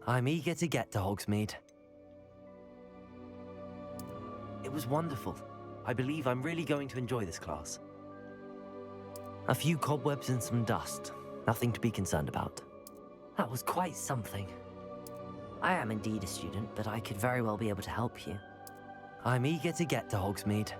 I'm eager to get to Hogsmeade. It was wonderful. I believe I'm really going to enjoy this class. A few cobwebs and some dust. Nothing to be concerned about. That was quite something. I am indeed a student, but I could very well be able to help you. I'm eager to get to Hogsmeade.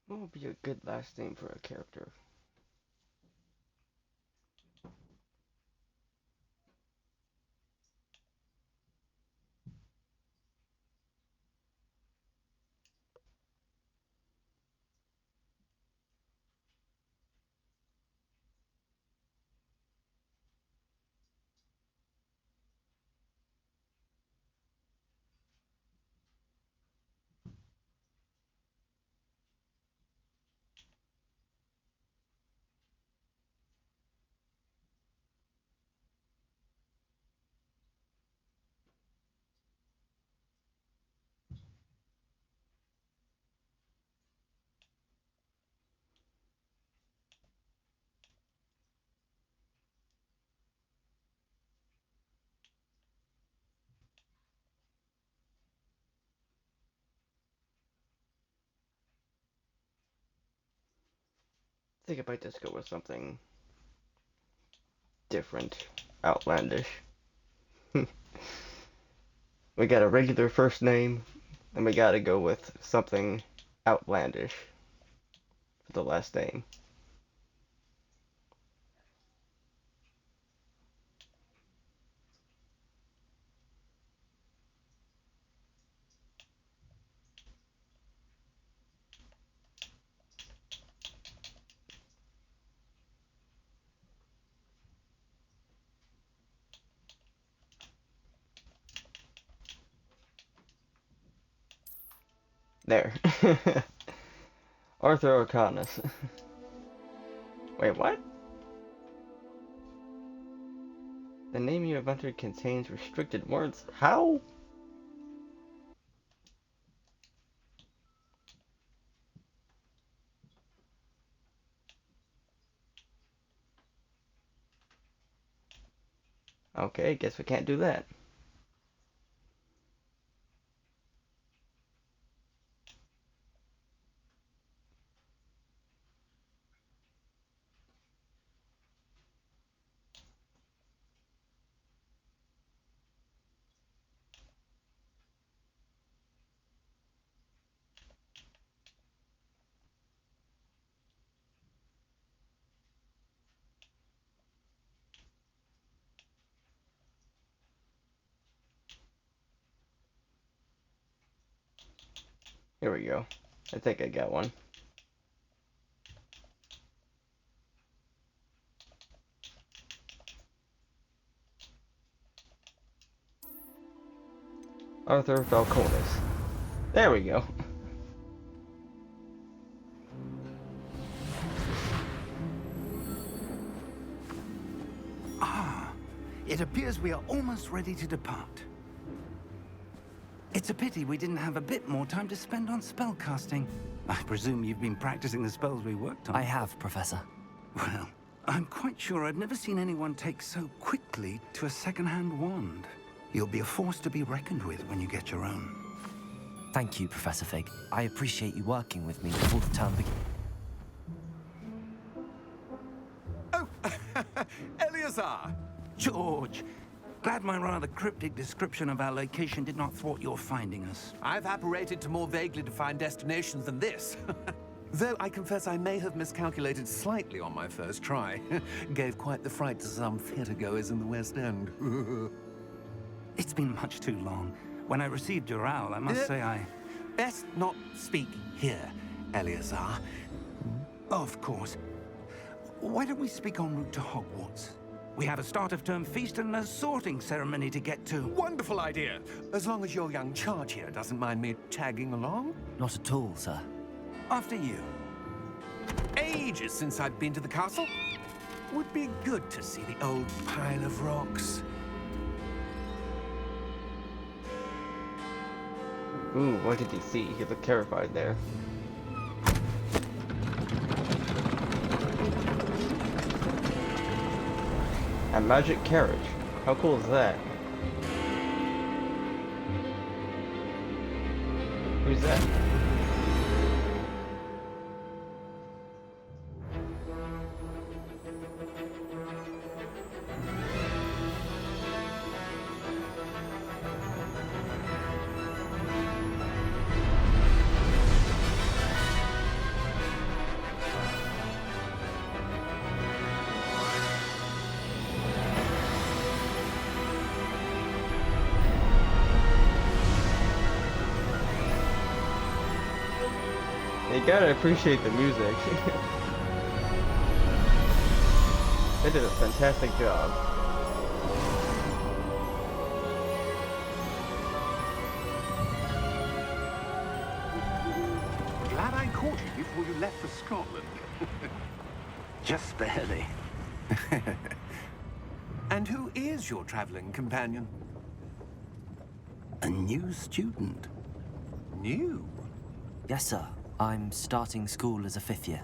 What would be a good last name for a character? I think I might just go with something different, outlandish. We got a regular first name, and we gotta go with something outlandish for the last name. There. Arthur O'Connors. Wait, what? The name you have entered contains restricted words. How? Okay, guess we can't do that. Here we go. I think I got one. Arthur Falconis. There we go. Ah, it appears we are almost ready to depart. It's a pity we didn't have a bit more time to spend on spellcasting. I presume you've been practicing the spells we worked on. I have, Professor. Well, I'm quite sure I've never seen anyone take so quickly to a second-hand wand. You'll be a force to be reckoned with when you get your own. Thank you, Professor Fig. I appreciate you working with me before the term begins. Oh, Eleazar! George, glad my rather cryptic description of our location did not thwart your finding us. I've apparated to more vaguely defined destinations than this. Though I confess I may have miscalculated slightly on my first try. Gave quite the fright to some theatergoers in the West End. It's been much too long. When I received your owl, I must say I... Best not speak here, Eleazar. Of course. Why don't we speak en route to Hogwarts? We have a start-of-term feast and a sorting ceremony to get to. Wonderful idea. As long as your young charge here doesn't mind me tagging along. Not at all, sir. After you. Ages since I've been to the castle. Would be good to see the old pile of rocks. Ooh, what did he see? He looked terrified there. A magic carriage. How cool is that? Who's that? You gotta appreciate the music. They did a fantastic job. Glad I caught you before you left for Scotland. Just barely. And who is your traveling companion? A new student. New? Yes, sir. I'm starting school as a 5th year.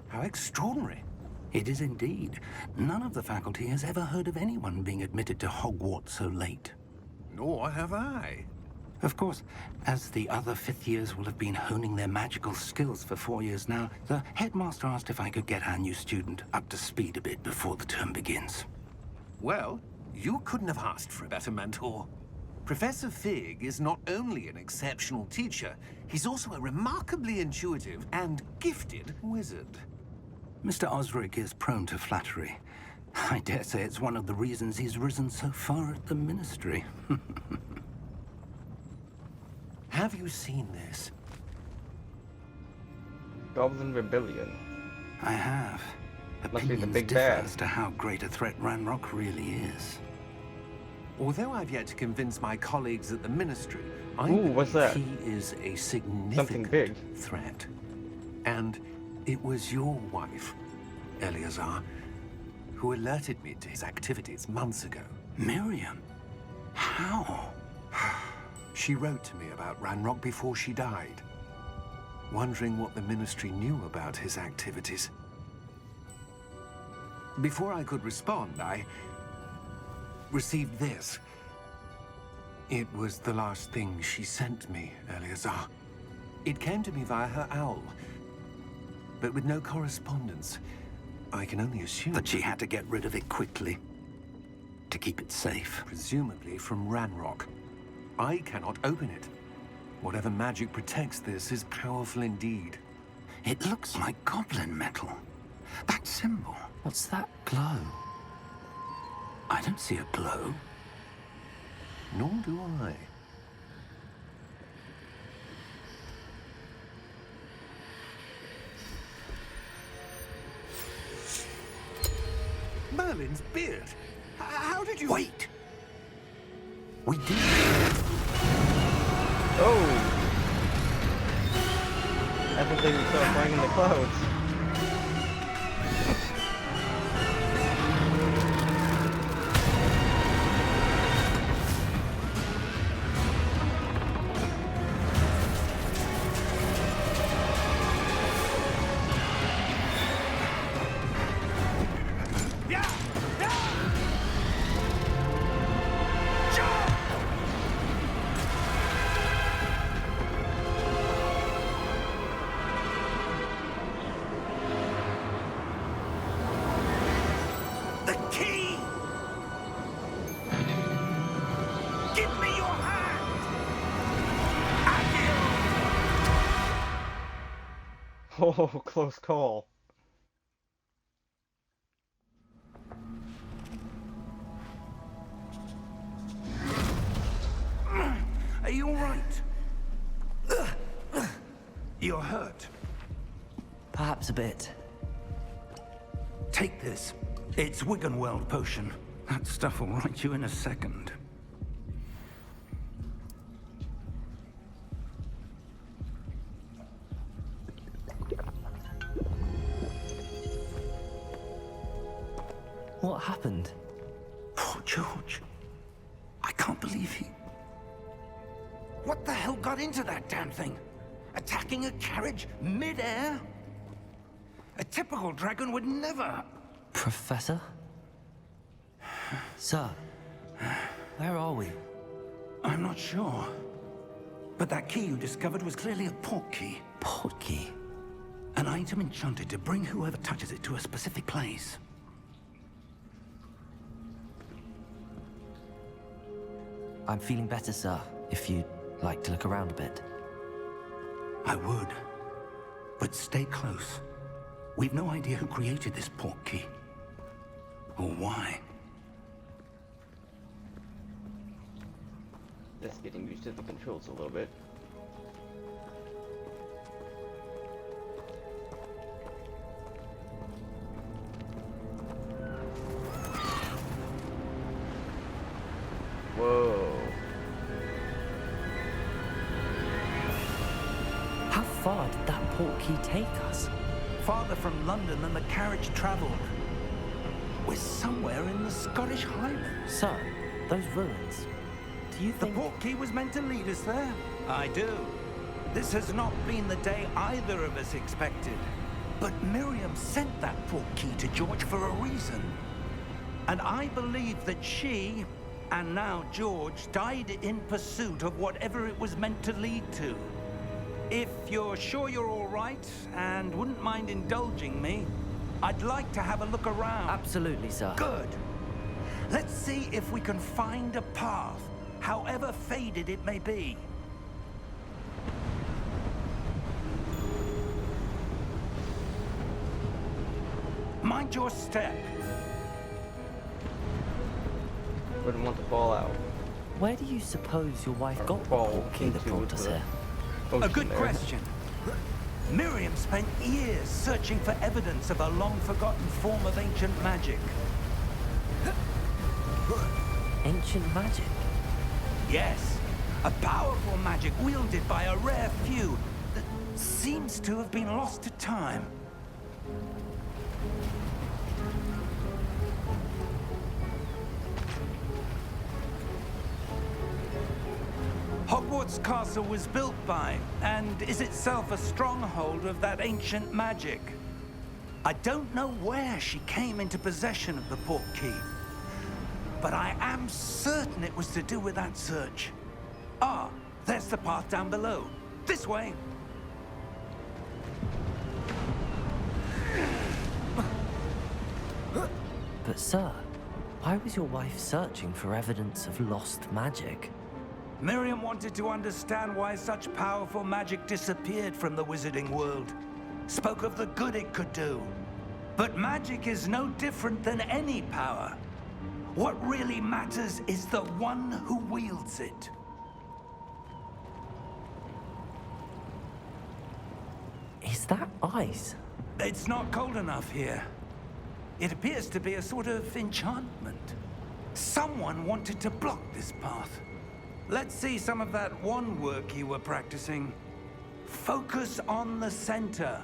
How extraordinary. It is indeed. None of the faculty has ever heard of anyone being admitted to Hogwarts so late. Nor have I. Of course, as the other 5th years will have been honing their magical skills for 4 years now, the headmaster asked if I could get our new student up to speed a bit before the term begins. Well, you couldn't have asked for a better mentor. Professor Fig is not only an exceptional teacher, he's also a remarkably intuitive and gifted wizard. Mr. Osric is prone to flattery. I dare say it's one of the reasons he's risen so far at the Ministry. Have you seen this? Goblin Rebellion. I have. Must be the Opinions big differ bad. as to how great a threat Ranrock really is. Although I've yet to convince my colleagues at the Ministry, I Ooh, what's believe that? he is a significant Something big. threat. And it was your wife, Eleazar, who alerted me to his activities months ago. Miriam? How? She wrote to me about Ranrock before she died, wondering what the Ministry knew about his activities. Before I could respond, I received this. It was the last thing she sent me, Eleazar. It came to me via her owl, but with no correspondence. I can only assume That she had to get rid of it quickly. To keep it safe. presumably from Ranrock. I cannot open it. Whatever magic protects this is powerful indeed. It looks like goblin metal. That symbol. What's that glow? I don't see a glow. Nor do I. Merlin's beard. How did you... Wait! We did. Oh! I think they start flying in the clouds. Oh, close call. Are you all right? You're hurt. Perhaps a bit. Take this. It's Wiggenweld potion. That stuff will right you in a second. What happened? Poor George. I can't believe he... What the hell got into that damn thing? Attacking a carriage mid-air? A typical dragon would never... Professor? Sir, where are we? I'm not sure. But that key you discovered was clearly a port key. Port key? An item enchanted to bring whoever touches it to a specific place. I'm feeling better, sir, if you'd like to look around a bit. I would. But stay close. We've no idea who created this port key. Or why. Just getting used to the controls a little bit. Whoa. How far did that port key take us? Farther from London than the carriage traveled. We're somewhere in the Scottish Highlands. Sir, those ruins. Do you The think... port key was meant to lead us there. I do. This has not been the day either of us expected. But Miriam sent that port key to George for a reason. And I believe that she, and now George, died in pursuit of whatever it was meant to lead to. If you're sure you're all right, and wouldn't mind indulging me, I'd like to have a look around. Absolutely, sir. Good. Let's see if we can find a path, however faded it may be. Mind your step. Wouldn't want to fall out. Where do you suppose your wife got the Fall port key that into brought us the here? A ocean good there. question. Miriam spent years searching for evidence of a long-forgotten form of ancient magic. Ancient magic? Yes, a powerful magic wielded by a rare few that seems to have been lost to time. Hogwarts Castle was built by, and is itself a stronghold of that ancient magic. I don't know where she came into possession of the port key, but I am certain it was to do with that search. Ah, there's the path down below. This way. But sir, why was your wife searching for evidence of lost magic? Miriam wanted to understand why such powerful magic disappeared from the wizarding world. Spoke of the good it could do. But magic is no different than any power. What really matters is the one who wields it. Is that ice? It's not cold enough here. It appears to be a sort of enchantment. Someone wanted to block this path. Let's see some of that wand work you were practicing. Focus on the center.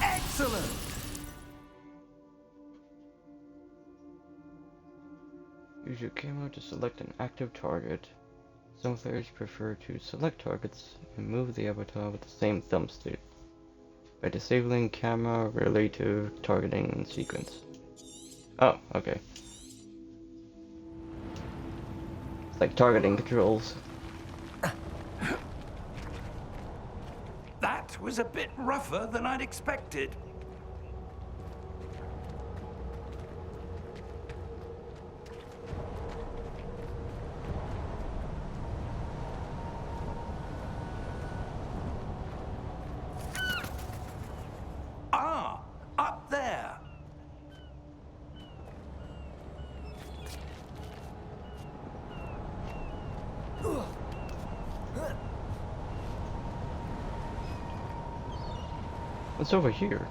Excellent! Use your camera to select an active target. Some players prefer to select targets and move the avatar with the same thumbstick by disabling camera relative targeting in sequence. Oh, okay. It's like targeting controls. That was a bit rougher than I'd expected. What's over here?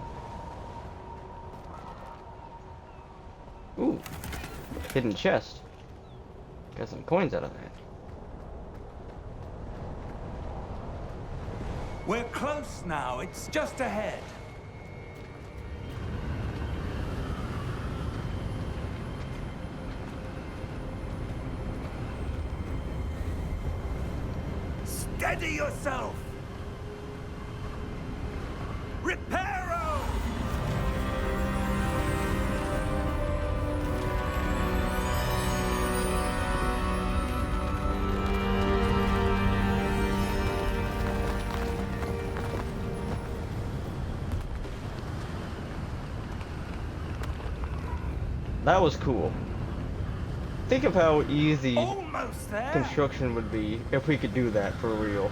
Ooh, hidden chest. Got some coins out of that. We're close now. It's just ahead. Steady yourself! Reparo! That was cool. Think of how easy Almost there! construction would be if we could do that for real.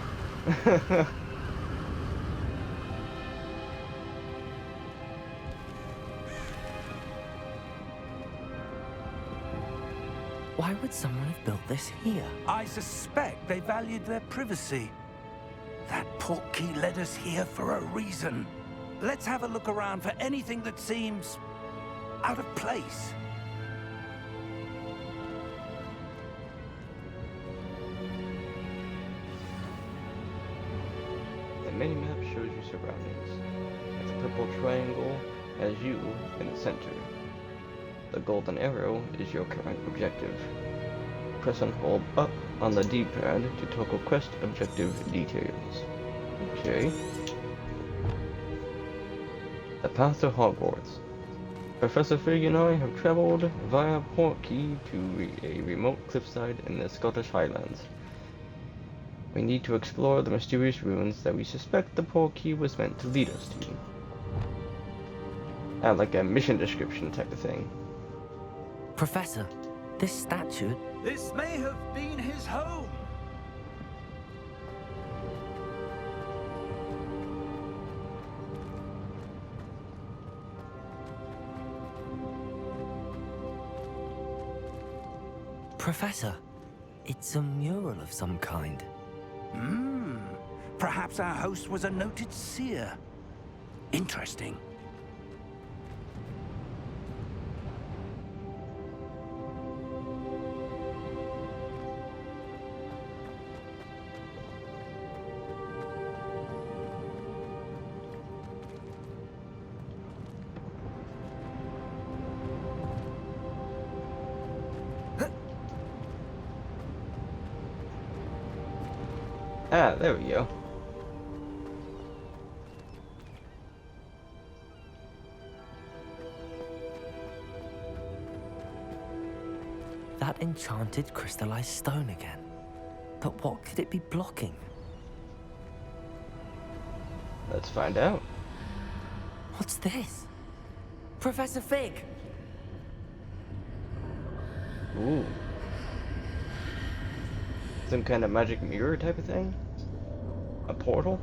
Why would someone have built this here? I suspect they valued their privacy. That portkey led us here for a reason. Let's have a look around for anything that seems out of place. The mini-map shows your surroundings. With the purple triangle as you in the center. The golden arrow is your current objective. Press and hold up on the D-pad to toggle quest objective details. Okay. The path to Hogwarts. Professor Fig and I have traveled via portkey to a remote cliffside in the Scottish Highlands. We need to explore the mysterious ruins that we suspect the portkey was meant to lead us to. Like a mission description type of thing. Professor, this statue... This may have been his home. Professor, it's a mural of some kind. Perhaps our host was a noted seer. Interesting. Ah, there we go. That enchanted crystallized stone again. But what could it be blocking? Let's find out. What's this? Professor Fig! Ooh. Some kind of magic mirror type of thing? A portal?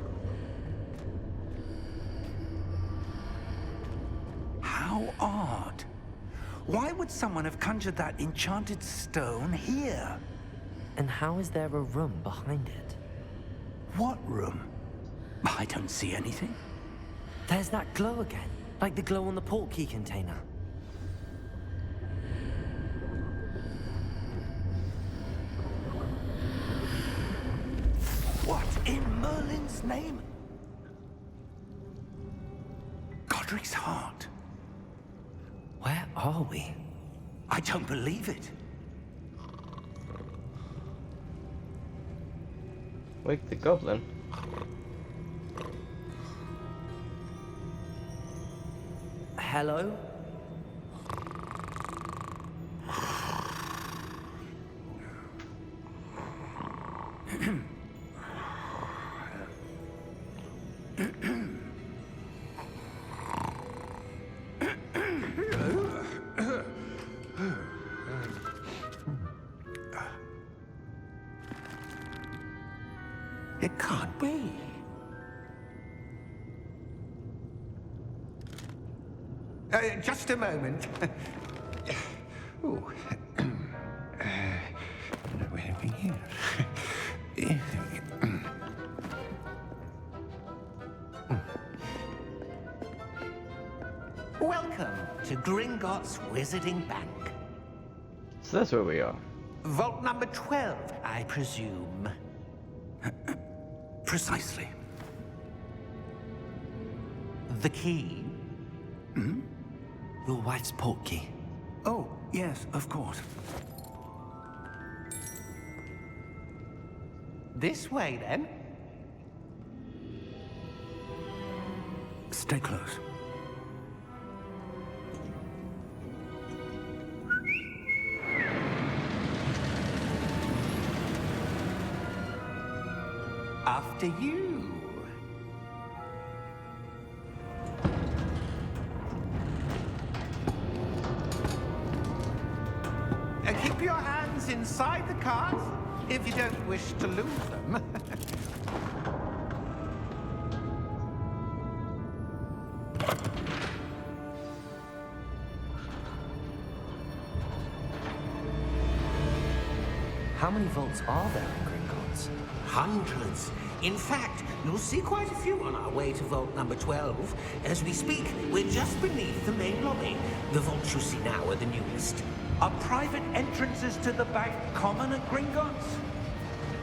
How odd. Why would someone have conjured that enchanted stone here? And how is there a room behind it? What room? I don't see anything. There's that glow again, like the glow on the portkey container. What in Merlin's name? Godric's heart. Where are we? I don't believe it. Wake the goblin. Hello? It can't be. Just a moment. Ooh. Where are we here? to Gringotts Wizarding Bank. So that's where we are. Vault number 12, I presume. Precisely. The key? Your wife's portkey. Oh, yes, of course. This way, then. Stay close. After you. Keep your hands inside the cart if you don't wish to lose them. How many vaults are there in Gringotts? Hundreds. In fact, you'll see quite a few on our way to vault number 12. As we speak, we're just beneath the main lobby. The vaults you see now are the newest. Are private entrances to the bank common at Gringotts?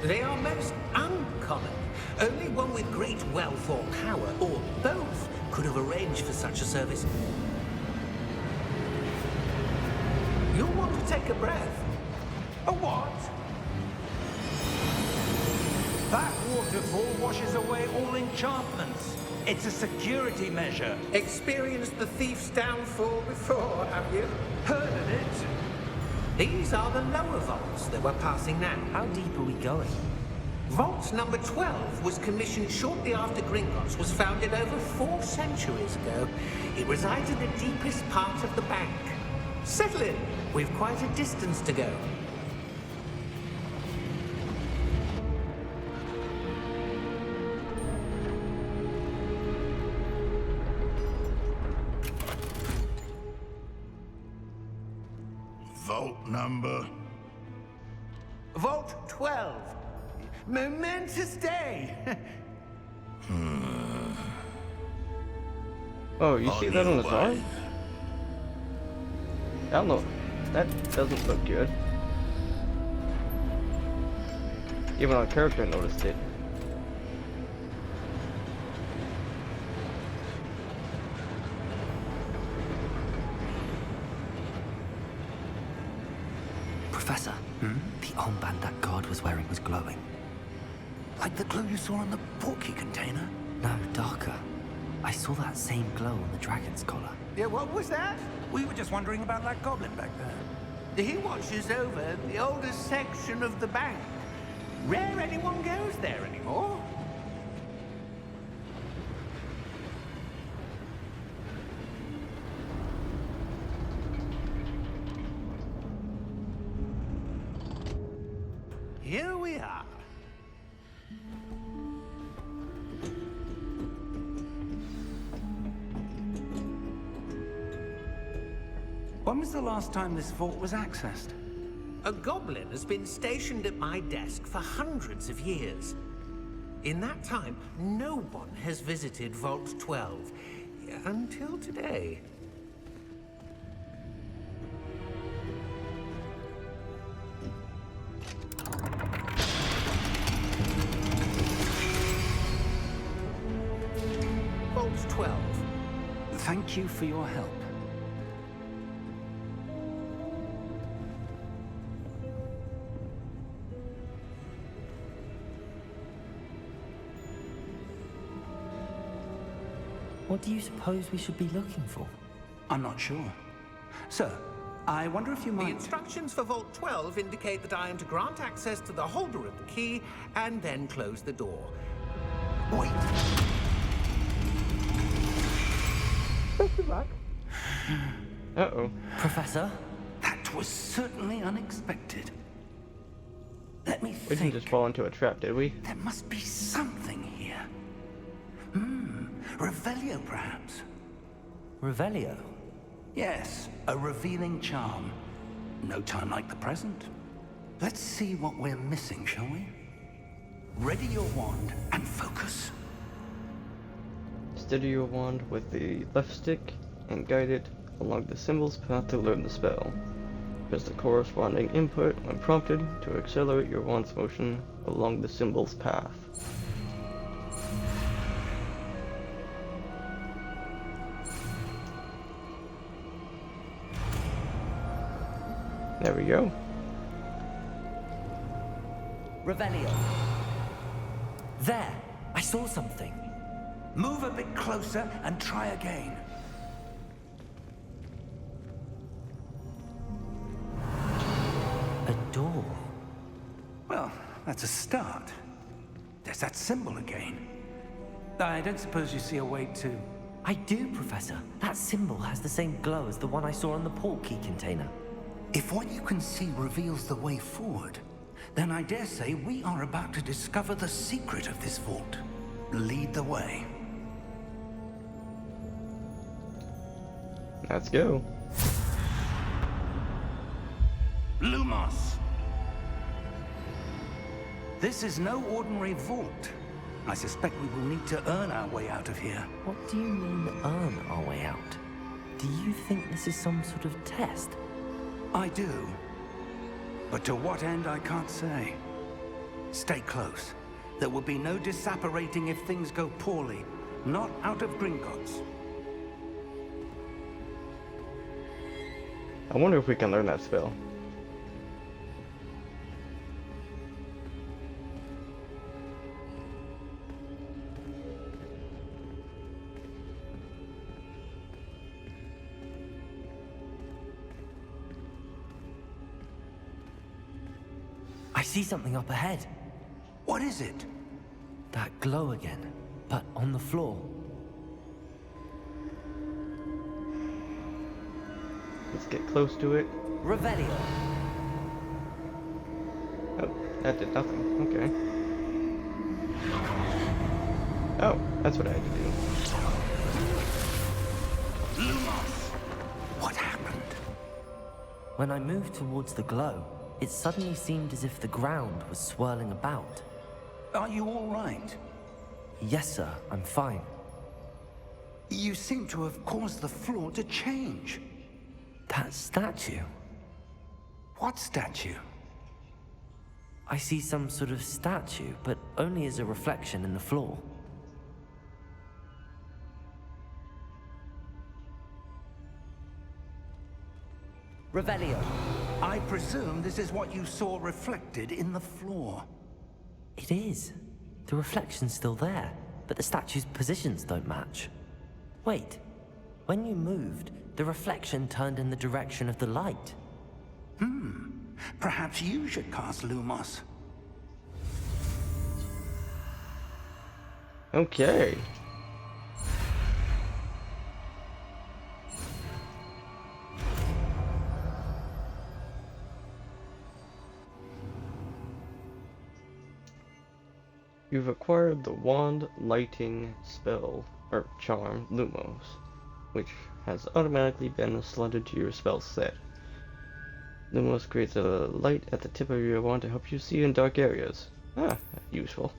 They are most uncommon. Only one with great wealth or power, or both, could have arranged for such a service. You'll want to take a breath. A what? That waterfall washes away all enchantments. It's a security measure. Experienced the thief's downfall before, have you? Heard of it? These are the lower vaults that we're passing now. How deep are we going? Vault number 12 was commissioned shortly after Gringotts was founded over 4 centuries ago. It resides in the deepest part of the bank. Settle in. We've quite a distance to go. Vault number? Vault 12. Momentous day. Oh, you see that on the top? I don't know. That doesn't look good. Even our character noticed it. Professor, the armband that guard was wearing was glowing. Like the glow you saw on the portkey container? No, darker. I saw that same glow on the dragon's collar. Yeah, what was that? We were just wondering about that goblin back there. He watches over the oldest section of the bank. Rare anyone goes there anymore. Here we are. When was the last time this vault was accessed? A goblin has been stationed at my desk for hundreds of years. In that time, no one has visited Vault 12 until today. Vault 12. Thank you for your help. What do you suppose we should be looking for? I'm not sure. Sir, I wonder if you The might... instructions for Vault 12 indicate that I am to grant access to the holder of the key and then close the door. Wait. Uh-oh. Professor? That was certainly unexpected. Let me We didn't think. just fall into a trap, did we? There must be something here. Revelio, perhaps. Revelio? Yes, a revealing charm. No time like the present. Let's see what we're missing, shall we? Ready your wand and focus. Steady your wand with the left stick and guide it along the symbol's path to learn the spell. Press the corresponding input when prompted to accelerate your wand's motion along the symbol's path. There we go. Revelio. There! I saw something. Move a bit closer and try again. A door. Well, that's a start. There's that symbol again. I don't suppose you see a way to... I do, Professor. That symbol has the same glow as the one I saw on the portkey container. If what you can see reveals the way forward, then I dare say we are about to discover the secret of this vault. Lead the way. Let's go. Lumos! This is no ordinary vault. I suspect we will need to earn our way out of here. What do you mean, earn our way out? Do you think this is some sort of test? I do. But to what end, I can't say. Stay close. There will be no disapparating if things go poorly. Not out of Gringotts. I wonder if we can learn that spell. I see something up ahead. What is it? That glow again, but on the floor. Let's get close to it. Revelio. Oh, that did nothing. Okay. Oh, that's what I had to do. Lumos! What happened? When I moved towards the glow, it suddenly seemed as if the ground was swirling about. Are you all right? Yes, sir, I'm fine. You seem to have caused the floor to change. That statue. What statue? I see some sort of statue, but only as a reflection in the floor. Revelio. I presume this is what you saw reflected in the floor. It is. The reflection's still there, but the statue's positions don't match. Wait. When you moved, the reflection turned in the direction of the light. Perhaps you should cast Lumos. Okay. You've acquired the wand lighting spell, or charm, Lumos, which has automatically been slotted to your spell set. Lumos creates a light at the tip of your wand to help you see in dark areas. Ah, useful.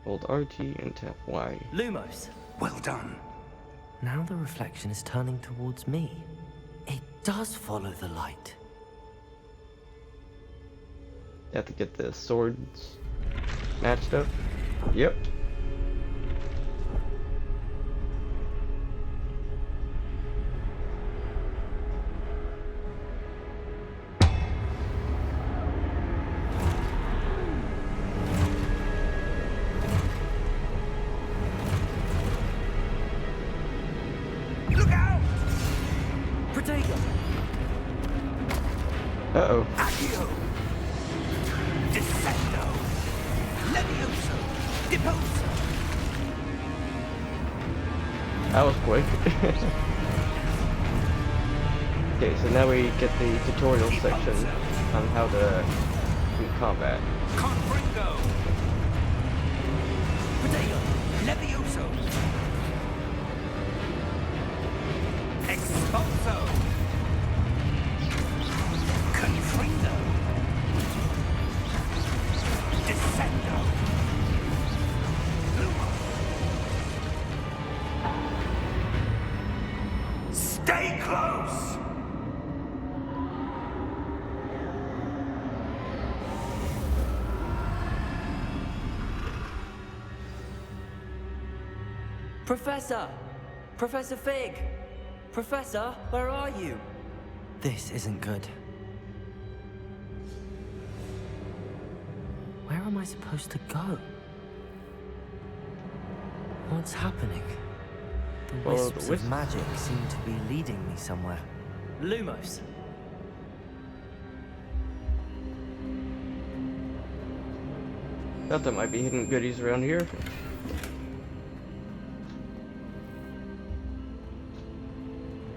Hold RT and tap Y. Lumos. Well done. Now the reflection is turning towards me. It does follow the light. You have to get the swords matched up. Yep. Look out! Protego! Uh-oh. Accio! Descendo! Levioso! Deposo! That was quick. Okay, so now we get the tutorial section on how to do combat. Confringo! Protego! Levioso! Expulso! Confringo! Descendo! Lumos! Professor! Professor Fig! Professor, where are you? This isn't good. Where am I supposed to go? What's happening? The Follow the wisps of wisps. magic seem to be leading me somewhere. Lumos! Thought there might be hidden goodies around here.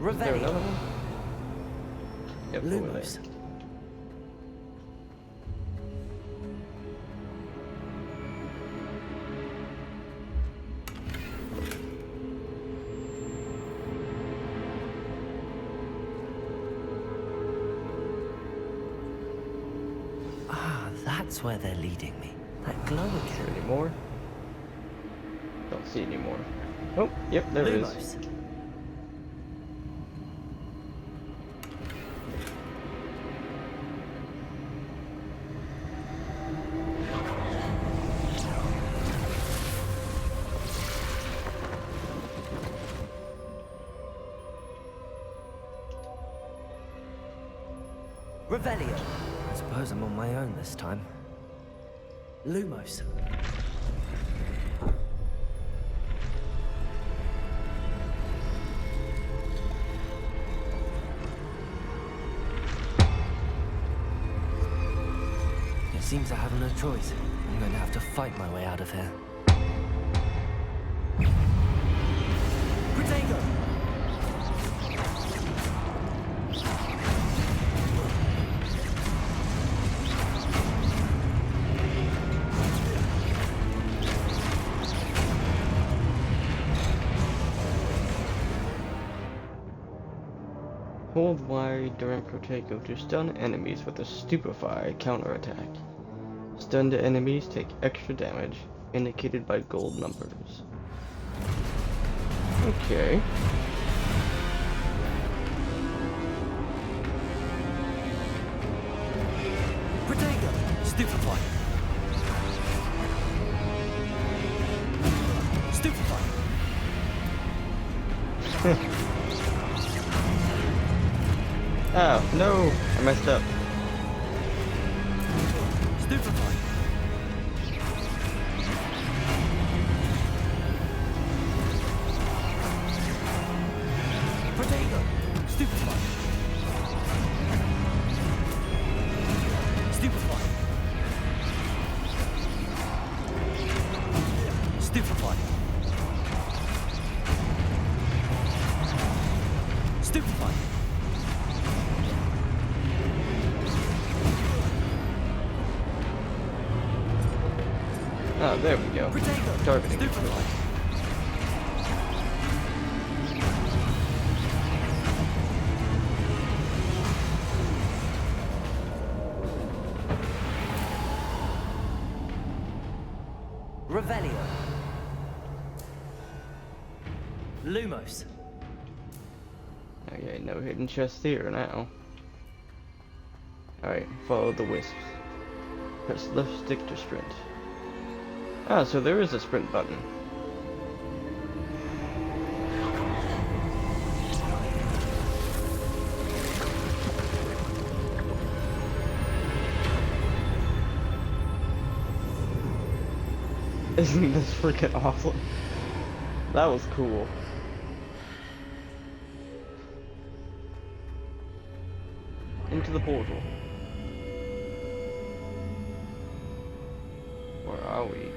Is there another Revelio! one? Yep, over there. Lumos! Ah, that's where they're leading me. That glow again. Any more? Don't see any more. Oh, yep, there is. Lumos! Revelio! I suppose I'm on my own this time. Lumos. It seems I have no choice. I'm going to have to fight my way out of here. Protego! Hold Y during Protego to stun enemies with a Stupefy counterattack. Stunned enemies take extra damage, indicated by gold numbers. Okay. Protego! Stupefy! Stupefy! Oh, no! I messed up. Stupefy! Protego! Stupefy! Stupefy! Stupefy! Stupefy! Oh, there we go. Protego! Targeting. Stupefy! Revelio. Lumos. Okay, no hidden chests here now. Alright, follow the wisps. Press left stick to sprint. Ah, so there is a sprint button. Isn't this freaking awesome? That was cool. Into the portal. Where are we?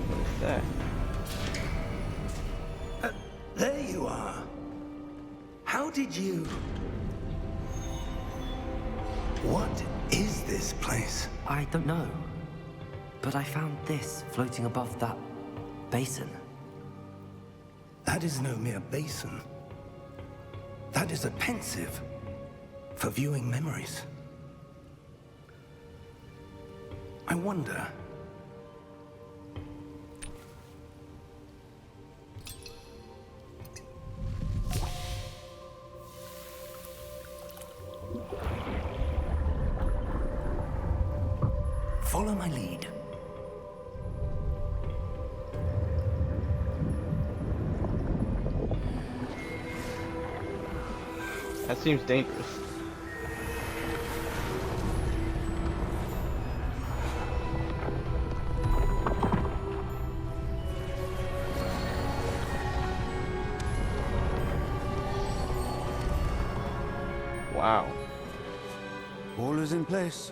What is that? There you are. How did you... What is this place? I don't know. But I found this floating above that basin. That is no mere basin. That is a pensive for viewing memories. Follow my lead. That seems dangerous. Wow. All is in place.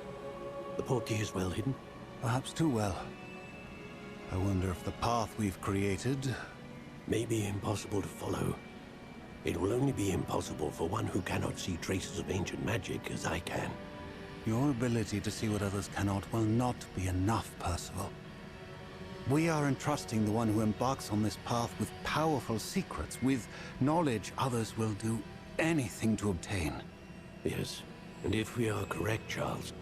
The portkey is well hidden. Perhaps too well. I wonder if the path we've created... May be impossible to follow. It will only be impossible for one who cannot see traces of ancient magic as I can. Your ability to see what others cannot will not be enough, Percival. We are entrusting the one who embarks on this path with powerful secrets, with knowledge others will do anything to obtain. Yes, and if we are correct, Charles,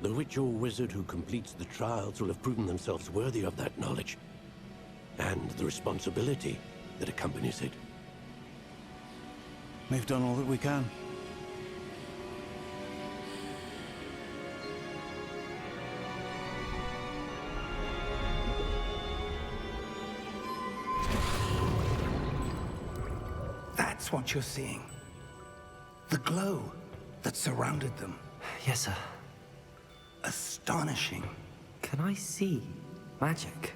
the witch or wizard who completes the trials will have proven themselves worthy of that knowledge, and the responsibility that accompanies it. We've done all that we can. That's what you're seeing. The glow that surrounded them. Yes, sir. Astonishing. Can I see magic?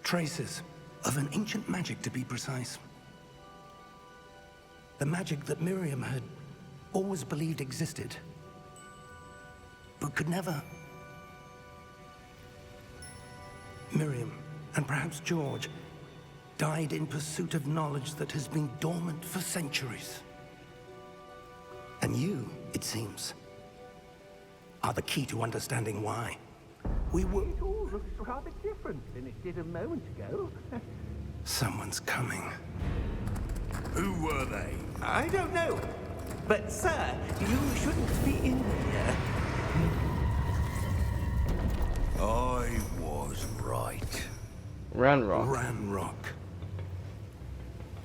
Traces of an ancient magic, to be precise. The magic that Miriam had always believed existed, but could never. Miriam, and perhaps George, died in pursuit of knowledge that has been dormant for centuries. And you, it seems, are the key to understanding why. We were... It all looks rather different than it did a moment ago. Someone's coming. Who were they? I don't know. But, sir, you shouldn't be in here. I was right. Ranrock. Ranrock.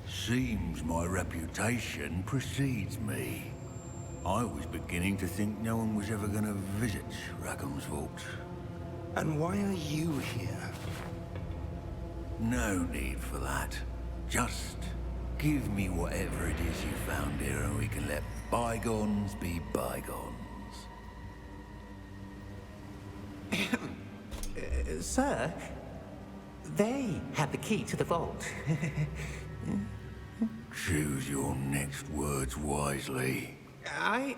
Seems my reputation precedes me. I was beginning to think no one was ever going to visit Rackham's vault. And why are you here? No need for that. Just give me whatever it is you found here and we can let bygones be bygones. Sir, they had the key to the vault. Choose your next words wisely. I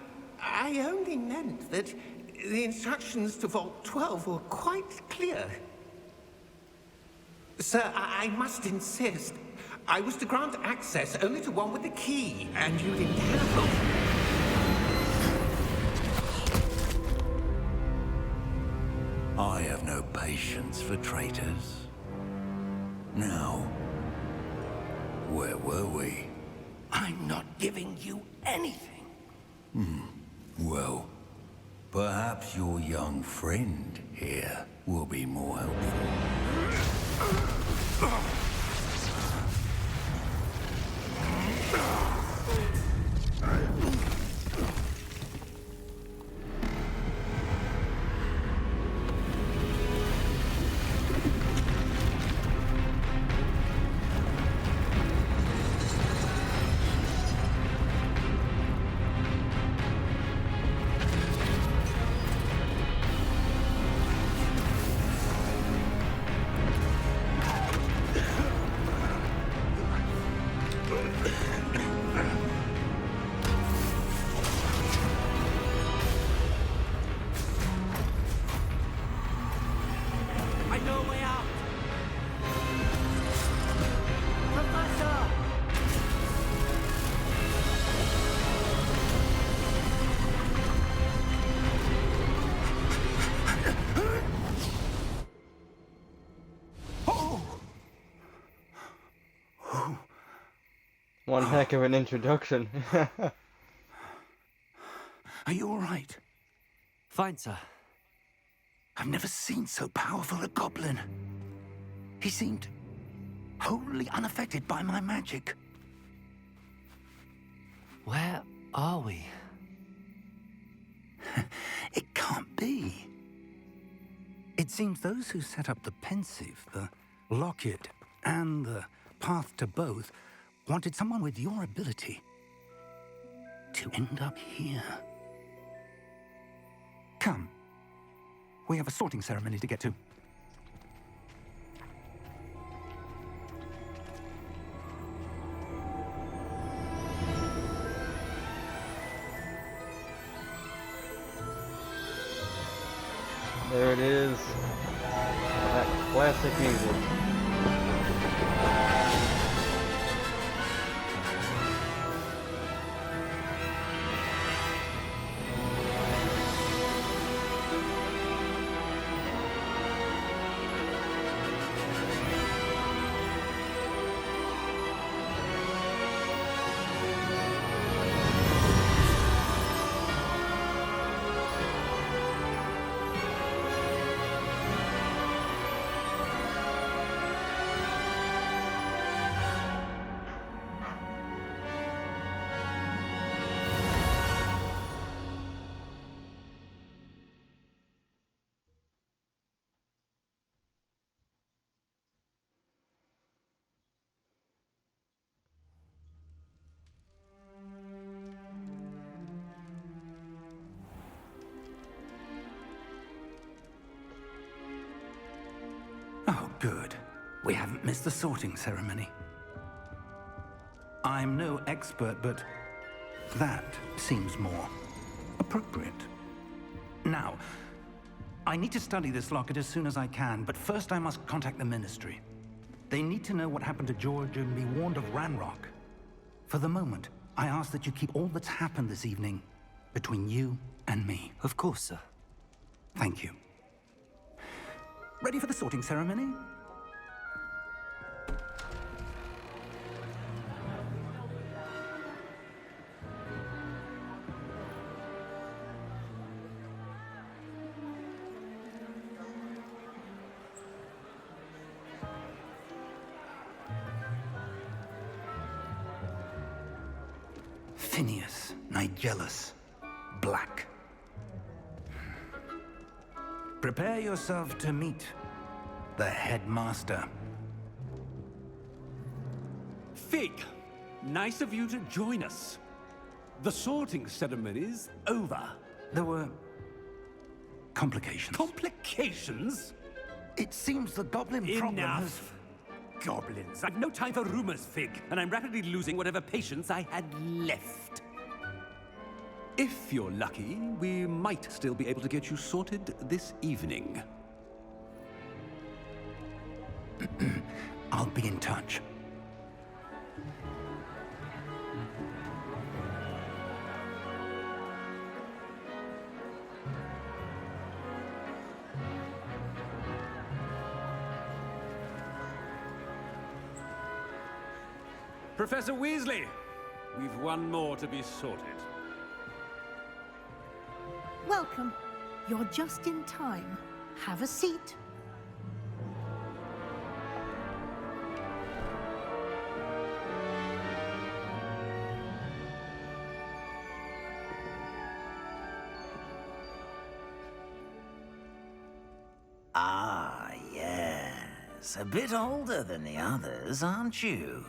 only meant that the instructions to Vault 12 were quite clear. Sir, I must insist. I was to grant access only to one with the key, and you didn't have it. I have no patience for traitors. Now, where were we? I'm not giving you anything. Well, perhaps your young friend here will be more helpful. I know a way out! Professor! One heck of an introduction. Are you all right? Fine, sir. I've never seen so powerful a goblin. He seemed wholly unaffected by my magic. Where are we? seems those who set up the pensive, the locket, and the path to both wanted someone with your ability to end up here. Come. We have a sorting ceremony to get to. There it is. That classic music. Oh, good. We haven't missed the sorting ceremony. I'm no expert, but that seems more appropriate. Now, I need to study this locket as soon as I can, but first I must contact the Ministry. They need to know what happened to George and be warned of Ranrock. For the moment, I ask that you keep all that's happened this evening between you and me. Of course, sir. Thank you. Ready for the sorting ceremony? Phineas, Nigellus, Black. Prepare yourself to meet the headmaster. Fig, nice of you to join us. The sorting ceremony's over. There were complications. Complications? It seems the goblin problem has... Enough. Goblins. I've no time for rumors, Fig, and I'm rapidly losing whatever patience I had left. If you're lucky, we might still be able to get you sorted this evening. I'll be in touch. Professor Weasley, we've one more to be sorted. Welcome. You're just in time. Have a seat. Ah, yes. A bit older than the others, aren't you?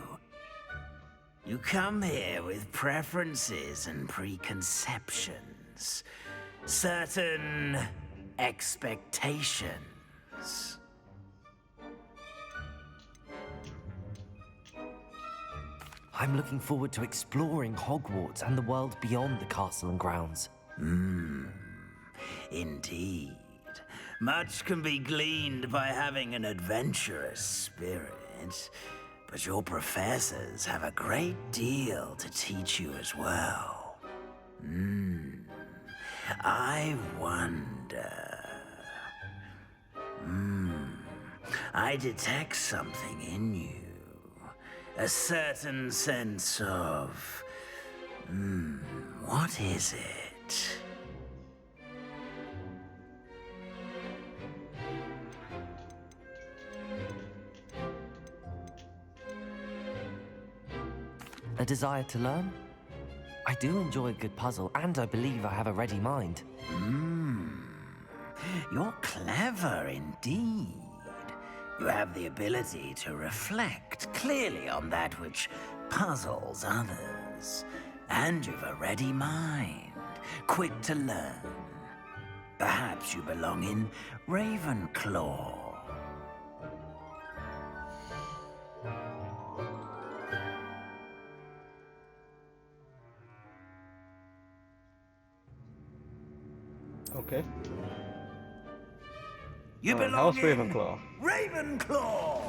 You come here with preferences and preconceptions. Certain expectations. I'm looking forward to exploring Hogwarts and the world beyond the castle and grounds. Indeed. Much can be gleaned by having an adventurous spirit, but your professors have a great deal to teach you as well. I wonder... I detect something in you. A certain sense of... what is it? A desire to learn? I do enjoy a good puzzle, and I believe I have a ready mind. You're clever indeed. You have the ability to reflect clearly on that which puzzles others. And you've a ready mind, quick to learn. Perhaps you belong in Ravenclaw. Okay. You belong House in Ravenclaw. Ravenclaw!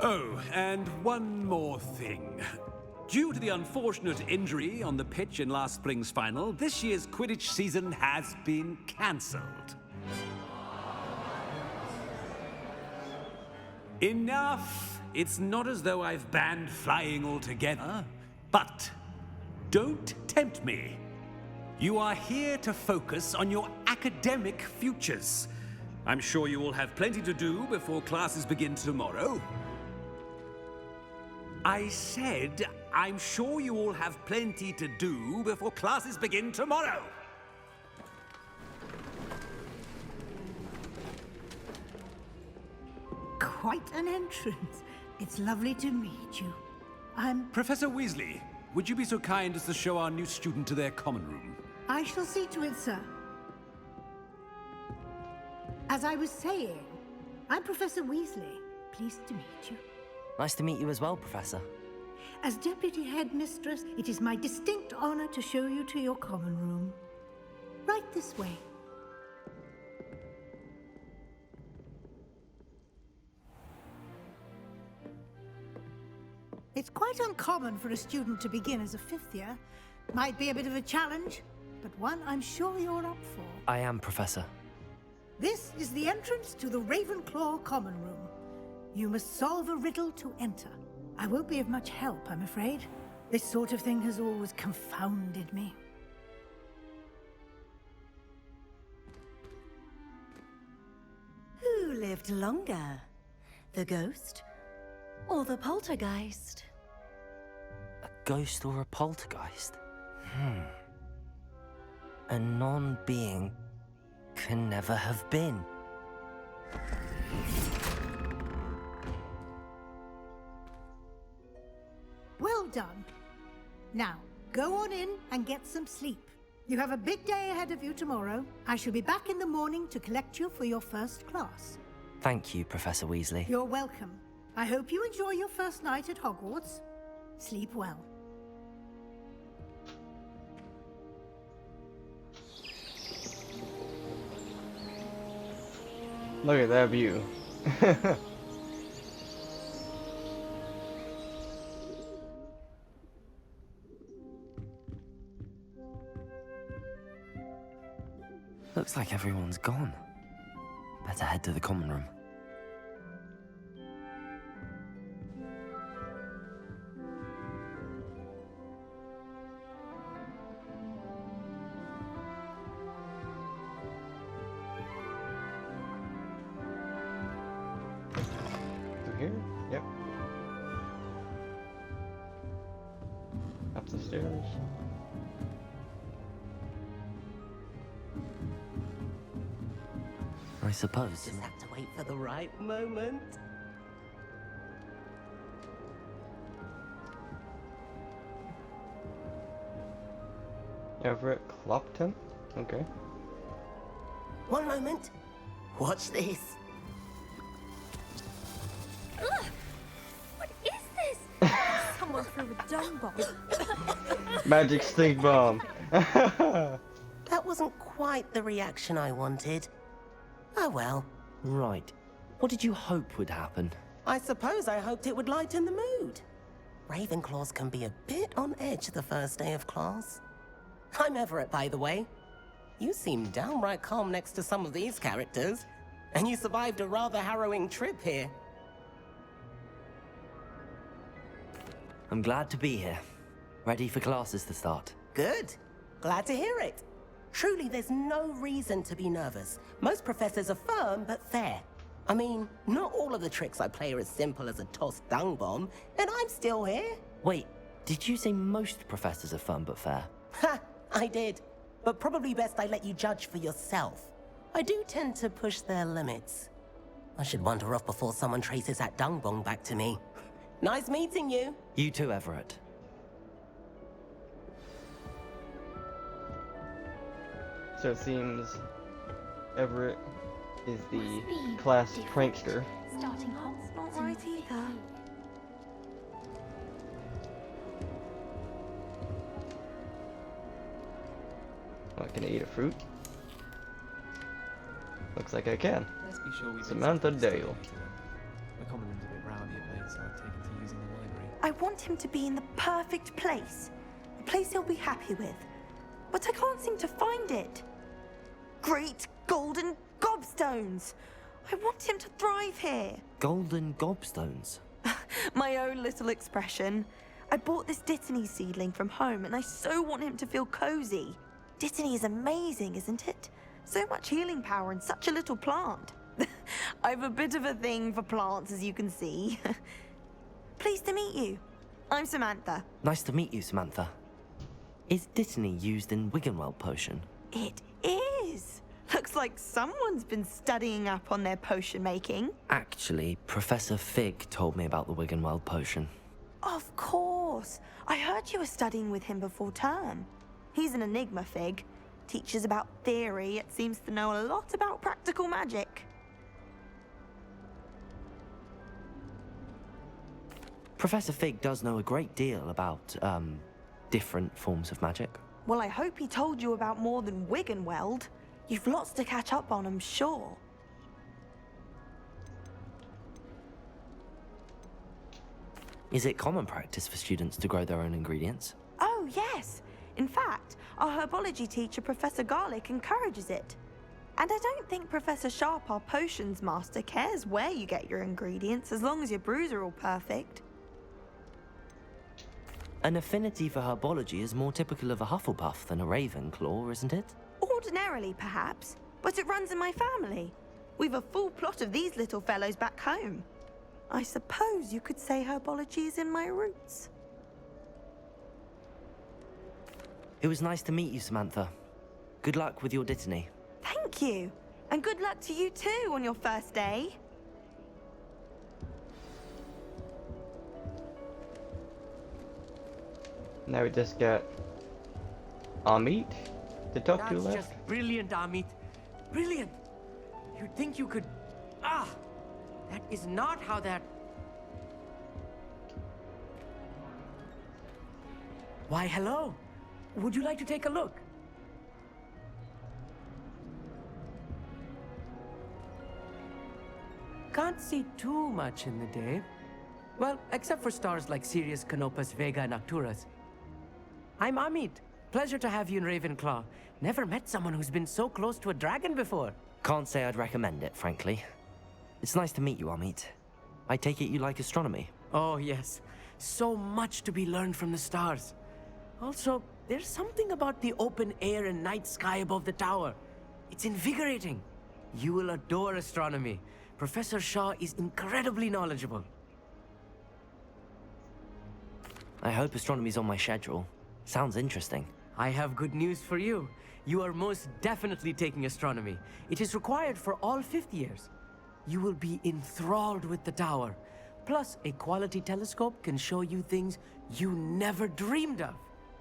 Oh, and one more thing. Due to the unfortunate injury on the pitch in last spring's final, this year's Quidditch season has been cancelled. Enough! It's not as though I've banned flying altogether, but don't tempt me. You are here to focus on your academic futures. I'm sure you will have plenty to do before classes begin tomorrow. I said, I'm sure you all have plenty to do before classes begin tomorrow. Quite an entrance. It's lovely to meet you. I'm... Professor Weasley, would you be so kind as to show our new student to their common room? I shall see to it, sir. As I was saying, I'm Professor Weasley. Pleased to meet you. Nice to meet you as well, Professor. As Deputy Headmistress, it is my distinct honor to show you to your common room. Right this way. It's quite uncommon for a student to begin as a fifth year. Might be a bit of a challenge, but one I'm sure you're up for. I am, Professor. This is the entrance to the Ravenclaw common room. You must solve a riddle to enter. I won't be of much help, I'm afraid. This sort of thing has always confounded me. Who lived longer? The ghost or the poltergeist? A ghost or a poltergeist? A non-being can never have been. Well done. Now, go on in and get some sleep. You have a big day ahead of you tomorrow. I shall be back in the morning to collect you for your first class. Thank you, Professor Weasley. You're welcome. I hope you enjoy your first night at Hogwarts. Sleep well. Look at that view. Looks like everyone's gone. Better head to the common room. Through here? Yep. Up the stairs. I suppose. Just have to wait for the right moment. Everett Clopton? Okay. One moment. Watch this. Ugh! What is this? Someone threw a dung bomb. Magic stink bomb. That wasn't quite the reaction I wanted. Oh well. Right. What did you hope would happen? I suppose I hoped it would lighten the mood. Ravenclaws can be a bit on edge the first day of class. I'm Everett, by the way. You seem downright calm next to some of these characters, and you survived a rather harrowing trip here. I'm glad to be here. Ready for classes to start. Good. Glad to hear it. Truly, there's no reason to be nervous. Most professors are firm but fair. I mean, not all of the tricks I play are as simple as a tossed dung bomb, and I'm still here. Wait, did you say most professors are fun but fair? Ha! I did. But probably best I let you judge for yourself. I do tend to push their limits. I should wander off before someone traces that dung bomb back to me. Nice meeting you. You too, Everett. So it seems Everett is the class prankster. Starting Hogwarts not right either. Oh, can I eat a fruit? Looks like I can. Let's be sure we Samantha Dale. The common room's a bit rowdy of late, so I've taken to using the library. I want him to be in the perfect place. A place he'll be happy with. But I can't seem to find it. Great golden gobstones! I want him to thrive here. Golden gobstones? My own little expression. I bought this Dittany seedling from home and I so want him to feel cozy. Dittany is amazing, isn't it? So much healing power in such a little plant. I've a bit of a thing for plants, as you can see. Pleased to meet you. I'm Samantha. Nice to meet you, Samantha. Is Dittany used in Wiggenweld potion? It is. Looks like someone's been studying up on their potion making. Actually, Professor Fig told me about the Wiggenweld potion. Of course. I heard you were studying with him before term. He's an enigma, Fig. Teaches about theory, yet seems to know a lot about practical magic. Professor Fig does know a great deal about, different forms of magic. Well, I hope he told you about more than Wiggenweld. You've lots to catch up on, I'm sure. Is it common practice for students to grow their own ingredients? Oh, yes. In fact, our herbology teacher, Professor Garlick, encourages it. And I don't think Professor Sharp, our potions master, cares where you get your ingredients, as long as your brews are all perfect. An affinity for herbology is more typical of a Hufflepuff than a Ravenclaw, isn't it? Ordinarily, perhaps, but it runs in my family. We've a full plot of these little fellows back home. I suppose you could say herbology is in my roots. It was nice to meet you, Samantha. Good luck with your Dittany. Thank you. And good luck to you too on your first day. Now we just got Amit to talk to That's left. just brilliant, Amit. Brilliant. You'd think you could... Ah! That is not how that... Why, hello. Would you like to take a look? Can't see too much in the day. Well, except for stars like Sirius, Canopus, Vega, and Arcturus. I'm Amit. Pleasure to have you in Ravenclaw. Never met someone who's been so close to a dragon before. Can't say I'd recommend it, frankly. It's nice to meet you, Amit. I take it you like astronomy? Oh, yes. So much to be learned from the stars. Also, there's something about the open air and night sky above the tower. It's invigorating. You will adore astronomy. Professor Shaw is incredibly knowledgeable. I hope astronomy's on my schedule. Sounds interesting. I have good news for you. You are most definitely taking astronomy. It is required for all fifth years. You will be enthralled with the tower. Plus, a quality telescope can show you things you never dreamed of.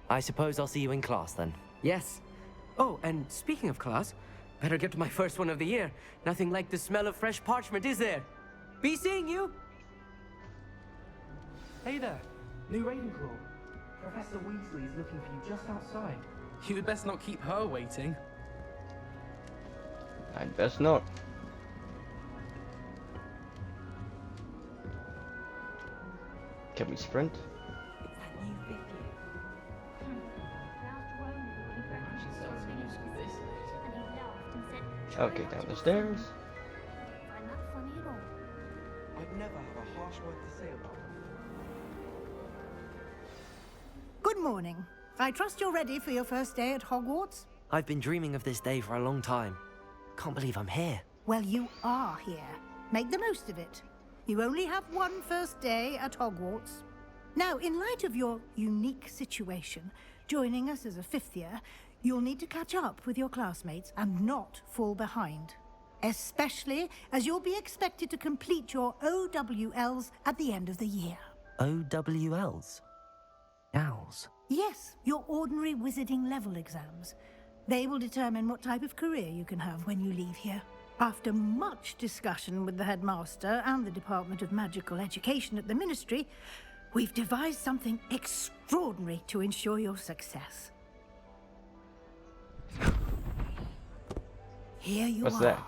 I suppose I'll see you in class then. Yes. Oh, and speaking of class, better get to my first one of the year. Nothing like the smell of fresh parchment, is there? Be seeing you! Hey there, new Ravenclaw. Professor Weasley is looking for you just outside. You'd best not keep her waiting. I'd best not. Can we sprint? Okay, down the stairs. Find that funny at all. I'd never have a harsh word to say about her. Good morning. I trust you're ready for your first day at Hogwarts? I've been dreaming of this day for a long time. Can't believe I'm here. Well, you are here. Make the most of it. You only have one first day at Hogwarts. Now, in light of your unique situation, joining us as a fifth year, you'll need to catch up with your classmates and not fall behind. Especially as you'll be expected to complete your OWLs at the end of the year. OWLs? Owls? Yes, your ordinary wizarding level exams. They will determine what type of career you can have when you leave here. After much discussion with the headmaster and the Department of Magical Education at the Ministry, we've devised something extraordinary to ensure your success. Here you What's are. that?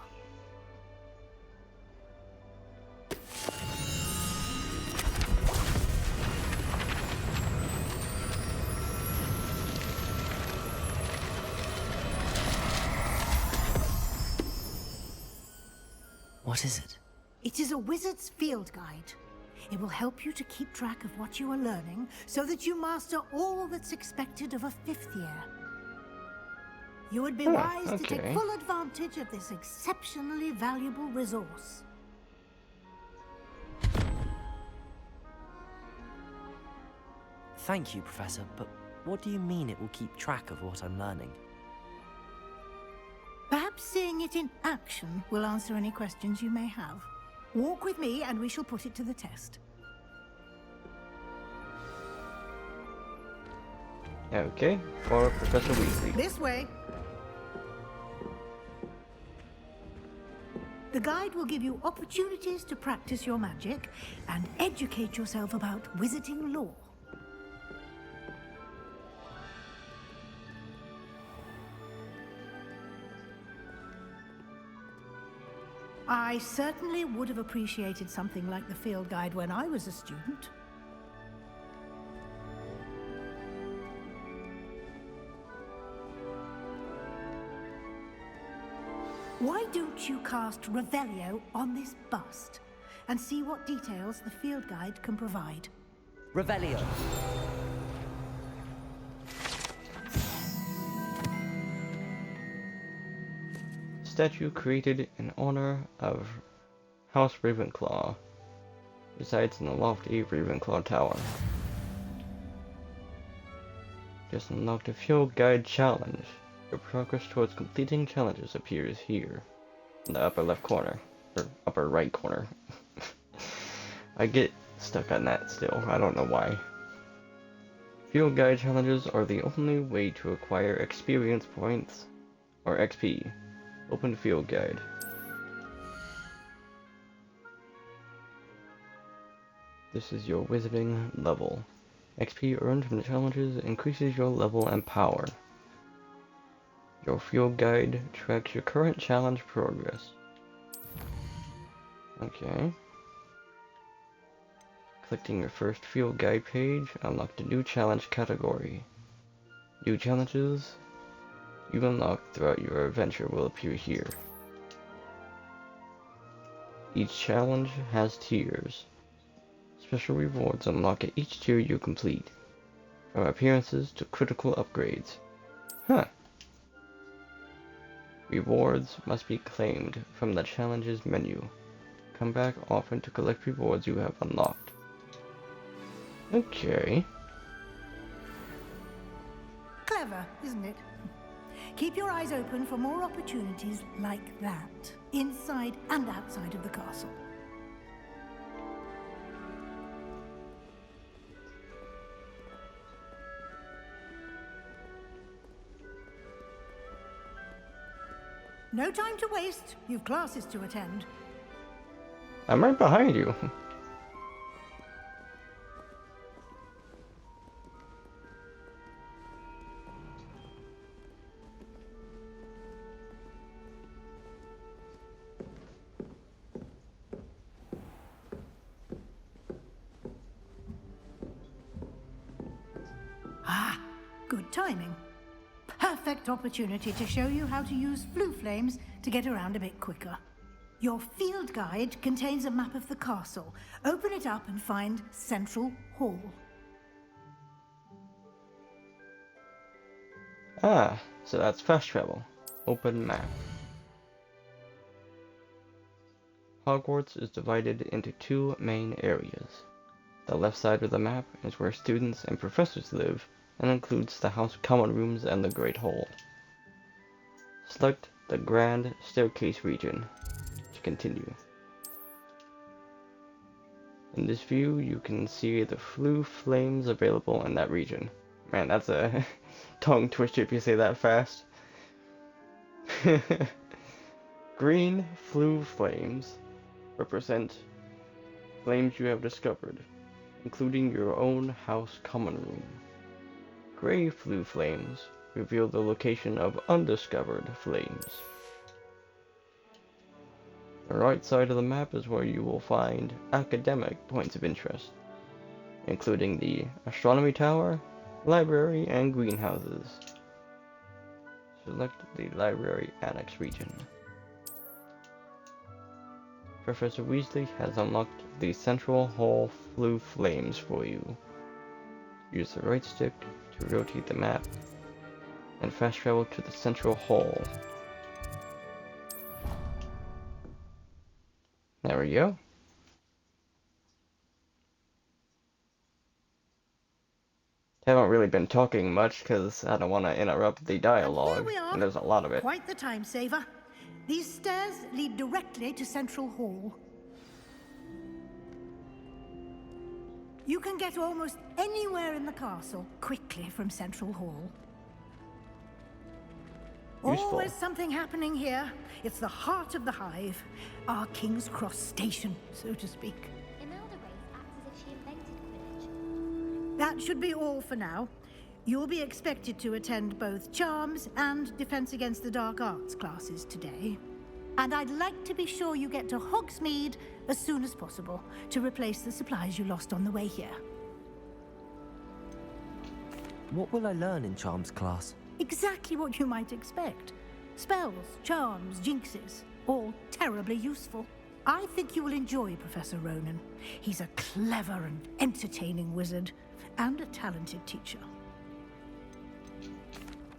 What is it? It is a wizard's field guide. It will help you to keep track of what you are learning so that you master all that's expected of a fifth year. You would be wise to take full advantage of this exceptionally valuable resource. Thank you, Professor, but what do you mean it will keep track of what I'm learning? Perhaps seeing it in action will answer any questions you may have. Walk with me and we shall put it to the test. Okay, for Professor Weasley. This way. The guide will give you opportunities to practice your magic and educate yourself about wizarding lore. I certainly would have appreciated something like the field guide when I was a student. Why don't you cast Revelio on this bust and see what details the field guide can provide? Revelio. Statue created in honor of House Ravenclaw resides in the lofty Ravenclaw Tower. Just unlocked a field guide challenge. Your progress towards completing challenges appears here, in the upper left corner, or upper right corner. I get stuck on that still, I don't know why. Field guide challenges are the only way to acquire experience points, or XP. Open field guide. This is your wizarding level. XP earned from the challenges increases your level and power. Your field guide tracks your current challenge progress. Okay. Clicking your first field guide page unlocked a new challenge category. New challenges you unlock throughout your adventure will appear here. Each challenge has tiers. Special rewards unlock at each tier you complete, from appearances to critical upgrades. Huh. Rewards must be claimed from the challenges menu. Come back often to collect rewards you have unlocked. Okay. Clever, isn't it? Keep your eyes open for more opportunities like that, inside and outside of the castle. No time to waste. You've classes to attend. I'm right behind you. Ah, good timing. Perfect opportunity to show you how to use blue flames to get around a bit quicker. Your field guide contains a map of the castle. Open it up and find Central Hall. Ah, so that's fast travel. Open map. Hogwarts is divided into two main areas. The left side of the map is where students and professors live and includes the House Common Rooms and the Great Hall. Select the Grand Staircase region to continue. In this view, you can see the flue flames available in that region. Man, that's a tongue twister if you say that fast. Green flue flames represent flames you have discovered, including your own house common room. Gray flue flames reveal the location of undiscovered flames. The right side of the map is where you will find academic points of interest, including the astronomy tower, library, and greenhouses. Select the library annex region. Professor Weasley has unlocked the Central Hall flue flames for you. Use the right stick to rotate the map and fast travel to the Central Hall. There we go. Haven't really been talking much because I don't want to interrupt the dialogue. Here we are. And there's a lot of it. Quite the time saver. These stairs lead directly to Central Hall. You can get almost anywhere in the castle quickly from Central Hall. Useful. Always something happening here. It's the heart of the Hive, our King's Cross station, so to speak. Imelda Grace acts as if she invented Quidditch. That should be all for now. You'll be expected to attend both Charms and Defense Against the Dark Arts classes today. And I'd like to be sure you get to Hogsmeade as soon as possible to replace the supplies you lost on the way here. What will I learn in Charms class? Exactly what you might expect. Spells, charms, jinxes, all terribly useful. I think you will enjoy Professor Ronan. He's a clever and entertaining wizard, and a talented teacher.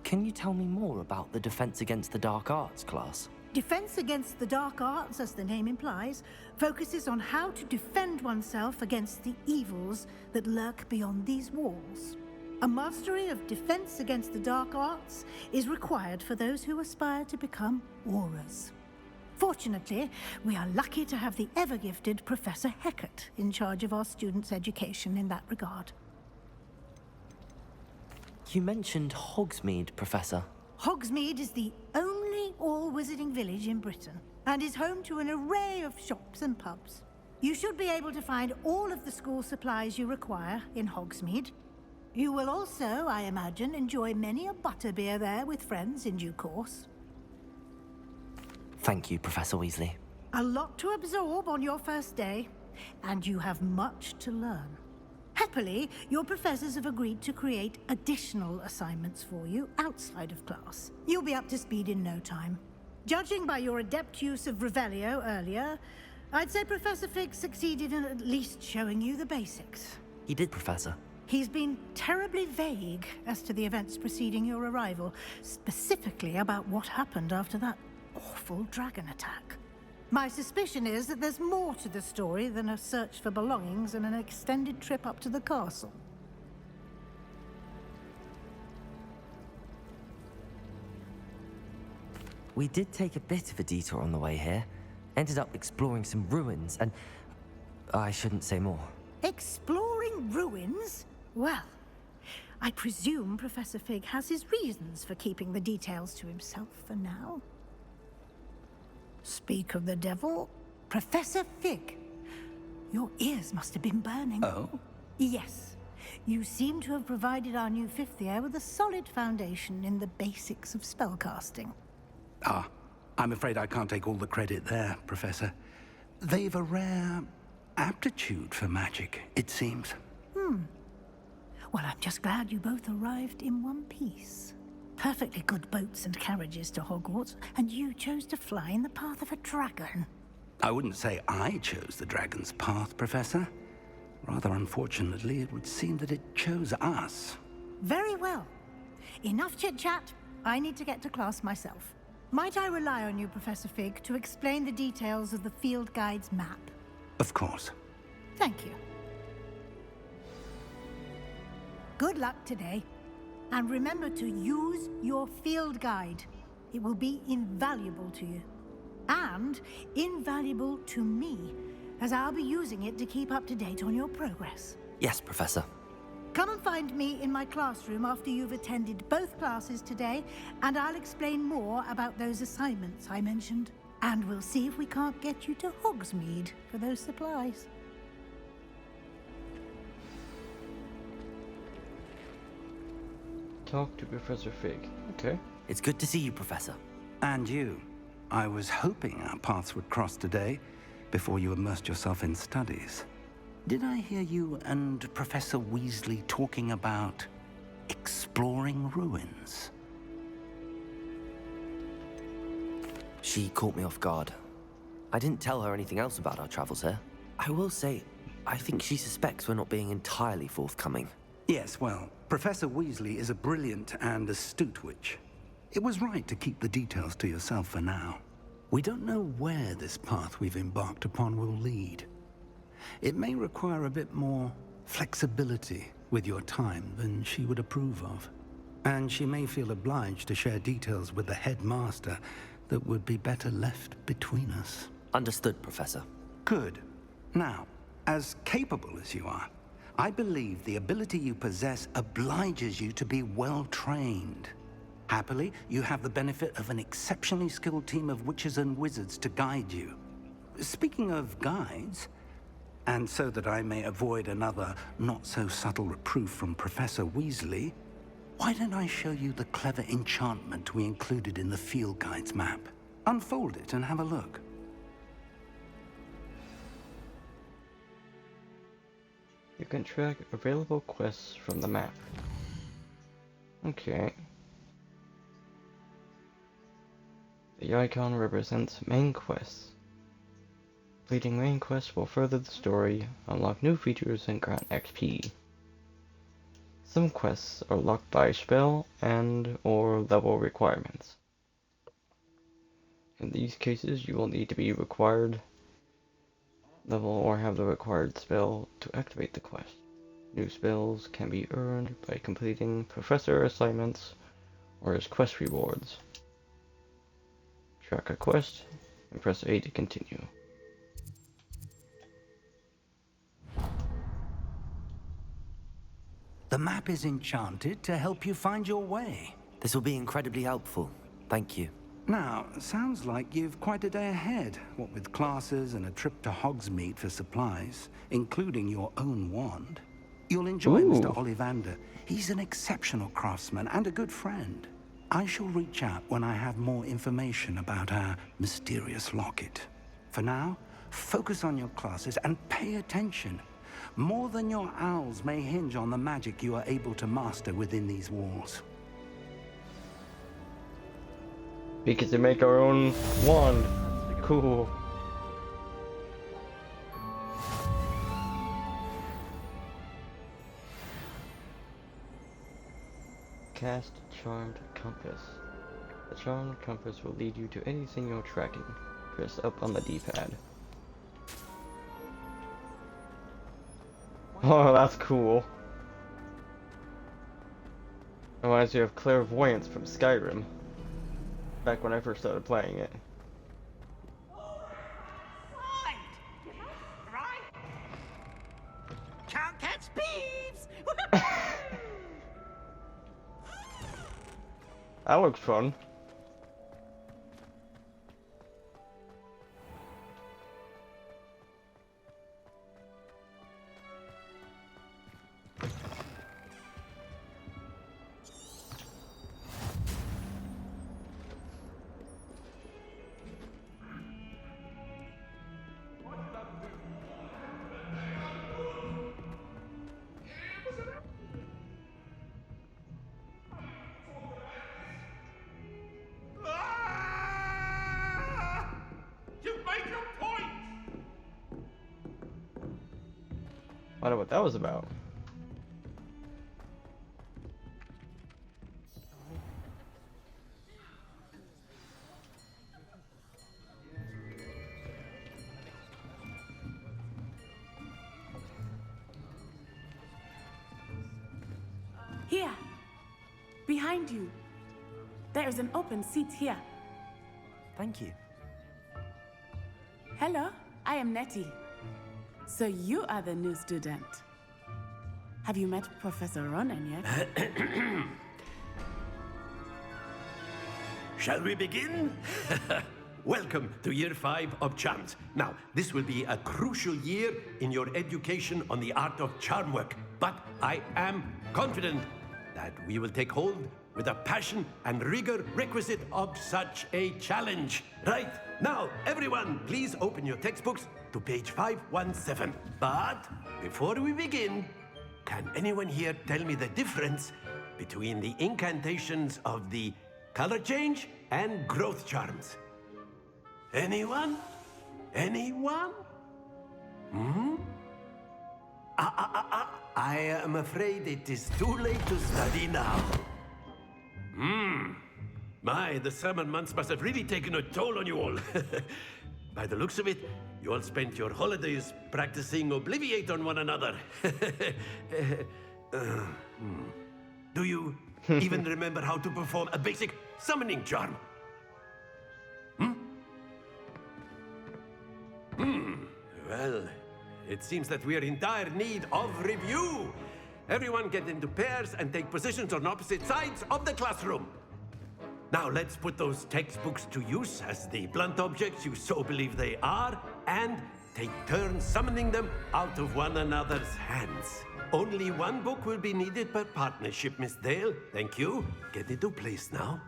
Can you tell me more about the Defense Against the Dark Arts class? Defense Against the Dark Arts, as the name implies, focuses on how to defend oneself against the evils that lurk beyond these walls. A mastery of Defense Against the Dark Arts is required for those who aspire to become Aurors. Fortunately, we are lucky to have the ever-gifted Professor Hecat in charge of our students' education in that regard. You mentioned Hogsmeade, Professor. Hogsmeade is the only all-wizarding village in Britain, and is home to an array of shops and pubs. You should be able to find all of the school supplies you require in Hogsmeade. You will also, I imagine, enjoy many a butterbeer there with friends in due course. Thank you, Professor Weasley. A lot to absorb on your first day, and you have much to learn. Happily, your professors have agreed to create additional assignments for you outside of class. You'll be up to speed in no time. Judging by your adept use of Revelio earlier, I'd say Professor Fig succeeded in at least showing you the basics. He did, Professor. He's been terribly vague as to the events preceding your arrival, specifically about what happened after that awful dragon attack. My suspicion is that there's more to the story than a search for belongings and an extended trip up to the castle. We did take a bit of a detour on the way here. Ended up exploring some ruins and... I shouldn't say more. Exploring ruins? Well, I presume Professor Fig has his reasons for keeping the details to himself for now. Speak of the devil, Professor Fig. Your ears must have been burning. Oh? Yes. You seem to have provided our new fifth year with a solid foundation in the basics of spellcasting. Ah, I'm afraid I can't take all the credit there, Professor. They've a rare aptitude for magic, it seems. Well, I'm just glad you both arrived in one piece. Perfectly good boats and carriages to Hogwarts, and you chose to fly in the path of a dragon. I wouldn't say I chose the dragon's path, Professor. Rather unfortunately, it would seem that it chose us. Very well. Enough chit-chat. I need to get to class myself. Might I rely on you, Professor Fig, to explain the details of the field guide's map? Of course. Thank you. Good luck today. And remember to use your field guide. It will be invaluable to you. And invaluable to me, as I'll be using it to keep up to date on your progress. Yes, Professor. Come and find me in my classroom after you've attended both classes today, and I'll explain more about those assignments I mentioned. And we'll see if we can't get you to Hogsmeade for those supplies. Talk to Professor Fig. Okay. It's good to see you, Professor. And you. I was hoping our paths would cross today, before you immersed yourself in studies. Did I hear you and Professor Weasley talking about exploring ruins? She caught me off guard. I didn't tell her anything else about our travels here. I will say, I think she suspects we're not being entirely forthcoming. Yes, well, Professor Weasley is a brilliant and astute witch. It was right to keep the details to yourself for now. We don't know where this path we've embarked upon will lead. It may require a bit more flexibility with your time than she would approve of. And she may feel obliged to share details with the headmaster that would be better left between us. Understood, Professor. Good. Now, as capable as you are, I believe the ability you possess obliges you to be well trained. Happily, you have the benefit of an exceptionally skilled team of witches and wizards to guide you. Speaking of guides, and so that I may avoid another not-so-subtle reproof from Professor Weasley, why don't I show you the clever enchantment we included in the field guide's map? Unfold it and have a look. You can track available quests from the map. Okay. The icon represents main quests. Completing main quests will further the story, unlock new features, and grant XP. Some quests are locked by spell and/or level requirements. In these cases, you will need to be required level or have the required spell to activate the quest. New spells can be earned by completing professor assignments or as quest rewards. Track a quest and press A to continue. The map is enchanted to help you find your way. This will be incredibly helpful. Thank you. Now, sounds like you've quite a day ahead, what with classes and a trip to Hogsmeade for supplies, including your own wand. You'll enjoy Mr. Ollivander. He's an exceptional craftsman and a good friend. I shall reach out when I have more information about our mysterious locket. For now, focus on your classes and pay attention. More than your owls may hinge on the magic you are able to master within these walls. We get to make our own wand. Cool. Cast Charmed Compass. The Charmed Compass will lead you to anything you're tracking. Press up on the D-pad. Oh, that's cool. Reminds me of Clairvoyance from Skyrim. Back when I first started playing it. Can't catch thieves! That looks fun. I don't know what that was about. Here. Behind you. There is an open seat here. Thank you. Hello, I am Nettie. So you are the new student. Have you met Professor Ronan yet? Shall we begin? Welcome to Year 5 of Charms. Now, this will be a crucial year in your education on the art of charm work, but I am confident that we will take hold with the passion and rigor requisite of such a challenge. Right, now, everyone, please open your textbooks to page 517. But before we begin, can anyone here tell me the difference between the incantations of the color change and growth charms? Anyone? Anyone? Hmm? I am afraid it is too late to study now. My, the summer months must have really taken a toll on you all. By the looks of it, you all spent your holidays practicing Obliviate on one another. Do you even remember how to perform a basic summoning charm? Well, it seems that we are in dire need of review. Everyone get into pairs and take positions on opposite sides of the classroom. Now let's put those textbooks to use as the blunt objects you so believe they are, and take turns summoning them out of one another's hands. Only one book will be needed per partnership, Miss Dale. Thank you. Get into place now.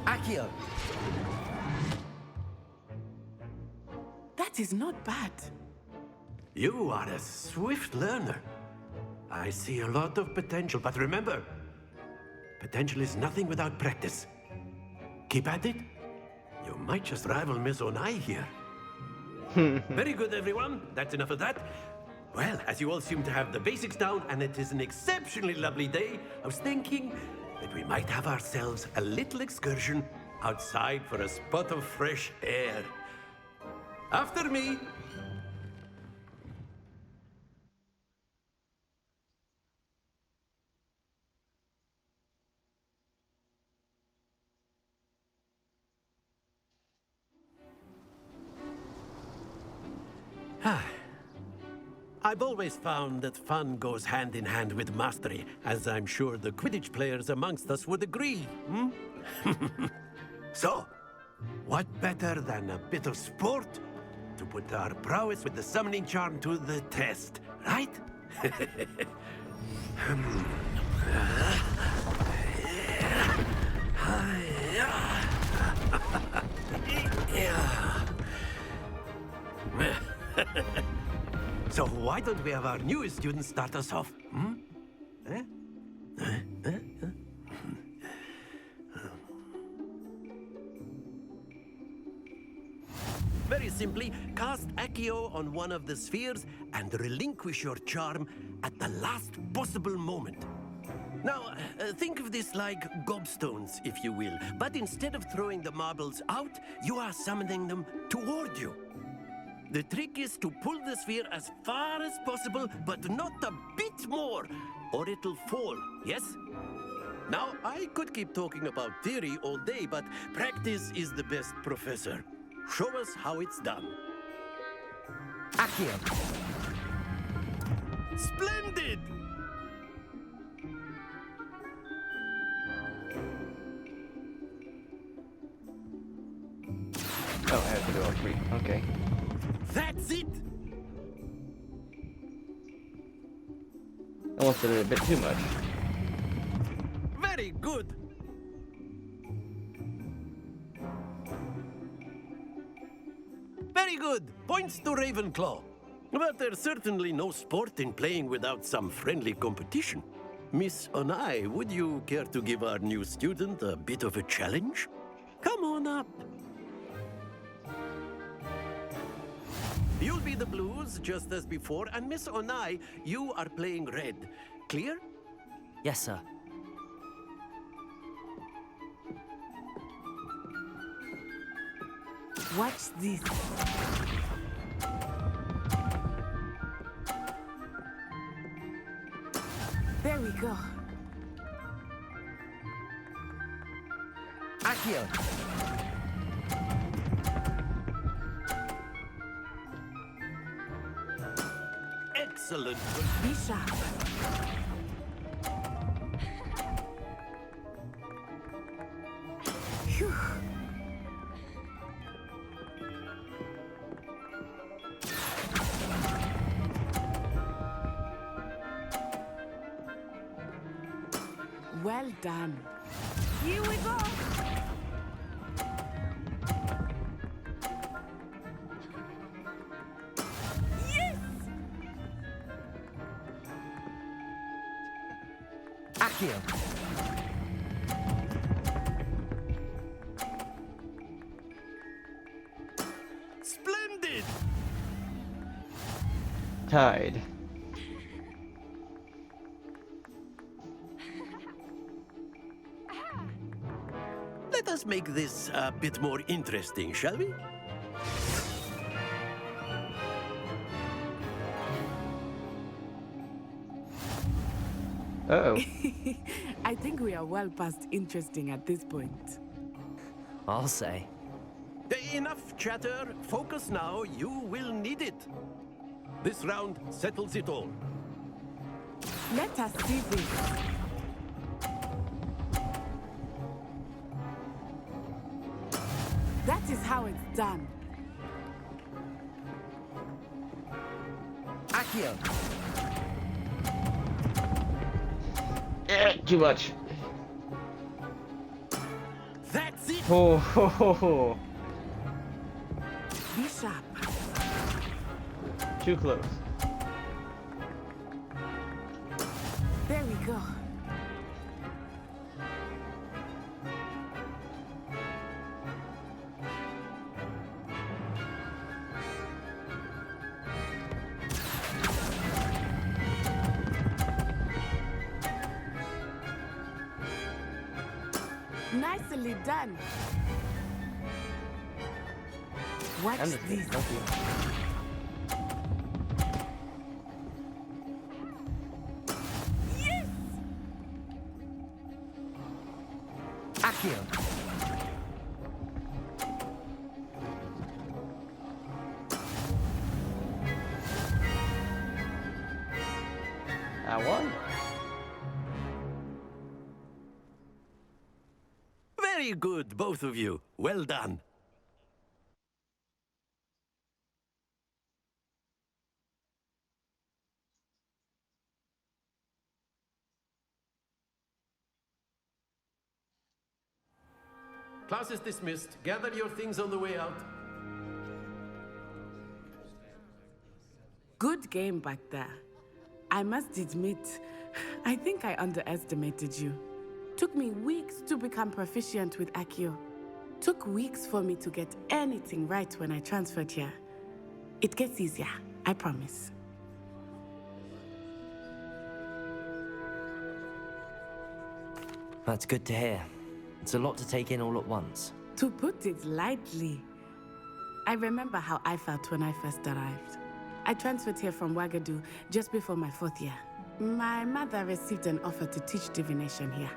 Akio! That is not bad. You are a swift learner. I see a lot of potential, but remember, potential is nothing without practice. Keep at it. You might just rival Miss Onai here. Very good, everyone. That's enough of that. Well, as you all seem to have the basics down, and it is an exceptionally lovely day, I was thinking that we might have ourselves a little excursion outside for a spot of fresh air. After me. I've always found that fun goes hand in hand with mastery, as I'm sure the Quidditch players amongst us would agree. So, what better than a bit of sport to put our prowess with the summoning charm to the test, right? So why don't we have our newest student start us off? Very simply, cast Accio on one of the spheres and relinquish your charm at the last possible moment. Now, think of this like gobstones, if you will, but instead of throwing the marbles out, you are summoning them toward you. The trick is to pull the sphere as far as possible, but not a bit more, or it'll fall, yes? Now, I could keep talking about theory all day, but practice is the best professor. Show us how it's done. Akio! Splendid! Oh, I have to do all three. Okay. That's it! Almost did it a bit too much. Very good! Very good! Points to Ravenclaw. But there's certainly no sport in playing without some friendly competition. Miss Onai, would you care to give our new student a bit of a challenge? Come on up. You'll be the blues, just as before, and Miss Onai, you are playing red. Clear? Yes, sir. Watch this. There we go. Accio! Excellent. Be sharp. Phew. Well done. Here we go. Yes! Accio! Splendid! Tied. Let us make this a bit more interesting, shall we? Uh-oh. I think we are well past interesting at this point. I'll say. Enough chatter. Focus now. You will need it. This round settles it all. Let us see this. That is how it's done. Accio! Too much. That's it! Oh, ho, ho, ho. Be sharp. Too close. There we go. Nicely done. Watch this. Yes! Accio! I won. Very good, both of you. Well done. Class is dismissed. Gather your things on the way out. Good game back there. I must admit, I think I underestimated you. Took me weeks to become proficient with Accio. Took weeks for me to get anything right when I transferred here. It gets easier, I promise. That's good to hear. It's a lot to take in all at once. To put it lightly, I remember how I felt when I first arrived. I transferred here from Wagadu just before my 4th year. My mother received an offer to teach divination here.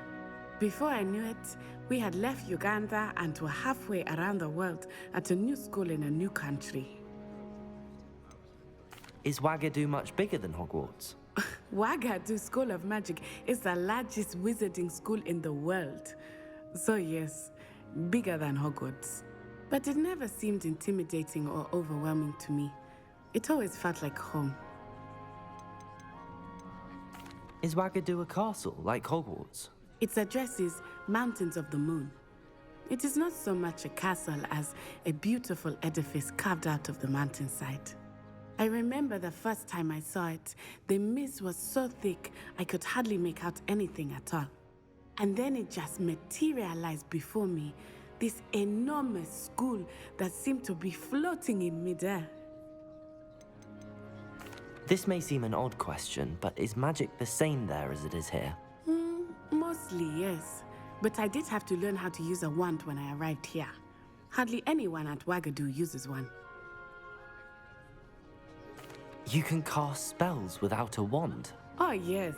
Before I knew it, we had left Uganda and were halfway around the world at a new school in a new country. Is Wagadu much bigger than Hogwarts? Wagadu School of Magic is the largest wizarding school in the world. So yes, bigger than Hogwarts. But it never seemed intimidating or overwhelming to me. It always felt like home. Is Wagadu a castle, like Hogwarts? Its address is Mountains of the Moon. It is not so much a castle as a beautiful edifice carved out of the mountainside. I remember the first time I saw it, the mist was so thick I could hardly make out anything at all. And then it just materialized before me, this enormous school that seemed to be floating in midair. This may seem an odd question, but is magic the same there as it is here? Mostly, yes. But I did have to learn how to use a wand when I arrived here. Hardly anyone at Wagadu uses one. You can cast spells without a wand. Oh, yes.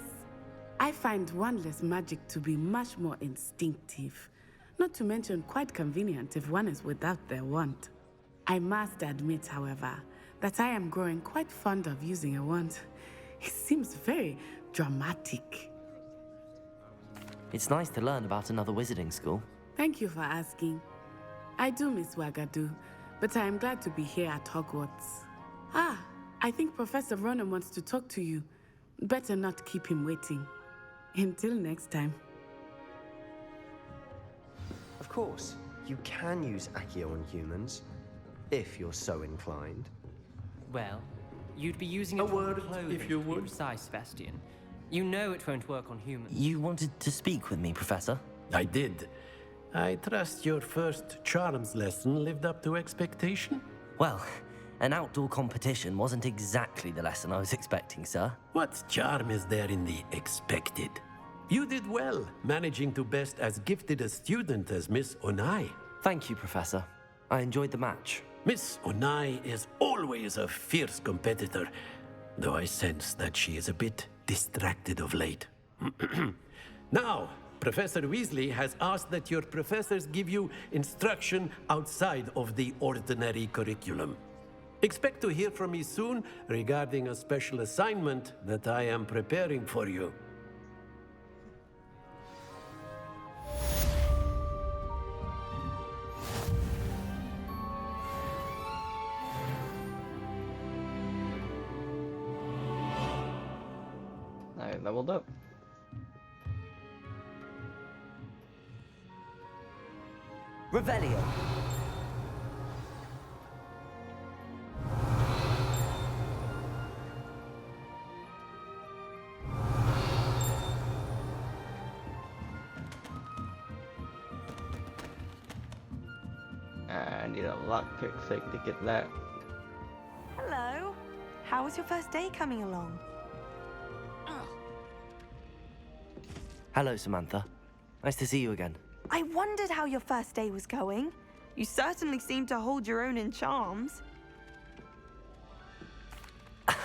I find wandless magic to be much more instinctive. Not to mention quite convenient if one is without their wand. I must admit, however, that I am growing quite fond of using a wand. It seems very dramatic. It's nice to learn about another wizarding school. Thank you for asking. I do miss Wagadu, but I am glad to be here at Hogwarts. Ah, I think Professor Ronan wants to talk to you. Better not keep him waiting. Until next time. Of course, you can use Accio on humans, if you're so inclined. Well, you'd be using it A word, on clothing, if you to be would. precise, Sebastian. You know it won't work on humans. You wanted to speak with me, Professor? I did. I trust your first charms lesson lived up to expectation? Well, an outdoor competition wasn't exactly the lesson I was expecting, sir. What charm is there in the expected? You did well, managing to best as gifted a student as Miss Onai. Thank you, Professor. I enjoyed the match. Miss Onai is always a fierce competitor, though I sense that she is a bit distracted of late. Now, Professor Weasley has asked that your professors give you instruction outside of the ordinary curriculum. Expect to hear from me soon regarding a special assignment that I am preparing for you. I leveled up. Revelio. I need a lockpick sake to get that. Hello. How was your first day coming along? Hello, Samantha. Nice to see you again. I wondered how your first day was going. You certainly seem to hold your own in charms.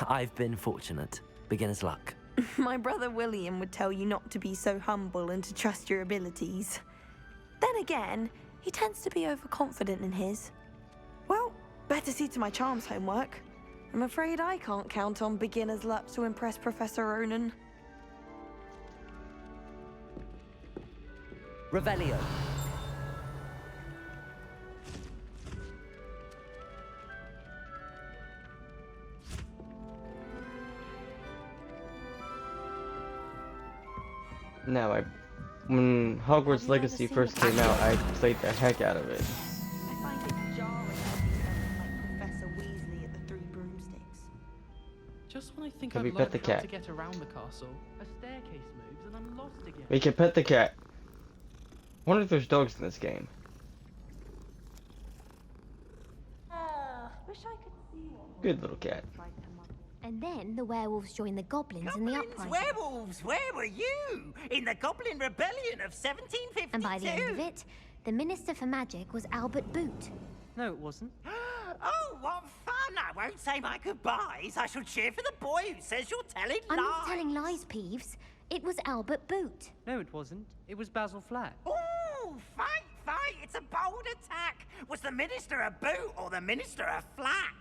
I've been fortunate. Beginner's luck. My brother William would tell you not to be so humble and to trust your abilities. Then again, he tends to be overconfident in his. Well, better see to my charms homework. I'm afraid I can't count on beginner's luck to impress Professor Ronan. Revelio. Now, when Hogwarts Legacy first came out, I played the heck out of it. I find it jarring to see someone like Professor Weasley at the Three Broomsticks. Just when I think Can I've we pet learned the how cat? to get around the castle, a staircase moves and I'm lost again. We can pet the cat. I wonder if there's dogs in this game. Wish I could see one. Good little cat. And then the werewolves joined the goblins in the uprising. Werewolves, where were you? In the Goblin Rebellion of 1752. And by the end of it, the Minister for Magic was Albert Boot. No, it wasn't. Oh, what fun! I won't say my goodbyes. I shall cheer for the boy who says you're telling I'm lies. not telling lies, Peeves. It was Albert Boot. No, it wasn't. It was Basil Flack. Ooh, fight, fight! It's a bold attack. Was the Minister a boot or the Minister a flack?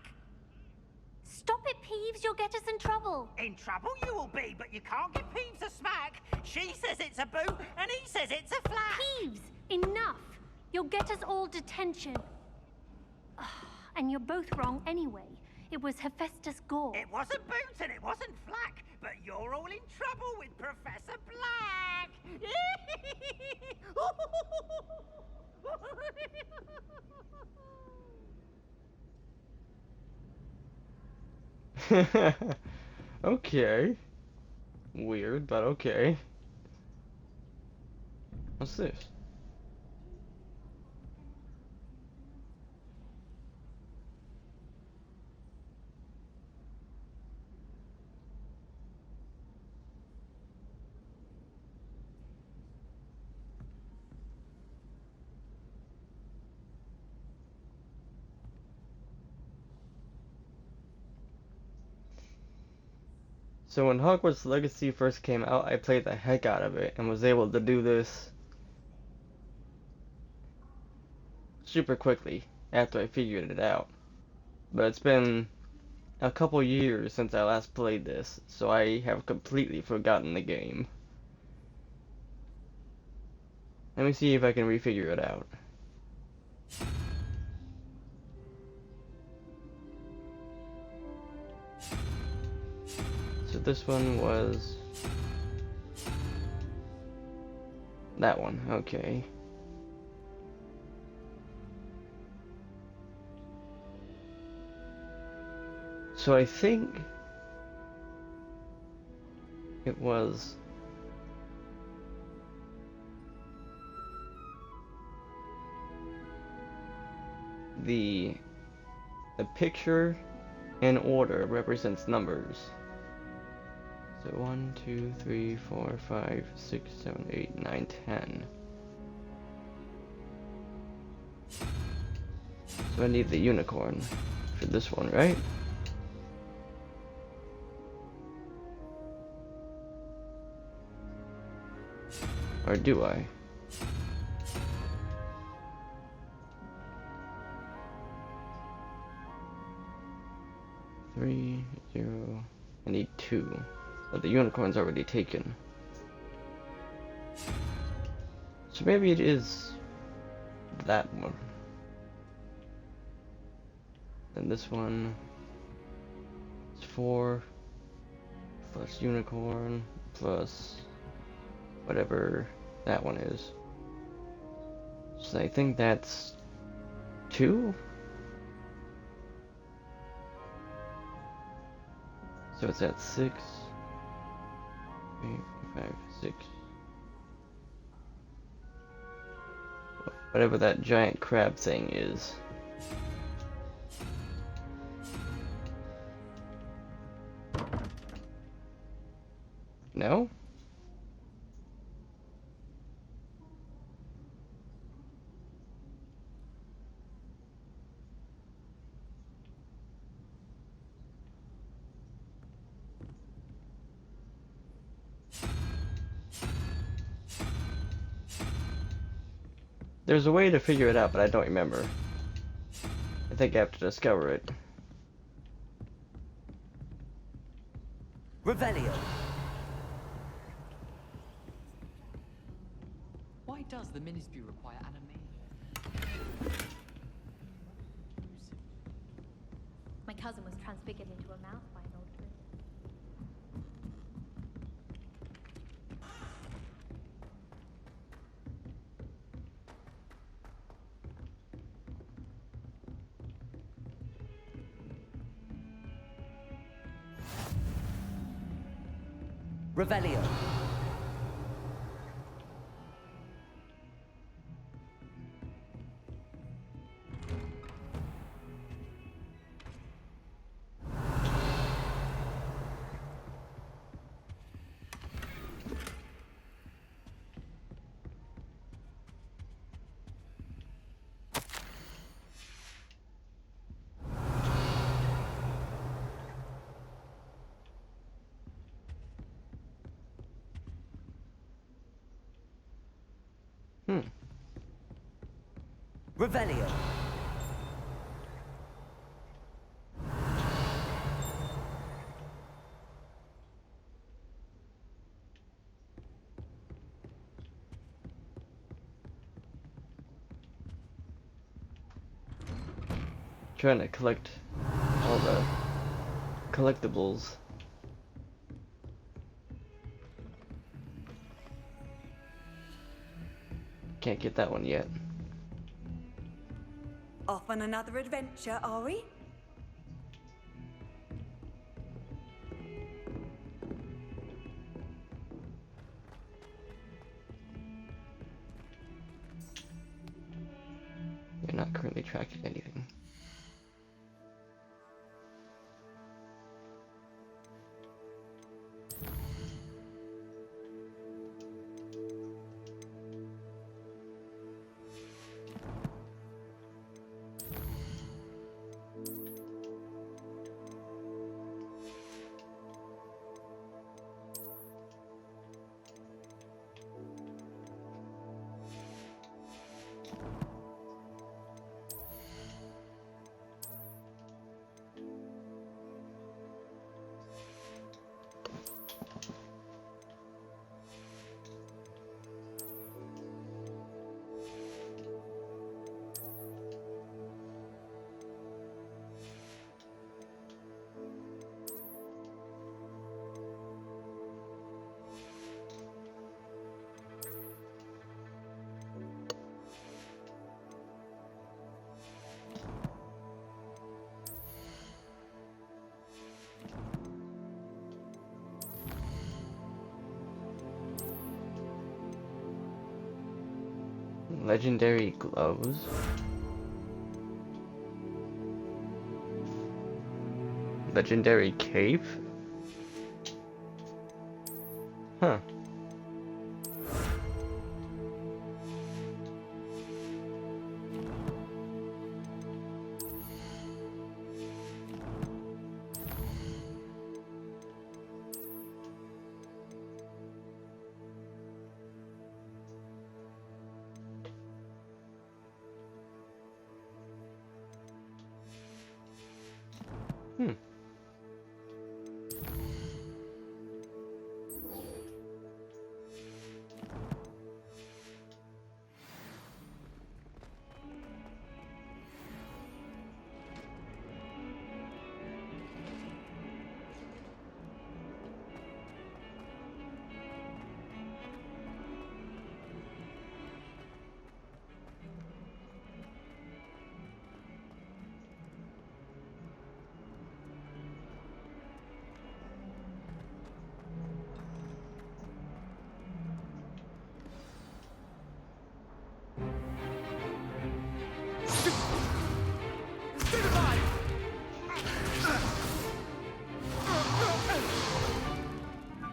Stop it, Peeves. You'll get us in trouble. In trouble you will be, but you can't give Peeves a smack. She says it's a boot, and he says it's a flack. Peeves, enough. You'll get us all detention. And you're both wrong anyway. It was Hephaestus Gore. It wasn't boot and it wasn't flack, but you're all in trouble with Professor Black. Okay. Weird, but okay. What's this? So when Hogwarts Legacy first came out, I played the heck out of it and was able to do this super quickly after I figured it out. But it's been a couple years since I last played this, so I have completely forgotten the game. Let me see if I can refigure it out. So this one was that one, okay. So I think it was the picture in order represents numbers. So 1, 2, 3, 4, 5, 6, 7, 8, 9, 10. So I need the unicorn for this one, right? Or do I? Three, 0. I need 2. But the unicorn's already taken. So maybe it is that one. Then this one is 4 plus unicorn plus whatever that one is. So I think that's 2? So it's at 6, 8, 5, 6. Whatever that giant crab thing is. No? There's a way to figure it out, but I don't remember. I think I have to discover it. Revelio. Why does the ministry require anime? My cousin was transfigured into a mouse by an old friend. Revelio. Revelio. Trying to collect all the collectibles. Can't get that one yet. Off on another adventure, are we? You're not currently tracking anything. Legendary gloves. Legendary cape? Huh.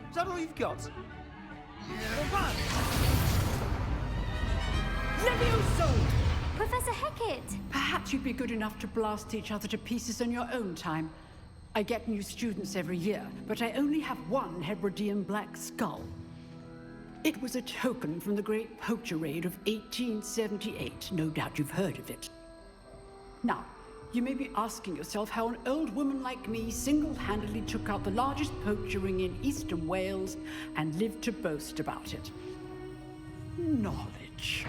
Is that all you've got? Levioso! Professor Hecat! Perhaps you'd be good enough to blast each other to pieces on your own time. I get new students every year, but I only have one Hebridean black skull. It was a token from the Great Poacher Raid of 1878. No doubt you've heard of it. Now, you may be asking yourself how an old woman like me single-handedly took out the largest poacher ring in eastern Wales and lived to boast about it. Knowledge.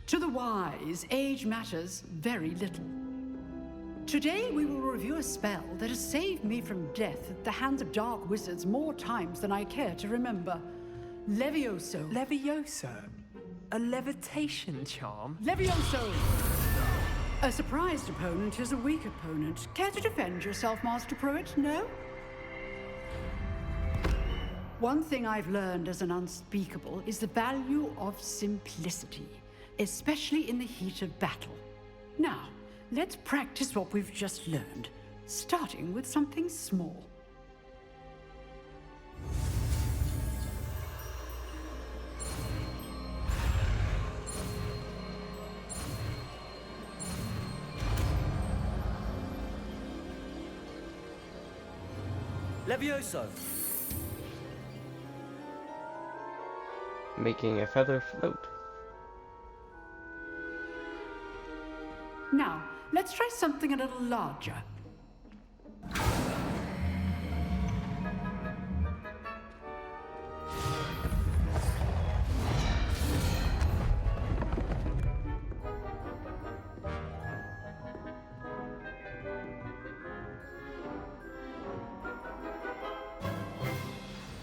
To the wise, age matters very little. Today we will review a spell that has saved me from death at the hands of dark wizards more times than I care to remember. Levioso. Levioso? A levitation charm? Levioso! A surprised opponent is a weak opponent. Care to defend yourself, Master Pruitt? No? One thing I've learned as an unspeakable is the value of simplicity, especially in the heat of battle. Now, let's practice what we've just learned, starting with something small. Levioso! Making a feather float. Now, let's try something a little larger.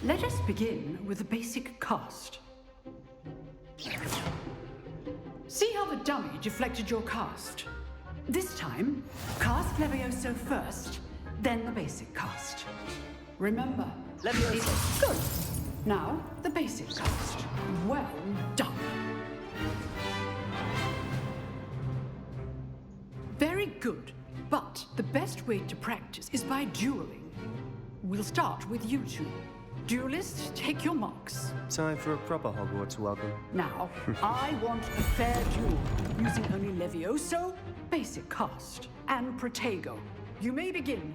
Let us begin with the basic cast. See how the dummy deflected your cast? This time, cast Levioso first, then the basic cast. Remember, Levioso. Good. Now, the basic cast. Well done. Very good, but the best way to practice is by dueling. We'll start with you two. Duelists, take your marks. Time for a proper Hogwarts welcome. Now, I want a fair duel, using only Levioso, basic cast, and Protego. You may begin.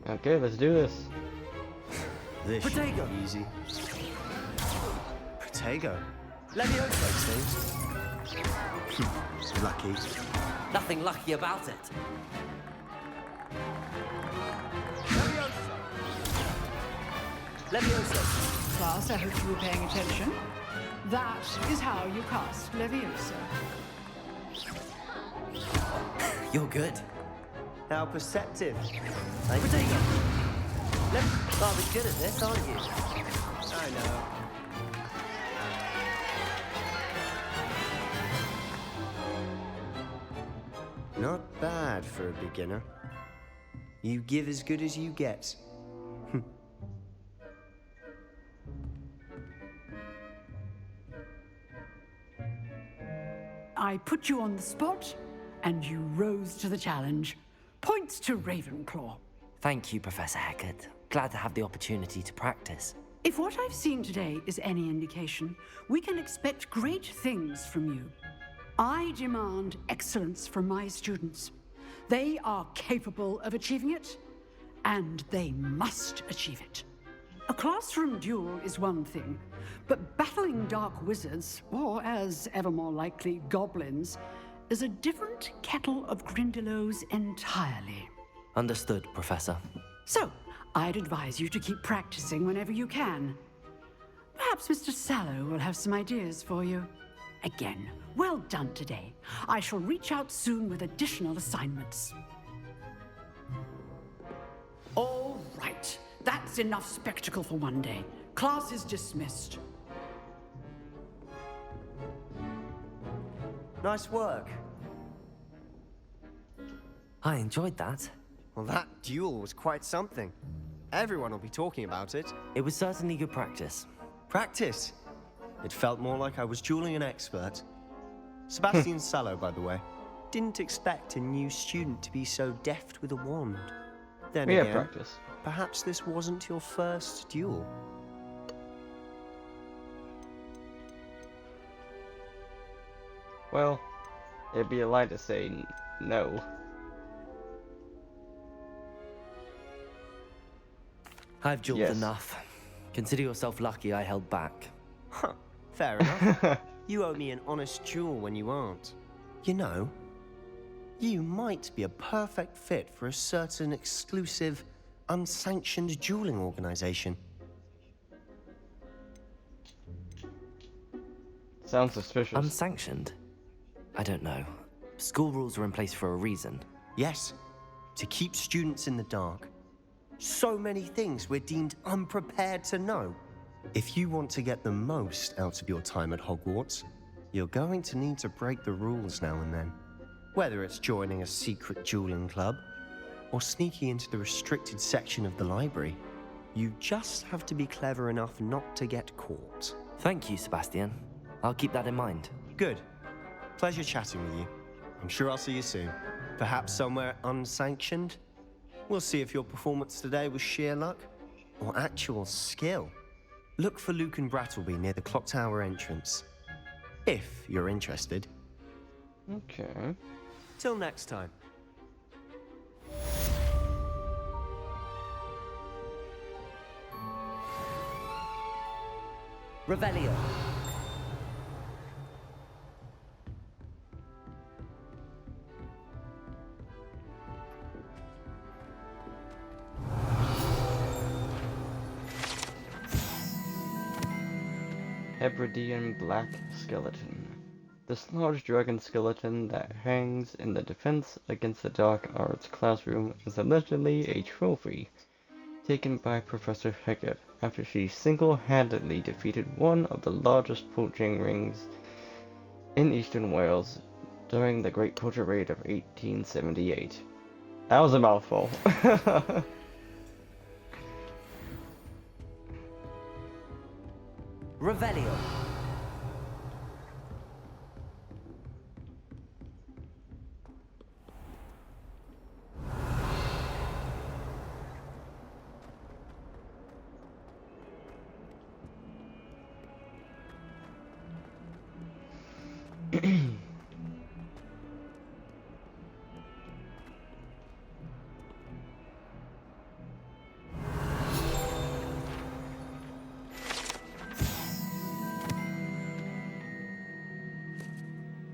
Okay, let's do this. This should Protego. be easy. Protego. Levioso! Lucky. Nothing lucky about it. Levioso! Class, I hope you were paying attention. That is how you cast Levioso. You're good. How perceptive. Protego! Rather good at this, aren't you? I know. Not bad for a beginner. You give as good as you get. I put you on the spot, and you rose to the challenge. Points to Ravenclaw. Thank you, Professor Hecat. Glad to have the opportunity to practice. If what I've seen today is any indication, we can expect great things from you. I demand excellence from my students. They are capable of achieving it, and they must achieve it. A classroom duel is one thing, but battling dark wizards, or as ever more likely, goblins, is a different kettle of Grindylows entirely. Understood, Professor. So, I'd advise you to keep practicing whenever you can. Perhaps Mr. Sallow will have some ideas for you. Again, well done today. I shall reach out soon with additional assignments. All right. That's enough spectacle for one day. Class is dismissed. Nice work. I enjoyed that. Well, that duel was quite something. Everyone will be talking about it. It was certainly good practice. Practice? It felt more like I was dueling an expert. Sebastian Sallow, by the way. Didn't expect a new student to be so deft with a wand. Then again, practice. Perhaps this wasn't your first duel. Well, it'd be a lie to say no. I've dueled Yes. enough. Consider yourself lucky I held back. Huh, fair enough. You owe me an honest duel when you aren't. You know, you might be a perfect fit for a certain exclusive, unsanctioned dueling organization. Sounds suspicious. Unsanctioned? I don't know. School rules are in place for a reason. Yes, to keep students in the dark. So many things we're deemed unprepared to know. If you want to get the most out of your time at Hogwarts, you're going to need to break the rules now and then. Whether it's joining a secret dueling club, or sneaking into the restricted section of the library, you just have to be clever enough not to get caught. Thank you, Sebastian. I'll keep that in mind. Good. Pleasure chatting with you. I'm sure I'll see you soon. Perhaps somewhere unsanctioned? We'll see if your performance today was sheer luck or actual skill. Look for Luke and Brattleby near the clock tower entrance. If you're interested. Okay. Till next time. Revelio. Hebridean black skeleton. This large dragon skeleton that hangs in the Defense Against the Dark Arts classroom is allegedly a trophy taken by Professor Hecat after she single-handedly defeated one of the largest poaching rings in eastern Wales during the Great Poacher Raid of 1878. That was a mouthful. Revelio.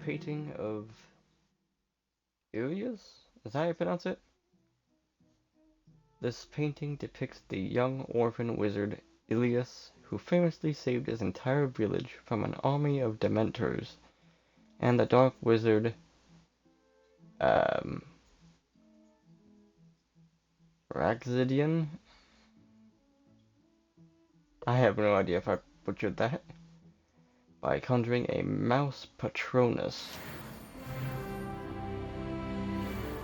Painting of Ilias? Is that how you pronounce it? This painting depicts the young orphan wizard Ilias, who famously saved his entire village from an army of Dementors, and the dark wizard Raxidian? I have no idea if I butchered that. By conjuring a mouse Patronus.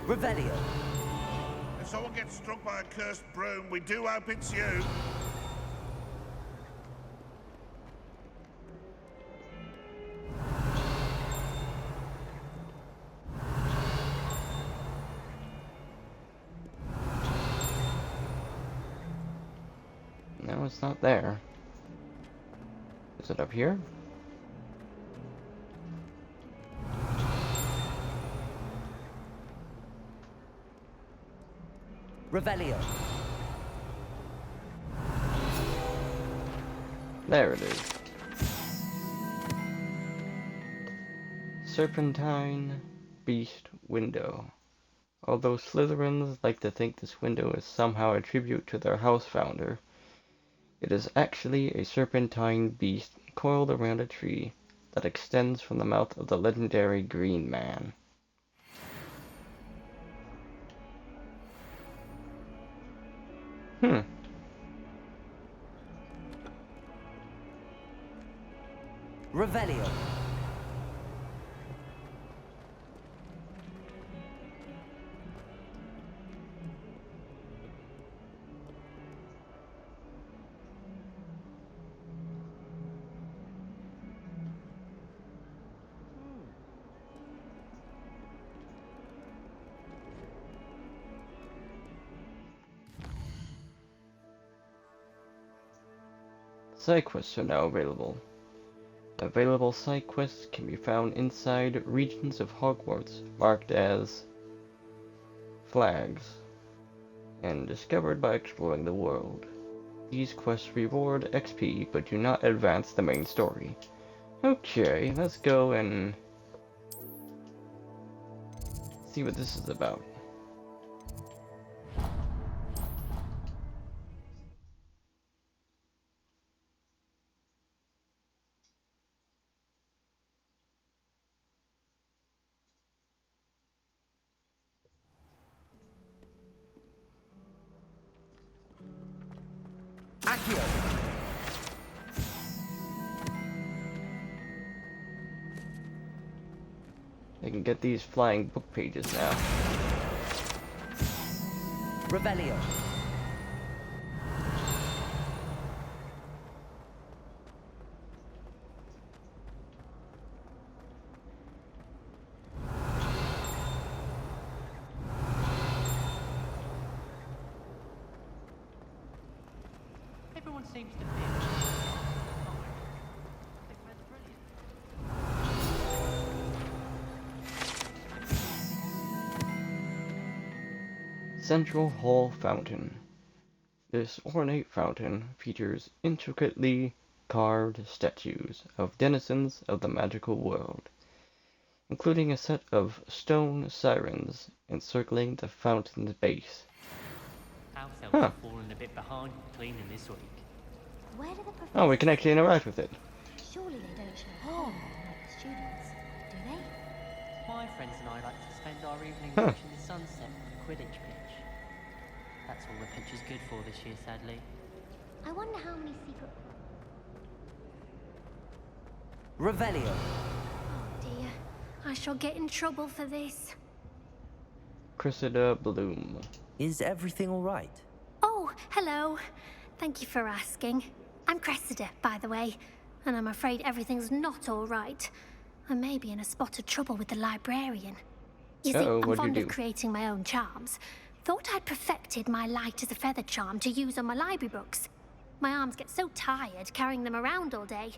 Revelio. If someone gets struck by a cursed broom, we do hope it's you. No, it's not there. Is it up here? Revelio. There it is. Serpentine Beast Window. Although Slytherins like to think this window is somehow a tribute to their house founder, it is actually a serpentine beast coiled around a tree that extends from the mouth of the legendary Green Man. Revelio. Side quests are now available. Available side quests can be found inside regions of Hogwarts marked as flags and discovered by exploring the world. These quests reward XP but do not advance the main story. Okay, let's go and see what this is about. Accio. I can get these flying book pages now. Revelio. Everyone seems to bitch. Central Hall Fountain. This ornate fountain features intricately carved statues of denizens of the magical world, including a set of stone sirens encircling the fountain's base. House elves have fallen a bit behind cleaning this week. Where do the professors... Oh, we can actually interact with it. Surely they don't show home like the students, do they? My friends and I like to spend our evening watching the sunset from the Quidditch pitch. That's all the pitch is good for this year, sadly. I wonder how many secret... Revelio. Oh dear. I shall get in trouble for this. Cressida Bloom. Is everything all right? Oh, hello. Thank you for asking. I'm Cressida, by the way, and I'm afraid everything's not all right. I may be in a spot of trouble with the librarian. You see, I'm fond of creating my own charms. Thought I'd perfected my light as a feather charm to use on my library books. My arms get so tired carrying them around all day.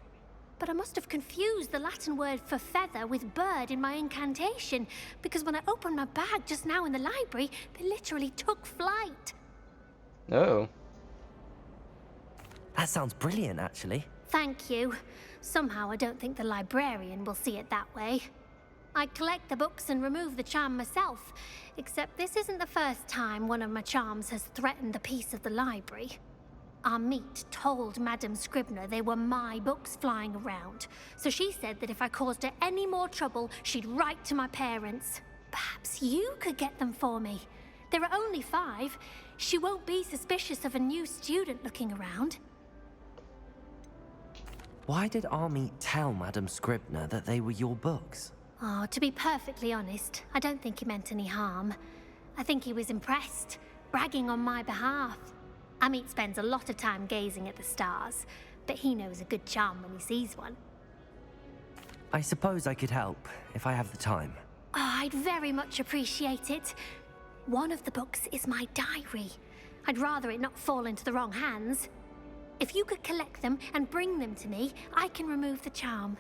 But I must have confused the Latin word for feather with bird in my incantation, because when I opened my bag just now in the library, they literally took flight. Oh. That sounds brilliant, actually. Thank you. Somehow I don't think the librarian will see it that way. I collect the books and remove the charm myself, except this isn't the first time one of my charms has threatened the peace of the library. Our meet told Madame Scribner they were my books flying around, so she said that if I caused her any more trouble, she'd write to my parents. Perhaps you could get them for me. There are only 5. She won't be suspicious of a new student looking around. Why did Army tell Madame Scribner that they were your books? Oh, to be perfectly honest, I don't think he meant any harm. I think he was impressed, bragging on my behalf. Amit spends a lot of time gazing at the stars, but he knows a good charm when he sees one. I suppose I could help, if I have the time. Oh, I'd very much appreciate it. One of the books is my diary. I'd rather it not fall into the wrong hands. If you could collect them and bring them to me, I can remove the charm.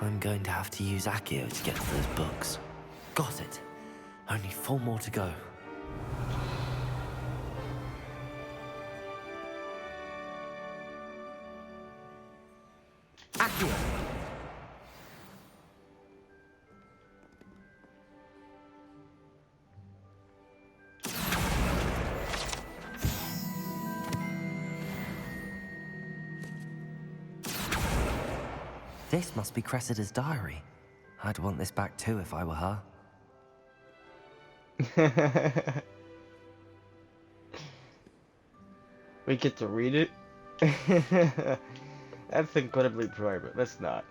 I'm going to have to use Accio to get to those books. Got it. Only 4 more to go. Accio! This must be Cressida's diary. I'd want this back too if I were her. We get to read it? That's incredibly private. Let's not.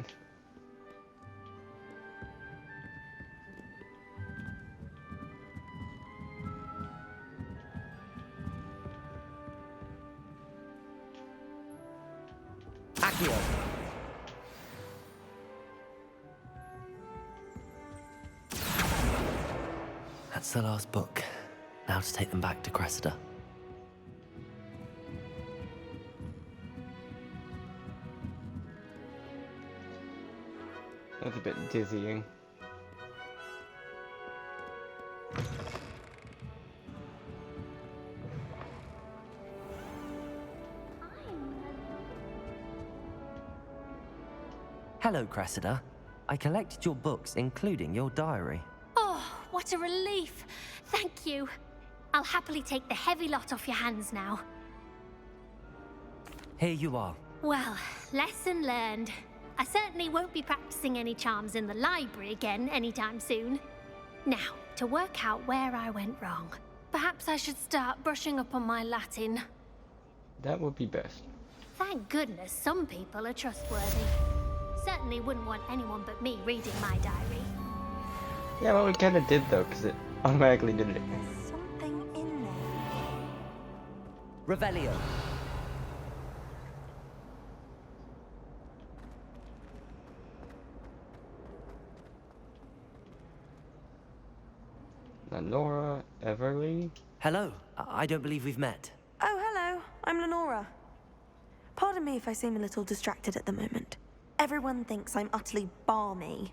Accio! That's the last book. Now to take them back to Cressida. That's a bit dizzying. Hello, Cressida. I collected your books, including your diary. Oh, what a relief. Thank you. I'll happily take the heavy lot off your hands now. Here you are. Well, lesson learned. I certainly won't be practicing any charms in the library again anytime soon. Now, to work out where I went wrong. Perhaps I should start brushing up on my Latin. That would be best. Thank goodness some people are trustworthy. Certainly wouldn't want anyone but me reading my diary. Yeah, well, we kind of did though, because it automatically did it. There's something in there. Revelio. Lenora Everly? Hello. I don't believe we've met. Oh, hello. I'm Lenora. Pardon me if I seem a little distracted at the moment. Everyone thinks I'm utterly balmy.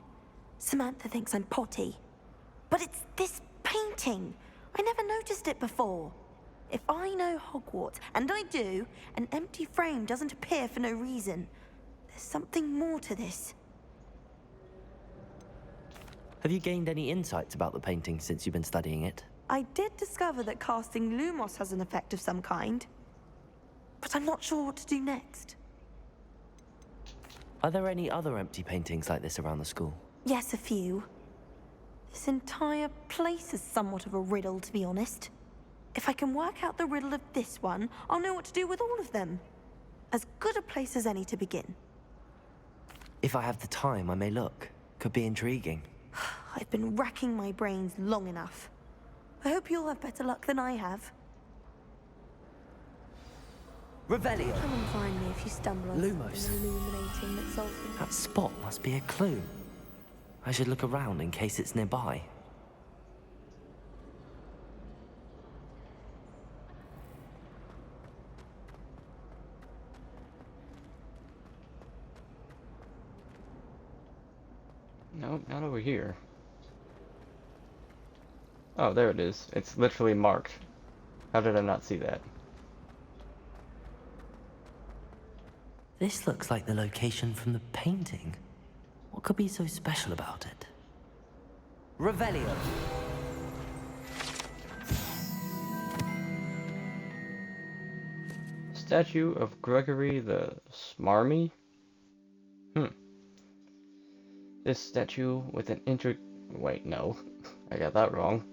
Samantha thinks I'm potty. But it's this painting. I never noticed it before. If I know Hogwarts, and I do, an empty frame doesn't appear for no reason. There's something more to this. Have you gained any insights about the painting since you've been studying it? I did discover that casting Lumos has an effect of some kind. But I'm not sure what to do next. Are there any other empty paintings like this around the school? Yes, a few. This entire place is somewhat of a riddle, to be honest. If I can work out the riddle of this one, I'll know what to do with all of them. As good a place as any to begin. If I have the time, I may look. Could be intriguing. I've been racking my brains long enough. I hope you'll have better luck than I have. Revelio. Come and find me if you stumble on Lumos. something illuminating that's solving. That spot must be a clue. I should look around in case it's nearby. Nope, not over here. Oh, there it is. It's literally marked. How did I not see that? This looks like the location from the painting. What could be so special about it? Revelio. Statue of Gregory the Smarmy? This statue with an Wait, no. I got that wrong.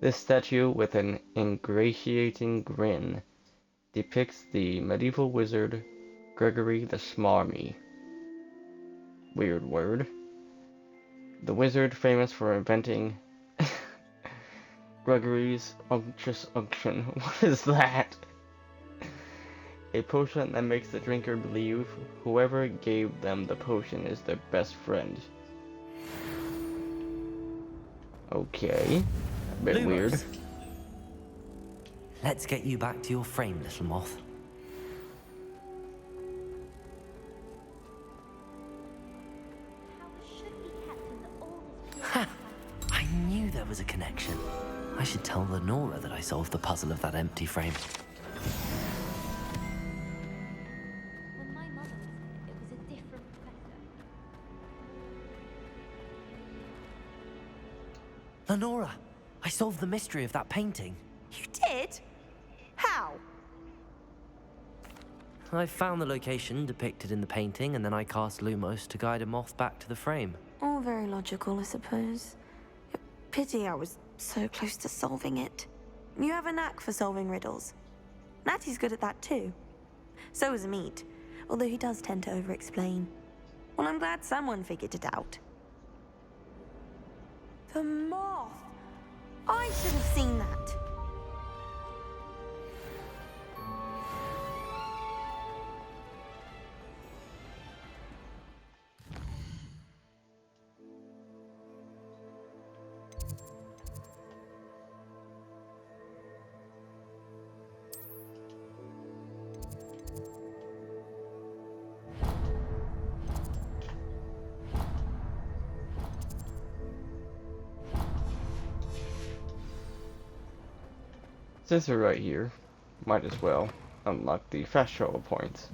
This statue with an ingratiating grin depicts the medieval wizard Gregory the Smarmy. Weird word. The wizard famous for inventing Gregory's unctuous unction. What is that? A potion that makes the drinker believe whoever gave them the potion is their best friend. Okay. A bit weird. Let's get you back to your frame, little moth. Ha! I knew there was a connection. I should tell Lenora that I solved the puzzle of that empty frame. When my mother was here, it was a different professor. Lenora, I solved the mystery of that painting. You did? How? I found the location depicted in the painting, and then I cast Lumos to guide a moth back to the frame. All very logical, I suppose. Pity I was so close to solving it. You have a knack for solving riddles. Natty's good at that too. So is Meat, although he does tend to over-explain. Well, I'm glad someone figured it out. The moth! I should have seen that. Since we're right here, might as well unlock the fast travel points.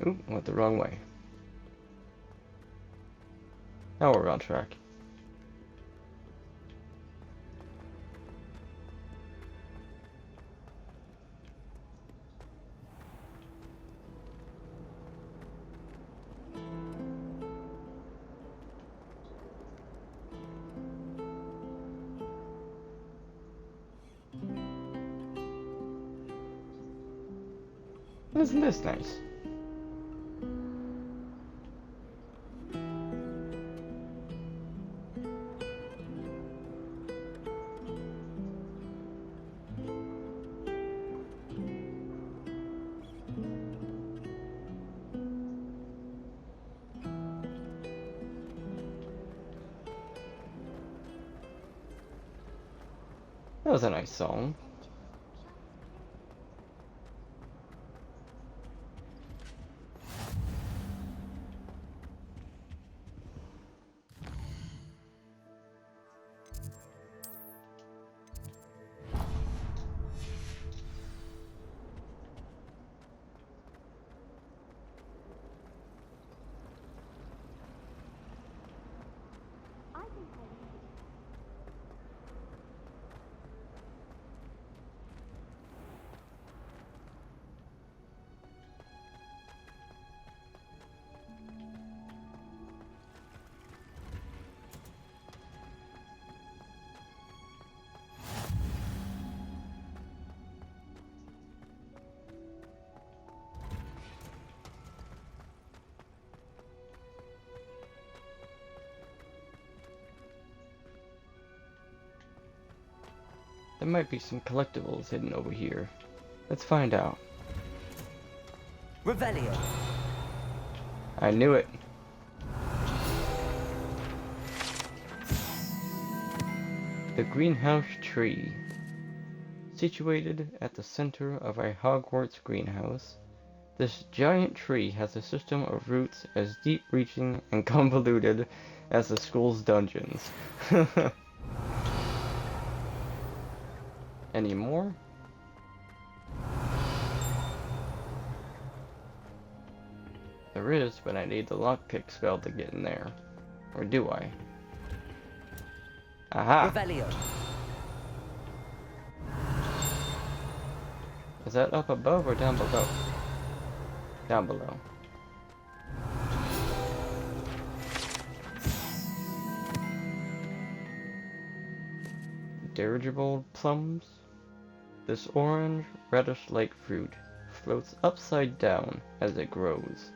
Oop, went the wrong way. Now we're on track. Isn't this nice? That was a nice song. There might be some collectibles hidden over here. Let's find out. Revelio. I knew it. The greenhouse tree. Situated at the center of a Hogwarts greenhouse, this giant tree has a system of roots as deep-reaching and convoluted as the school's dungeons. Any more? There is, but I need the lockpick spell to get in there. Or do I? Aha! Revelio. Is that up above or down below? Down below. Dirigible plums? This orange, reddish-like fruit floats upside down as it grows.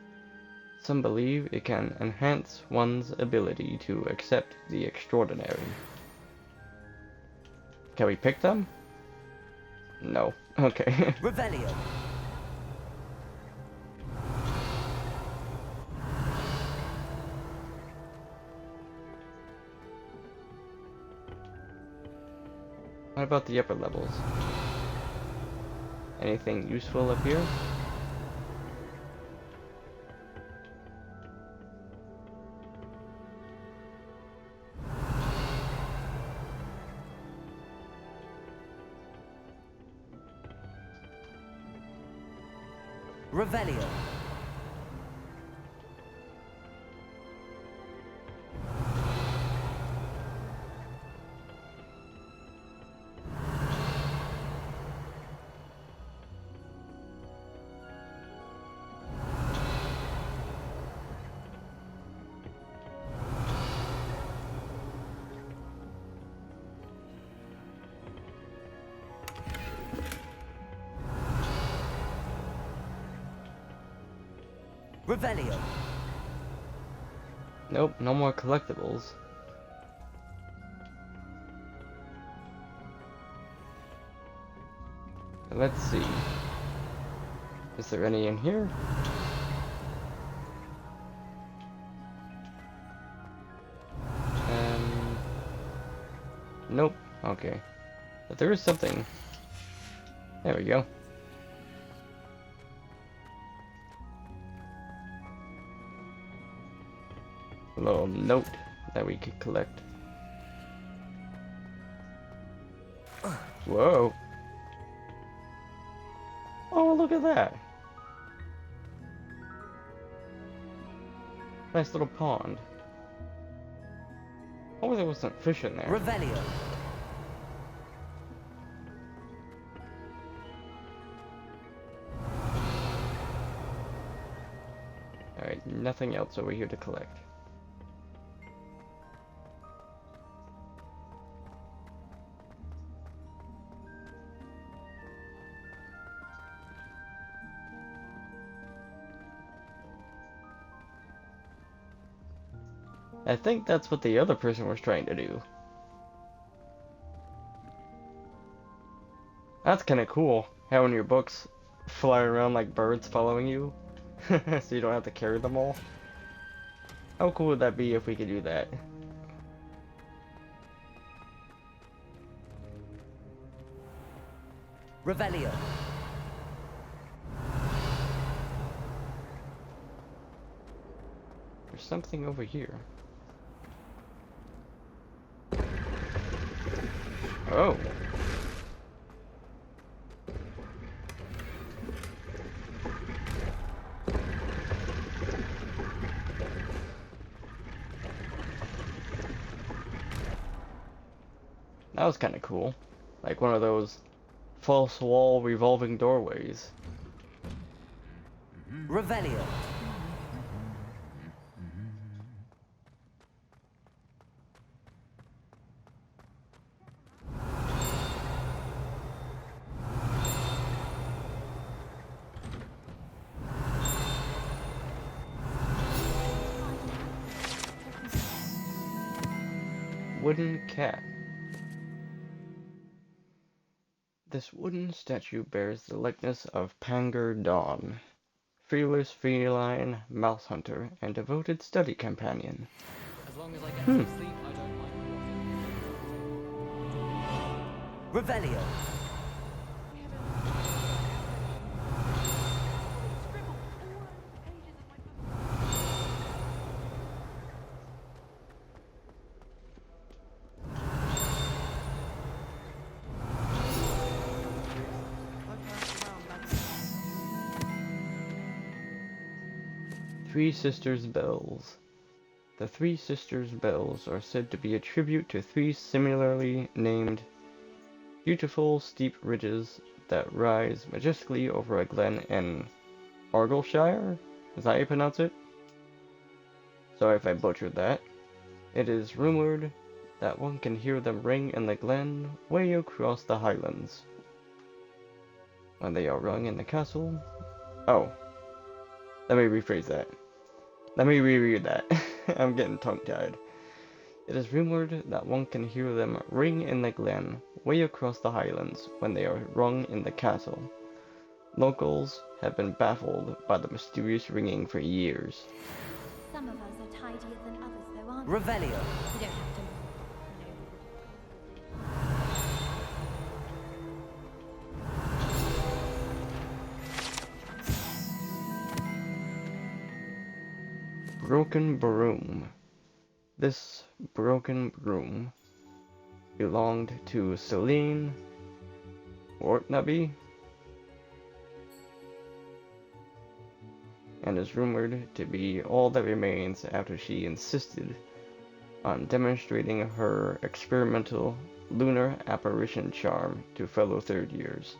Some believe it can enhance one's ability to accept the extraordinary. Can we pick them? No. Okay. Revelio. What about the upper levels? Anything useful up here? Revelio. Revelio. Nope, no more collectibles. Let's see. Is there any in here? Nope. Okay. But there is something. There we go. A little note that we could collect. Whoa. Oh, look at that. Nice little pond. Oh, there was some fish in there. Revelio. Alright, nothing else over here to collect. I think that's what the other person was trying to do. That's kind of cool, having your books fly around like birds following you, so you don't have to carry them all. How cool would that be if we could do that? Revelio. There's something over here. Oh. That was kind of cool. Like one of those false wall revolving doorways. Revelio. Wooden cat. This wooden statue bears the likeness of Panger Dawn, fearless feline mouse hunter and devoted study companion. As long as I get some sleep, I don't mind. Revelio. Three Sisters Bells. The Three Sisters Bells are said to be a tribute to three similarly named beautiful steep ridges that rise majestically over a glen in Argyllshire? Is that how you pronounce it? Sorry if I butchered that. It is rumored that one can hear them ring in the glen way across the highlands. When they are rung in the castle... Oh. Let me rephrase that. Let me reread that. I'm getting tongue-tied. It is rumored that one can hear them ring in the glen way across the highlands when they are rung in the castle. Locals have been baffled by the mysterious ringing for years. Some of us are tidier than others, though, aren't Revelio. we? You don't have to. Broken Broom. This broken broom belonged to Celine Wortnaby and is rumored to be all that remains after she insisted on demonstrating her experimental lunar apparition charm to fellow third years.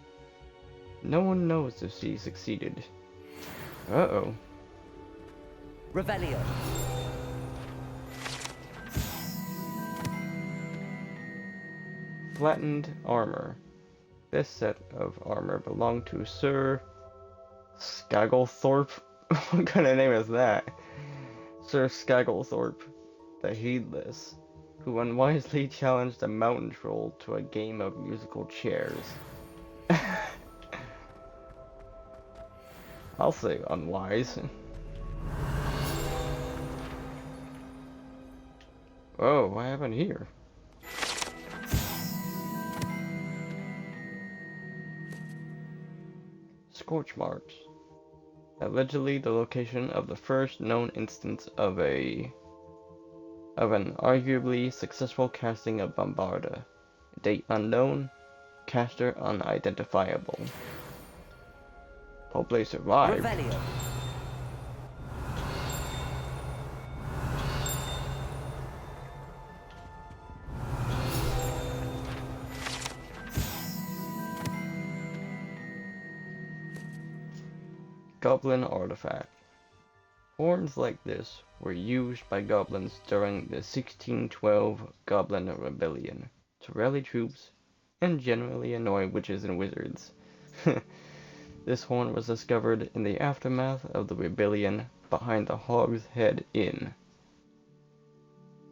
No one knows if she succeeded. Uh-oh. Revelio. Flattened armor. This set of armor belonged to Sir Skagglethorpe. What kind of name is that? Sir Skagglethorpe, the Heedless, who unwisely challenged a mountain troll to a game of musical chairs. I'll say unwise. Oh, what happened here? Scorch marks. Allegedly the location of the first known instance of an arguably successful casting of Bombarda. Date unknown, caster unidentifiable. Hope they survive. Revelio. Goblin artifact. Horns like this were used by goblins during the 1612 Goblin Rebellion to rally troops and generally annoy witches and wizards. This horn was discovered in the aftermath of the rebellion behind the Hog's Head Inn,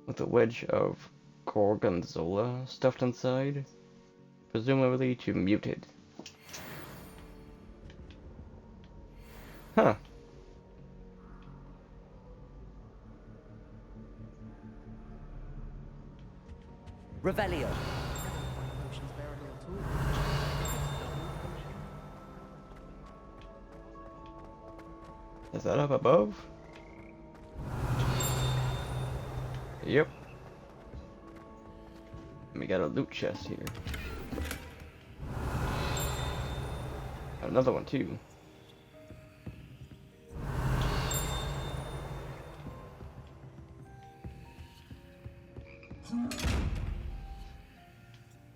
with a wedge of gorgonzola stuffed inside, presumably to mute it. Huh. Revelio. Is that up above? Yep. We got a loot chest here. Another one too.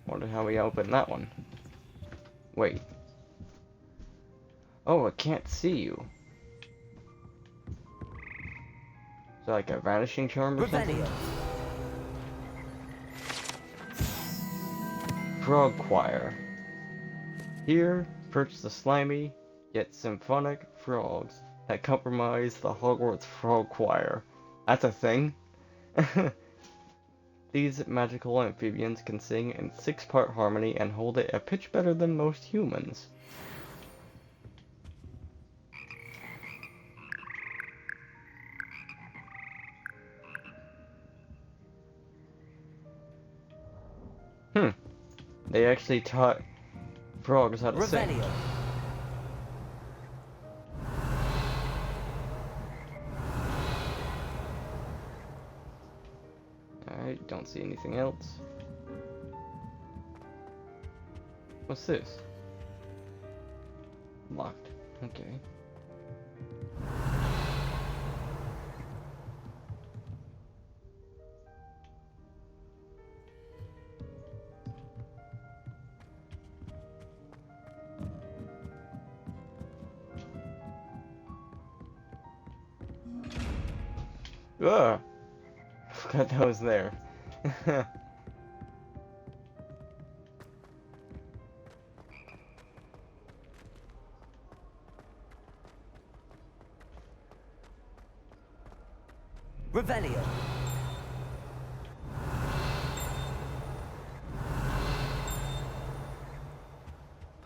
Wonder how we open that one. Wait. Oh, I can't see you. Is that like a vanishing charm or something? Frog Choir. Here perch the slimy, yet symphonic frogs that comprise the Hogwarts Frog Choir. That's a thing? These magical amphibians can sing in 6-part harmony and hold it a pitch better than most humans. They actually taught frogs how to sing. Alright, don't see anything else. What's this? Locked. Okay. Ugh! Forgot that was there. Revelio.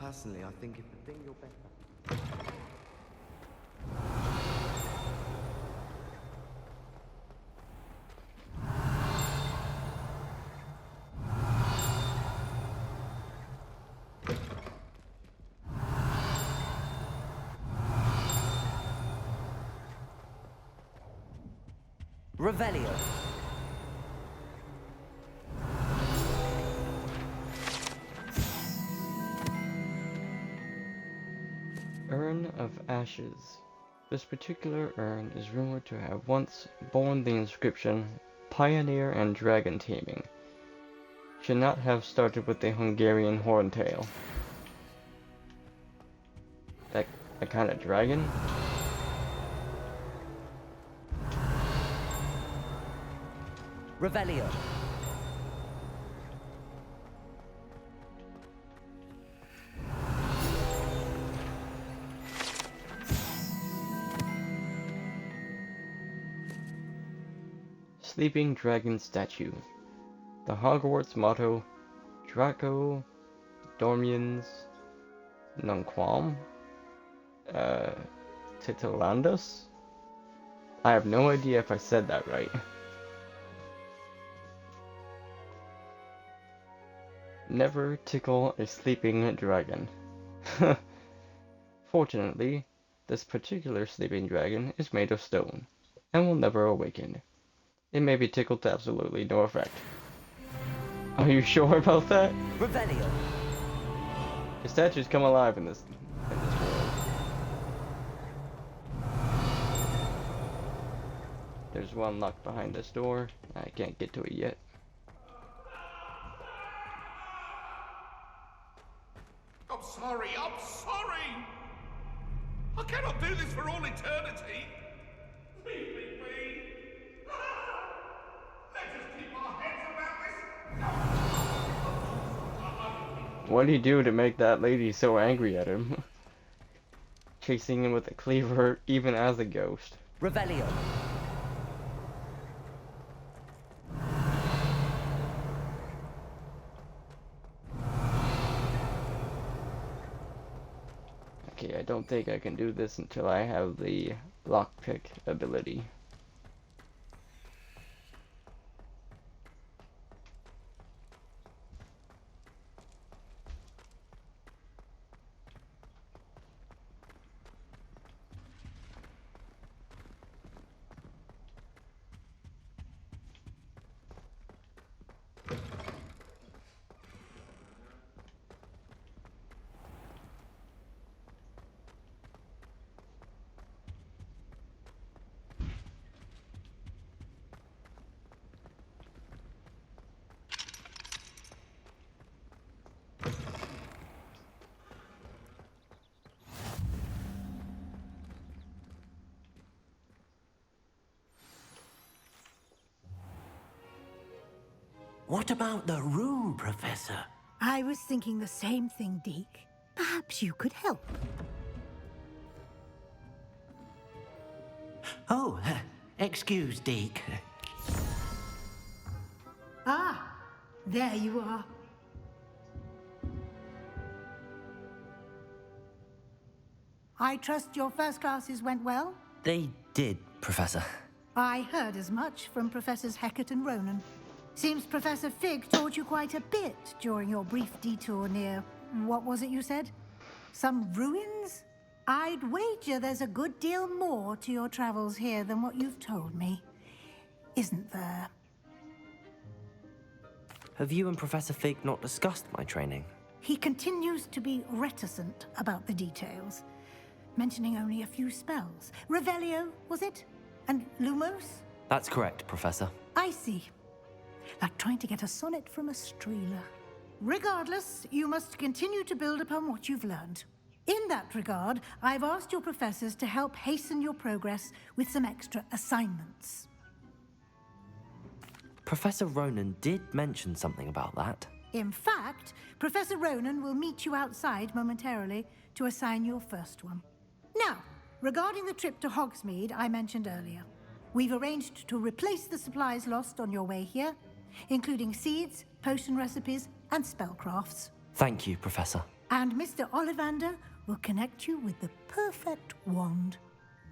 Personally, I think if the thing you're better. Revelio. Urn of Ashes. This particular urn is rumored to have once borne the inscription Pioneer and Dragon Taming. Should not have started with the Hungarian horntail. That kind of dragon? Revelio. Sleeping Dragon Statue. The Hogwarts motto, Draco Dormiens Nunquam Titilandus? I have no idea if I said that right. Never tickle a sleeping dragon. Fortunately, this particular sleeping dragon is made of stone, and will never awaken. It may be tickled to absolutely no effect. Are you sure about that? Revelio. The statues come alive in this world. There's one locked behind this door. I can't get to it yet. I'm sorry, I'm sorry! I cannot do this for all eternity! Leave me be! Let's just keep our heads about this! What do you do to make that lady so angry at him? Chasing him with a cleaver even as a ghost. Revelio. Okay, I don't think I can do this until I have the lockpick ability. What about the room, Professor? I was thinking the same thing, Deke. Perhaps you could help. Oh, excuse, Deke. Ah, there you are. I trust your first classes went well? They did, Professor. I heard as much from Professors Hecat and Ronan. Seems Professor Fig taught you quite a bit during your brief detour near... what was it you said? Some ruins? I'd wager there's a good deal more to your travels here than what you've told me. Isn't there? Have you and Professor Fig not discussed my training? He continues to be reticent about the details, mentioning only a few spells. Revelio, was it? And Lumos? That's correct, Professor. I see. Like trying to get a sonnet from a streeler. Regardless, you must continue to build upon what you've learned. In that regard, I've asked your professors to help hasten your progress with some extra assignments. Professor Ronan did mention something about that. In fact, Professor Ronan will meet you outside momentarily to assign your first one. Now, regarding the trip to Hogsmeade I mentioned earlier, we've arranged to replace the supplies lost on your way here, including seeds, potion recipes, and spellcrafts. Thank you, Professor. And Mr. Ollivander will connect you with the perfect wand.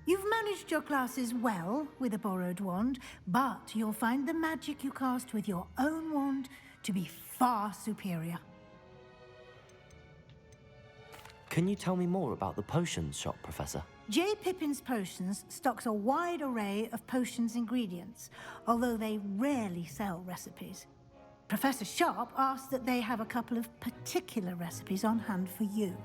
You've managed your classes well with a borrowed wand, but you'll find the magic you cast with your own wand to be far superior. Can you tell me more about the potions shop, Professor? J. Pippin's Potions stocks a wide array of potions ingredients, although they rarely sell recipes. Professor Sharp asked that they have a couple of particular recipes on hand for you.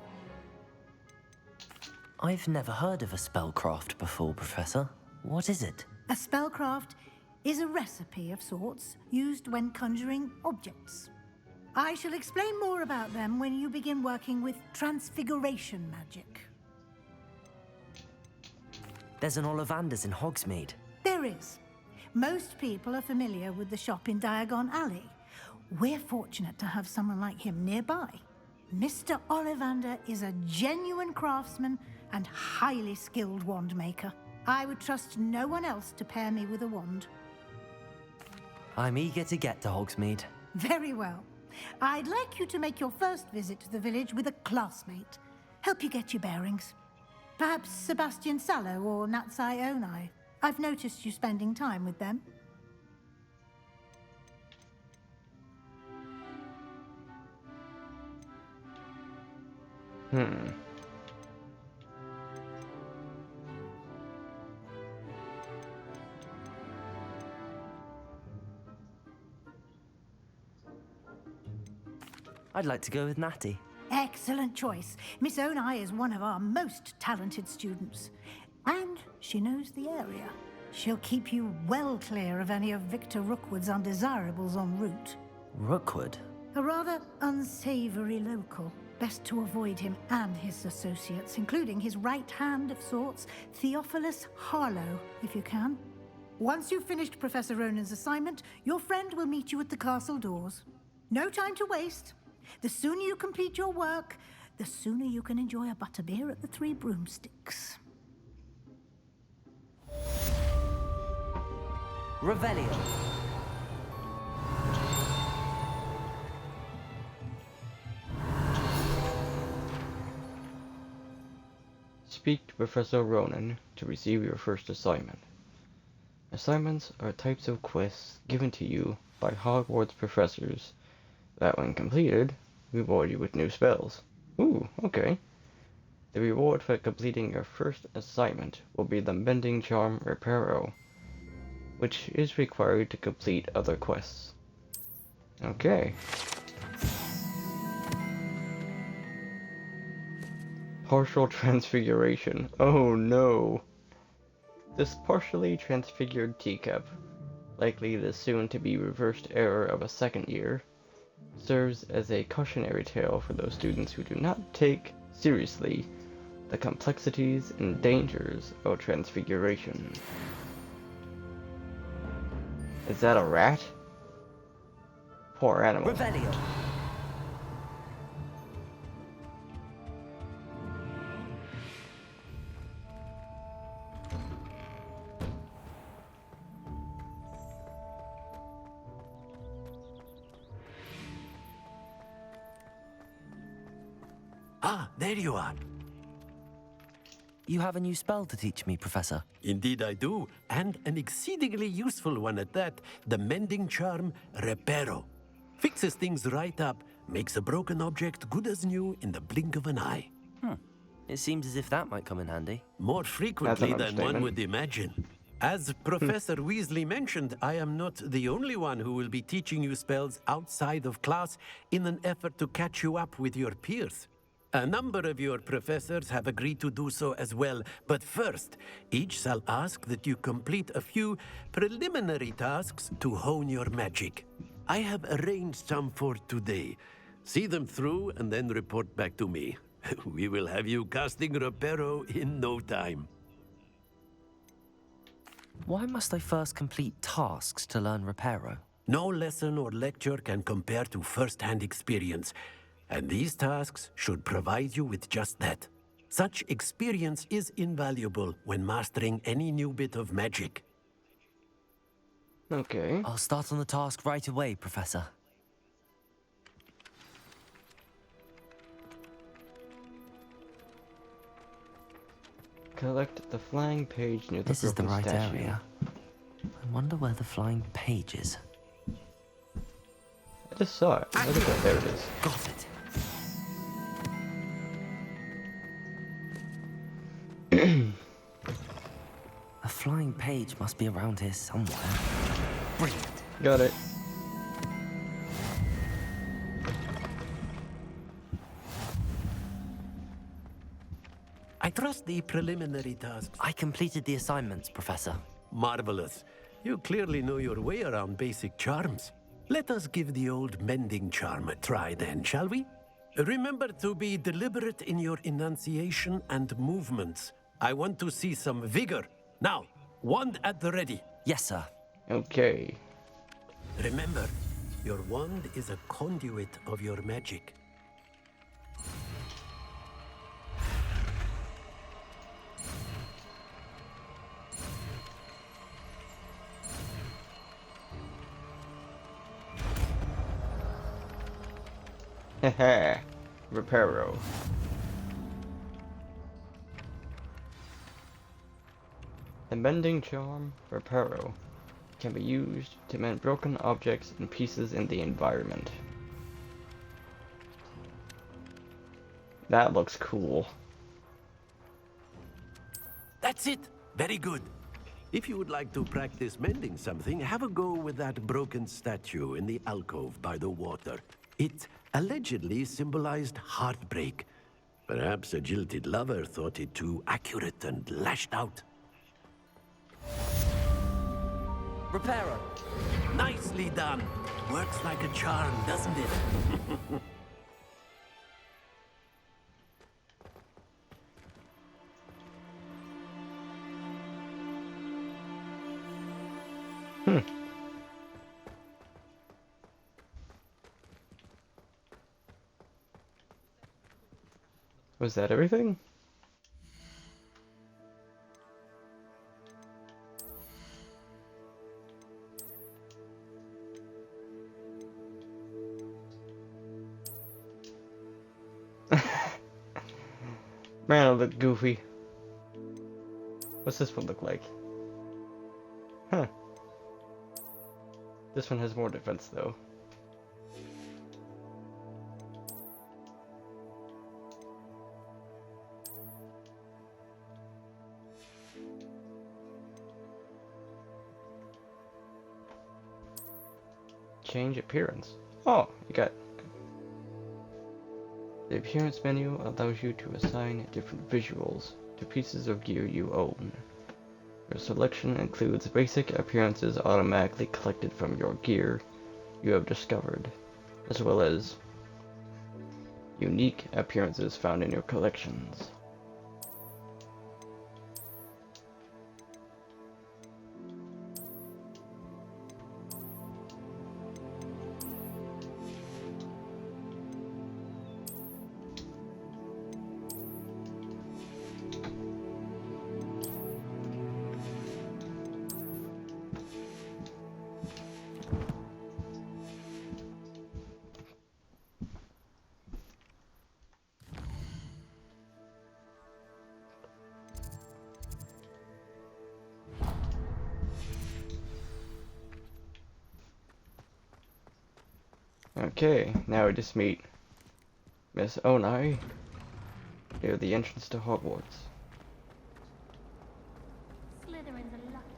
I've never heard of a spellcraft before, Professor. What is it? A spellcraft is a recipe of sorts used when conjuring objects. I shall explain more about them when you begin working with transfiguration magic. There's an Ollivander's in Hogsmeade. There is. Most people are familiar with the shop in Diagon Alley. We're fortunate to have someone like him nearby. Mr. Ollivander is a genuine craftsman and highly skilled wand maker. I would trust no one else to pair me with a wand. I'm eager to get to Hogsmeade. Very well. I'd like you to make your first visit to the village with a classmate. Help you get your bearings. Perhaps Sebastian Sallow or Natsai Onai. I've noticed you spending time with them. I'd like to go with Natty. Excellent choice. Miss Onai is one of our most talented students. And she knows the area. She'll keep you well clear of any of Victor Rookwood's undesirables en route. Rookwood? A rather unsavory local. Best to avoid him and his associates, including his right hand of sorts, Theophilus Harlow, if you can. Once you've finished Professor Ronan's assignment, your friend will meet you at the castle doors. No time to waste. The sooner you complete your work, the sooner you can enjoy a butterbeer at the Three Broomsticks. Revelio. Speak to Professor Ronan to receive your first assignment. Assignments are types of quests given to you by Hogwarts professors that, when completed, reward you with new spells. Ooh, okay. The reward for completing your first assignment will be the Mending Charm Reparo, which is required to complete other quests. Okay. Partial transfiguration. Oh no! This partially transfigured teacup, likely the soon-to-be reversed error of a second year, serves as a cautionary tale for those students who do not take seriously the complexities and dangers of transfiguration. Is that a rat? Poor animal. Revelio. Ah, there you are. You have a new spell to teach me, Professor. Indeed I do, and an exceedingly useful one at that. The mending charm, Reparo. Fixes things right up, makes a broken object good as new in the blink of an eye. It seems as if that might come in handy. More frequently than one would imagine. As Professor Weasley mentioned, I am not the only one who will be teaching you spells outside of class in an effort to catch you up with your peers. A number of your professors have agreed to do so as well, but first, each shall ask that you complete a few preliminary tasks to hone your magic. I have arranged some for today. See them through and then report back to me. We will have you casting Reparo in no time. Why must I first complete tasks to learn Reparo? No lesson or lecture can compare to first-hand experience, and these tasks should provide you with just that. Such experience is invaluable when mastering any new bit of magic. Okay. I'll start on the task right away, Professor. Collect the flying page near the This is the broken right statue. area. I wonder where the flying page is. I just saw it. Look at that. There it is. Got it. A flying page must be around here somewhere. Brilliant. Got it. I trust the preliminary tasks. I completed the assignments, Professor. Marvelous. You clearly know your way around basic charms. Let us give the old mending charm a try then, shall we? Remember to be deliberate in your enunciation and movements. I want to see some vigor. Now, wand at the ready. Yes, sir. Okay. Remember, your wand is a conduit of your magic. Haha. Reparo. The mending charm, Reparo, can be used to mend broken objects and pieces in the environment. That looks cool. That's it. Very good. If you would like to practice mending something, have a go with that broken statue in the alcove by the water. It allegedly symbolized heartbreak. Perhaps a jilted lover thought it too accurate and lashed out. Reparo. Nicely done. Works like a charm, doesn't it? Was that everything? Man, I look goofy. What's this one look like? Huh. This one has more defense though. Change appearance. Oh, you got... The appearance menu allows you to assign different visuals to pieces of gear you own. Your selection includes basic appearances automatically collected from your gear you have discovered, as well as unique appearances found in your collections. Okay, now we just meet Miss Onai near the entrance to Hogwarts. Slytherins are lucky.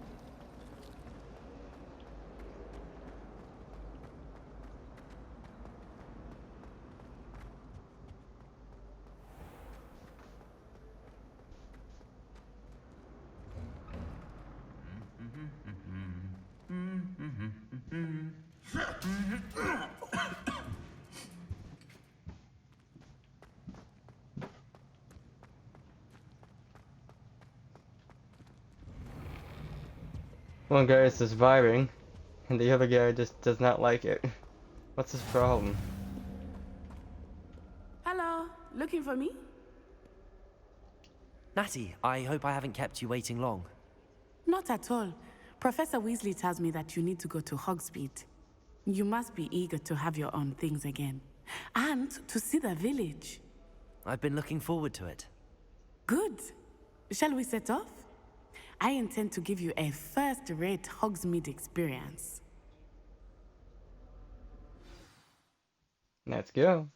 One guy is just vibing, and the other guy just does not like it. What's his problem? Hello, looking for me? Natty, I hope I haven't kept you waiting long. Not at all. Professor Weasley tells me that you need to go to Hogsmeade. You must be eager to have your own things again. And to see the village. I've been looking forward to it. Good. Shall we set off? I intend to give you a first-rate Hogsmeade experience. Let's go.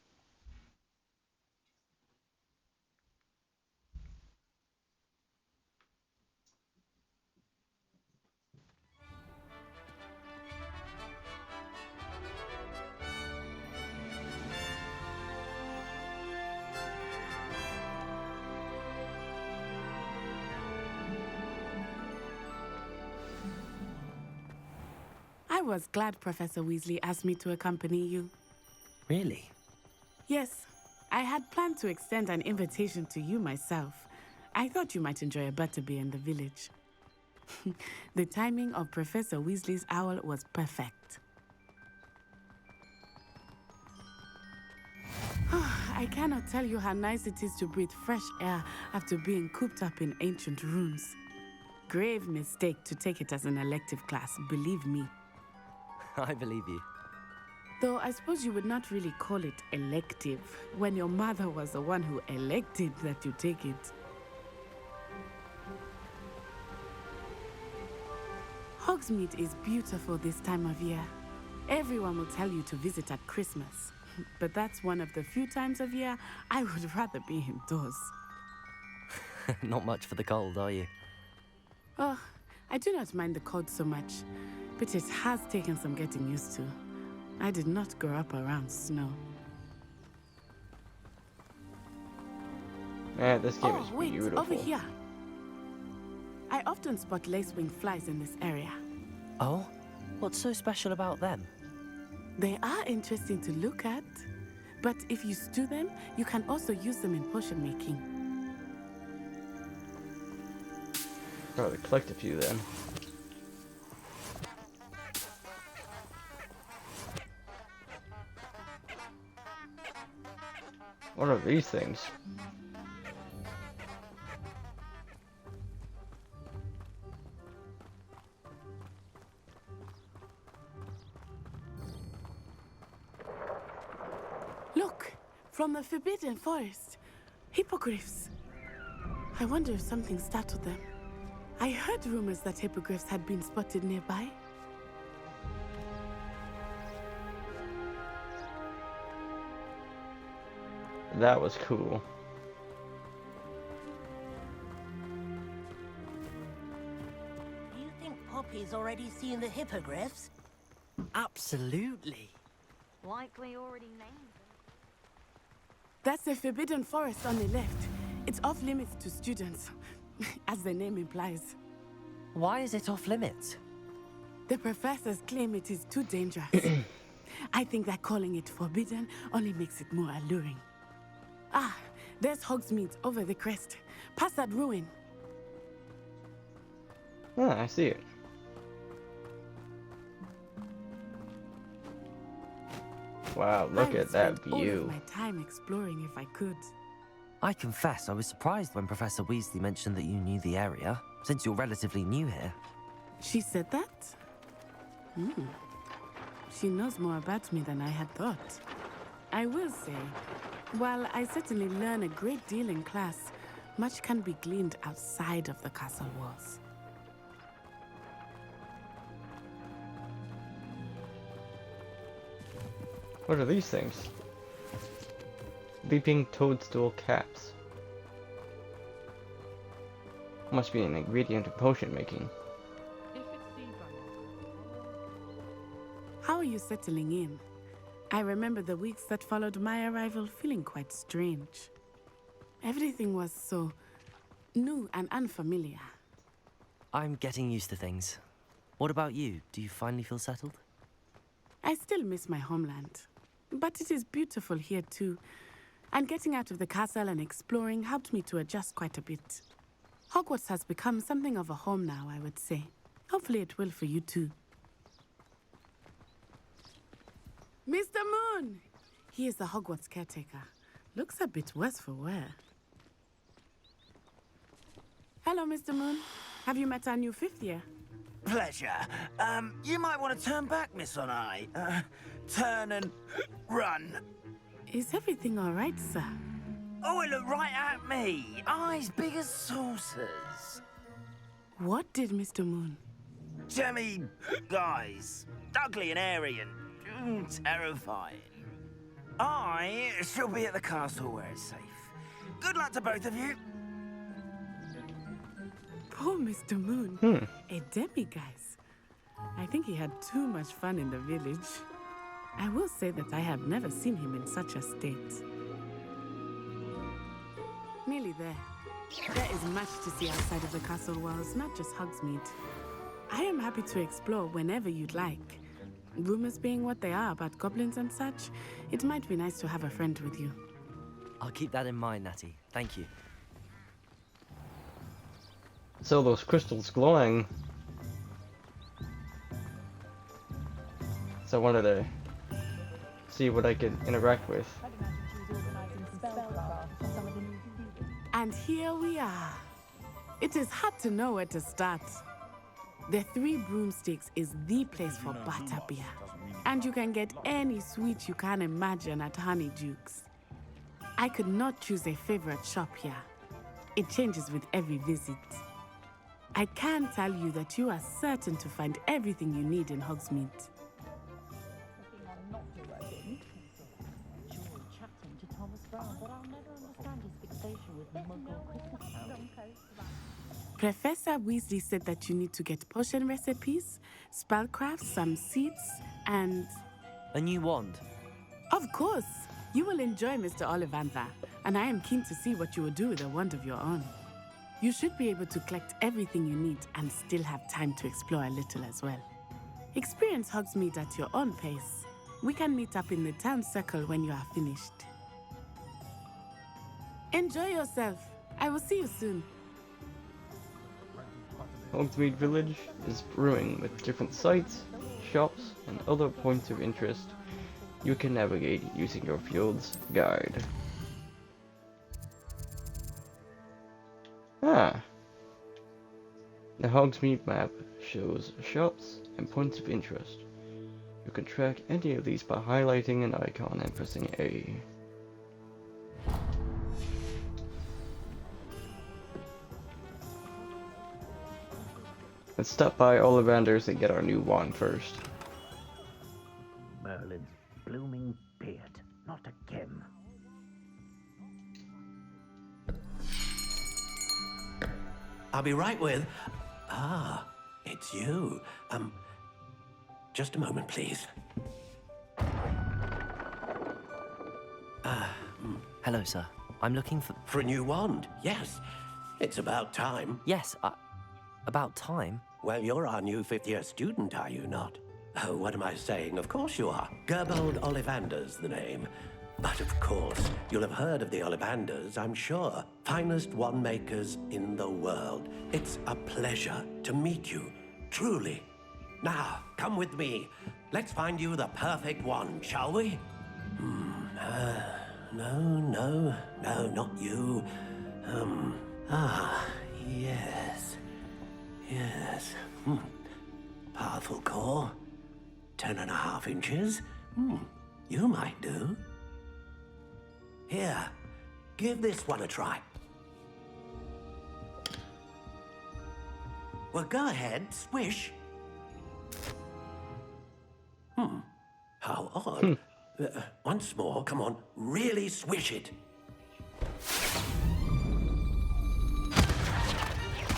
I was glad Professor Weasley asked me to accompany you. Really? Yes, I had planned to extend an invitation to you myself. I thought you might enjoy a butterbeer in the village. The timing of Professor Weasley's owl was perfect. I cannot tell you how nice it is to breathe fresh air after being cooped up in ancient rooms. Grave mistake to take it as an elective class, believe me. I believe you. Though I suppose you would not really call it elective when your mother was the one who elected that you take it. Hogsmeade is beautiful this time of year. Everyone will tell you to visit at Christmas, but that's one of the few times of year I would rather be indoors. Not much for the cold, are you? Oh, I do not mind the cold so much, but it has taken some getting used to. I did not grow up around snow. Man, this game is wait, beautiful. over here. I often spot lacewing flies in this area. Oh? What's so special about them? They are interesting to look at, but if you stew them, you can also use them in potion making. Probably collect a few then. What are these things? Look, from the Forbidden Forest. Hippogriffs. I wonder if something startled them. I heard rumors that hippogriffs had been spotted nearby. That was cool. Do you think Poppy's already seen the hippogriffs? Absolutely. Likely already named them. That's the Forbidden Forest on the left. It's off limits to students, as the name implies. Why is it off limits? The professors claim it is too dangerous. I think that calling it forbidden only makes it more alluring. Ah, there's Hogsmeade over the crest. Past that ruin. Ah, I see it. Wow, look at that I would spend all view. of my time exploring if I could. I confess I was surprised when Professor Weasley mentioned that you knew the area, since you're relatively new here. She said that? She knows more about me than I had thought. I will say, while I certainly learn a great deal in class, much can be gleaned outside of the castle walls. What are these things? Leaping toadstool caps. Must be an ingredient of potion making. How are you settling in? I remember the weeks that followed my arrival feeling quite strange. Everything was so new and unfamiliar. I'm getting used to things. What about you? Do you finally feel settled? I still miss my homeland, but it is beautiful here too. And getting out of the castle and exploring helped me to adjust quite a bit. Hogwarts has become something of a home now, I would say. Hopefully it will for you too. Mr. Moon! He is the Hogwarts caretaker. Looks a bit worse for wear. Hello, Mr. Moon. Have you met our new fifth year? Pleasure. You might want to turn back, Miss Onai. Turn and run. Is everything all right, sir? Oh, it looked right at me. Eyes big as saucers. What did Mr. Moon? Jemmy guys. Ugly and airy and terrifying. I shall be at the castle where it's safe. Good luck to both of you. Poor Mr. Moon. A demiguise. I think he had too much fun in the village. I will say that I have never seen him in such a state. Nearly there. There is much to see outside of the castle walls, not just Hogsmeade. I am happy to explore whenever you'd like. Rumors being what they are about goblins and such, it might be nice to have a friend with you. I'll keep that in mind, Natty. Thank you. So those crystals glowing. So I wanted to see what I could interact with. And here we are. It is hard to know where to start. The Three Broomsticks is the place for butterbeer. And you can get any sweet you can imagine at Honeydukes. I could not choose a favorite shop here. It changes with every visit. I can tell you that you are certain to find everything you need in Hogsmeade. Professor Weasley said that you need to get potion recipes, spellcrafts, some seeds, and... A new wand? Of course! You will enjoy Mr. Ollivander, and I am keen to see what you will do with a wand of your own. You should be able to collect everything you need and still have time to explore a little as well. Experience Hogsmeade at your own pace. We can meet up in the town circle when you are finished. Enjoy yourself. I will see you soon. Hogsmeade Village is brewing with different sites, shops, and other points of interest you can navigate using your field's guide. The Hogsmeade map shows shops and points of interest. You can track any of these by highlighting an icon and pressing A. Let's stop by Ollivander's and get our new wand first. Merlin's blooming beard, not again. I'll be right with... Ah, it's you. Just a moment, please. Hello, sir. I'm looking for... For a new wand, yes. It's about time. Yes, about time? Well, you're our new fifth-year student, are you not? Oh, what am I saying? Of course you are. Gerbold Ollivander's the name. But of course, you'll have heard of the Ollivanders, I'm sure. Finest wand makers in the world. It's a pleasure to meet you, truly. Now, come with me. Let's find you the perfect wand, shall we? No, not you. Yes. Yes. Powerful core. 10.5 inches. You might do. Here, give this one a try. Well, go ahead, swish. How odd. Once more, come on, really swish it.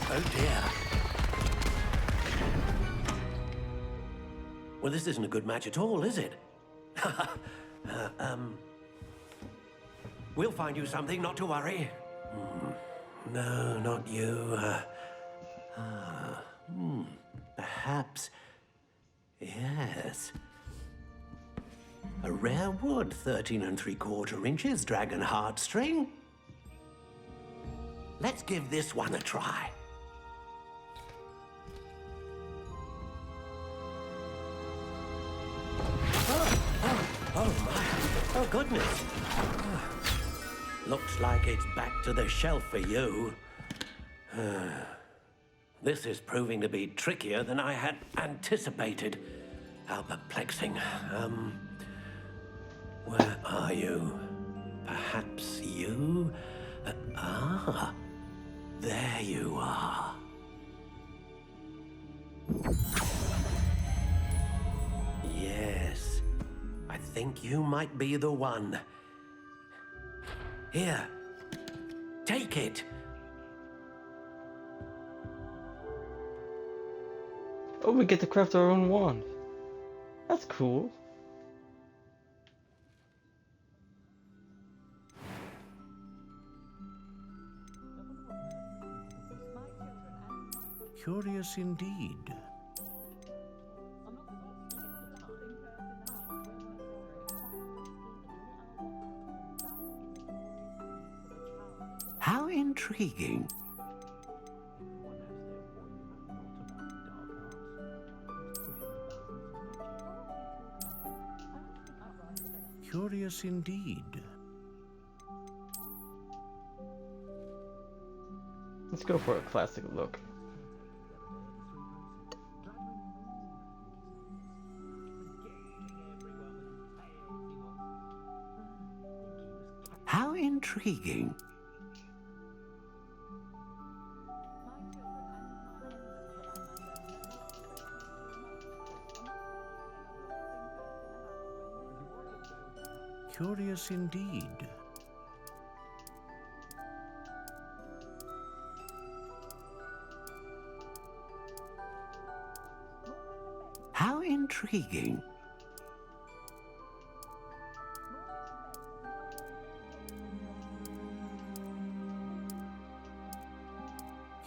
Oh dear. Well, this isn't a good match at all, is it? We'll find you something, not to worry. No, not you. Perhaps. Yes. A rare wood, 13 3/4 inches, dragon heartstring. Let's give this one a try. Oh my. Oh, goodness. Looks like it's back to the shelf for you. This is proving to be trickier than I had anticipated. How perplexing. Where are you? Perhaps you? There you are. Yes, I think you might be the one. Here, take it. Oh, we get to craft our own wand. That's cool. Curious indeed. How intriguing. Curious indeed. Let's go for a classic look. How intriguing. Curious indeed. How intriguing.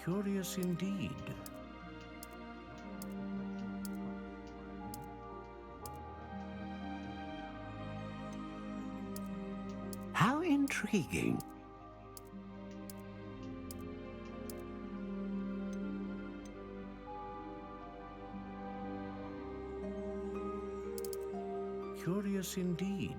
Curious indeed. How intriguing. Curious indeed.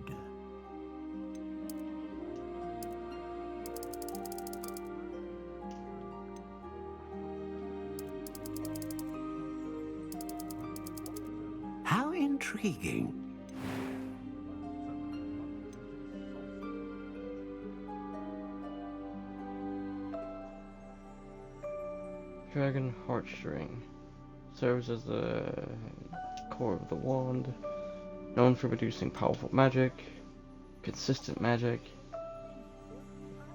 How intriguing. Dragon heartstring serves as the core of the wand, known for producing powerful magic, consistent magic,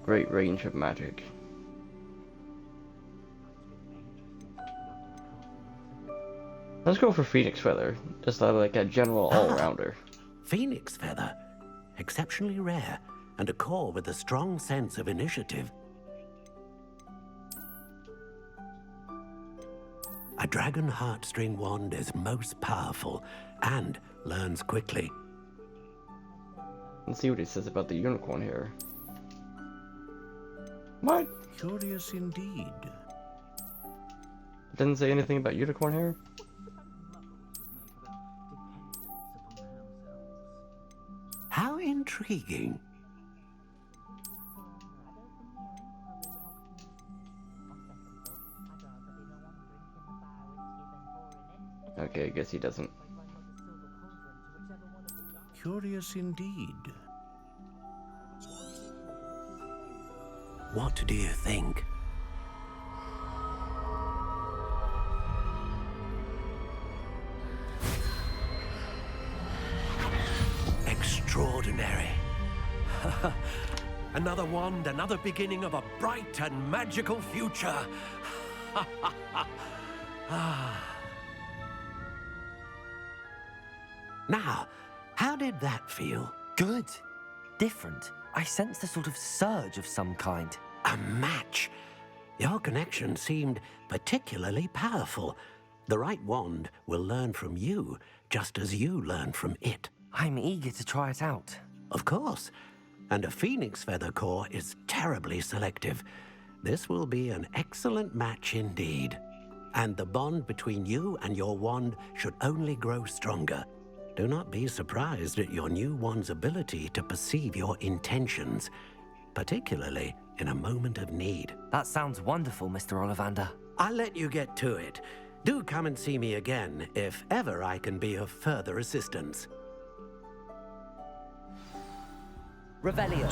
great range of magic. Let's go for Phoenix Feather, just like a general all-rounder. Phoenix Feather. Exceptionally rare, and a core with a strong sense of initiative. A dragon heartstring wand is most powerful and learns quickly. Let's see what he says about the unicorn here. What? Curious indeed. Didn't say anything about unicorn hair? How intriguing. Okay, I guess he doesn't. Curious indeed. What do you think? extraordinary. Another wand, another beginning of a bright and magical future. Now, how did that feel? Good. Different. I sensed a sort of surge of some kind. A match. Your connection seemed particularly powerful. The right wand will learn from you, just as you learn from it. I'm eager to try it out. Of course. And a phoenix feather core is terribly selective. This will be an excellent match indeed. And the bond between you and your wand should only grow stronger. Do not be surprised at your new wand's ability to perceive your intentions, particularly in a moment of need. That sounds wonderful, Mr. Ollivander. I'll let you get to it. Do come and see me again if ever I can be of further assistance. Revelio.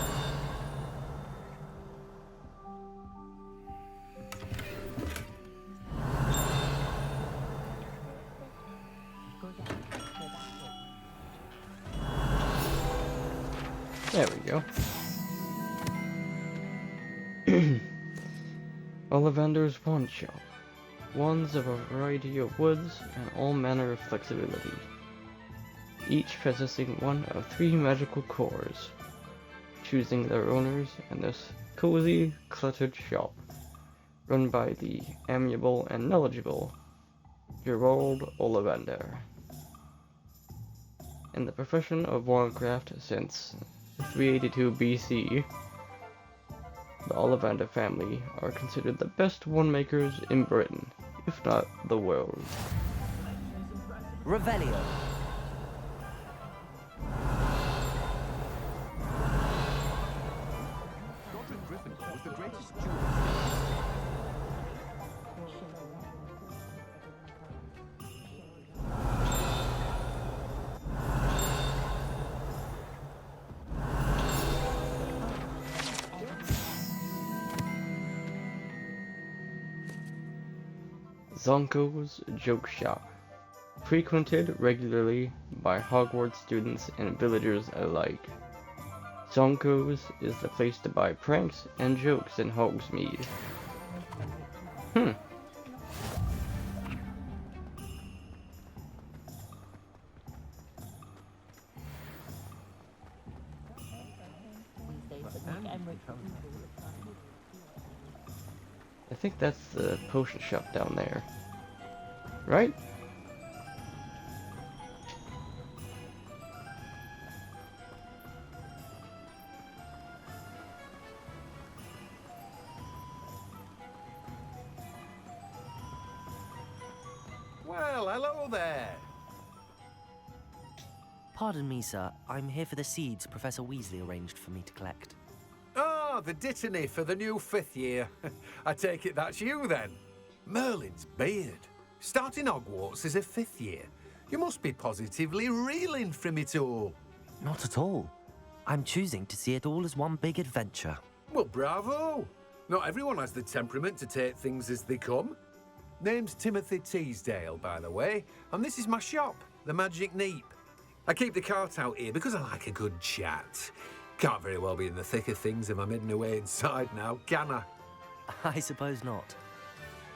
There we go. Ollivander's Wand Shop. Wands of a variety of woods and all manner of flexibility. Each possessing one of 3 magical cores. Choosing their owners in this cozy, cluttered shop. Run by the amiable and knowledgeable Gerald Ollivander. In the profession of wandcraft since 382 BC, the Ollivander family are considered the best wand makers in Britain, if not the world. Revelio. Zonko's Joke Shop. Frequented regularly by Hogwarts students and villagers alike. Zonko's is the place to buy pranks and jokes in Hogsmeade. I think that's the potion shop down there. Right? Well, hello there. Pardon me, sir. I'm here for the seeds Professor Weasley arranged for me to collect. Oh, the dittany for the new 5th year. I take it that's you then. Merlin's beard. Starting Hogwarts as a 5th year. You must be positively reeling from it all. Not at all. I'm choosing to see it all as one big adventure. Well, bravo. Not everyone has the temperament to take things as they come. Name's Timothy Teasdale, by the way, and this is my shop, the Magic Neep. I keep the cart out here because I like a good chat. Can't very well be in the thick of things if I'm hidden away inside now, can I? I suppose not.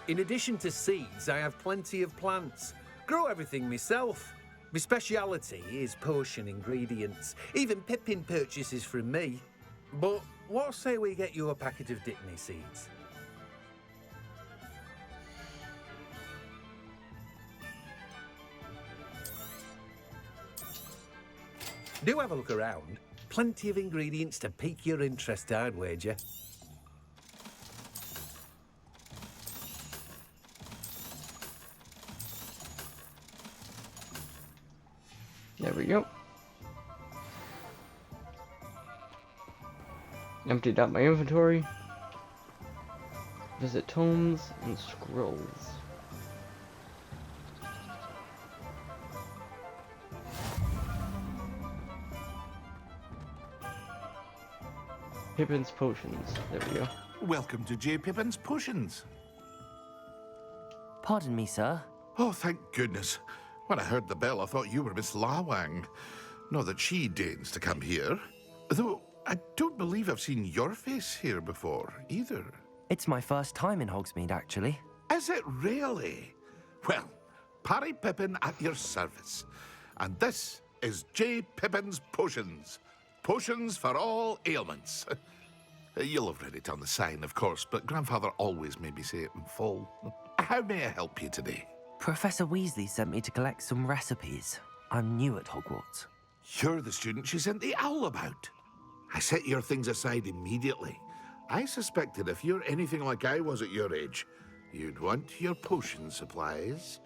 In addition to seeds, I have plenty of plants. Grow everything myself. My speciality is potion ingredients. Even Pippin purchases from me. But what say we get you a packet of dittany seeds? Do have a look around. Plenty of ingredients to pique your interest, I'd wager. There we go. Emptied out my inventory. Visit tomes and scrolls. Pippin's Potions. There we go. Welcome to J. Pippin's Potions. Pardon me, sir. Oh, thank goodness. When I heard the bell, I thought you were Miss Lawang. Not that she deigns to come here. Though, I don't believe I've seen your face here before, either. It's my first time in Hogsmeade, actually. Is it really? Well, Parry Pippin at your service. And this is J. Pippin's Potions. Potions for all ailments. You'll have read it on the sign, of course, but Grandfather always made me say it in full. How may I help you today? Professor Weasley sent me to collect some recipes. I'm new at Hogwarts. You're the student she sent the owl about. I set your things aside immediately. I suspected if you're anything like I was at your age, you'd want your potion supplies.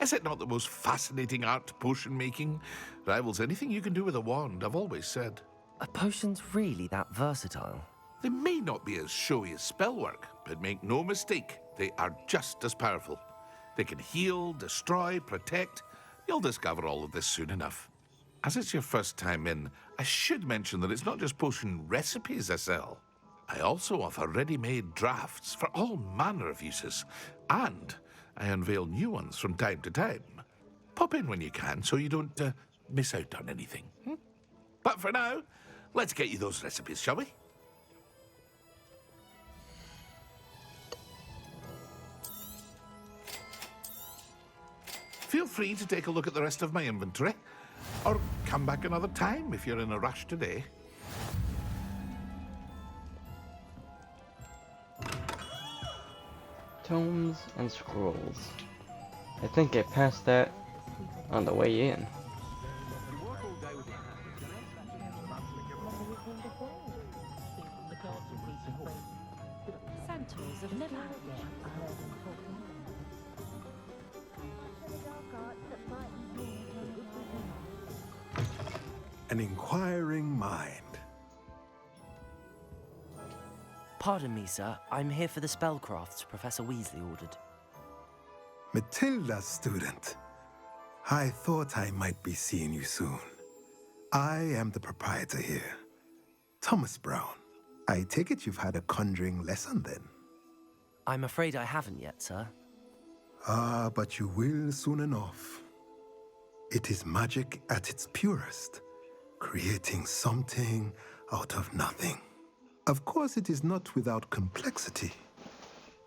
Is it not the most fascinating art, potion making? Rivals anything you can do with a wand, I've always said. Are potions really that versatile? They may not be as showy as spellwork, but make no mistake, they are just as powerful. They can heal, destroy, protect. You'll discover all of this soon enough. As it's your first time in, I should mention that it's not just potion recipes I sell. I also offer ready-made drafts for all manner of uses, and I unveil new ones from time to time. Pop in when you can so you don't miss out on anything. But for now, let's get you those recipes, shall we? Feel free to take a look at the rest of my inventory, or come back another time if you're in a rush today. Tomes and scrolls. I think I passed that on the way in. Centaurs of Never. An inquiring mind. Pardon me, sir. I'm here for the spellcrafts Professor Weasley ordered. Matilda's student. I thought I might be seeing you soon. I am the proprietor here, Thomas Brown. I take it you've had a conjuring lesson then? I'm afraid I haven't yet, sir. Ah, but you will soon enough. It is magic at its purest, creating something out of nothing. Of course, it is not without complexity,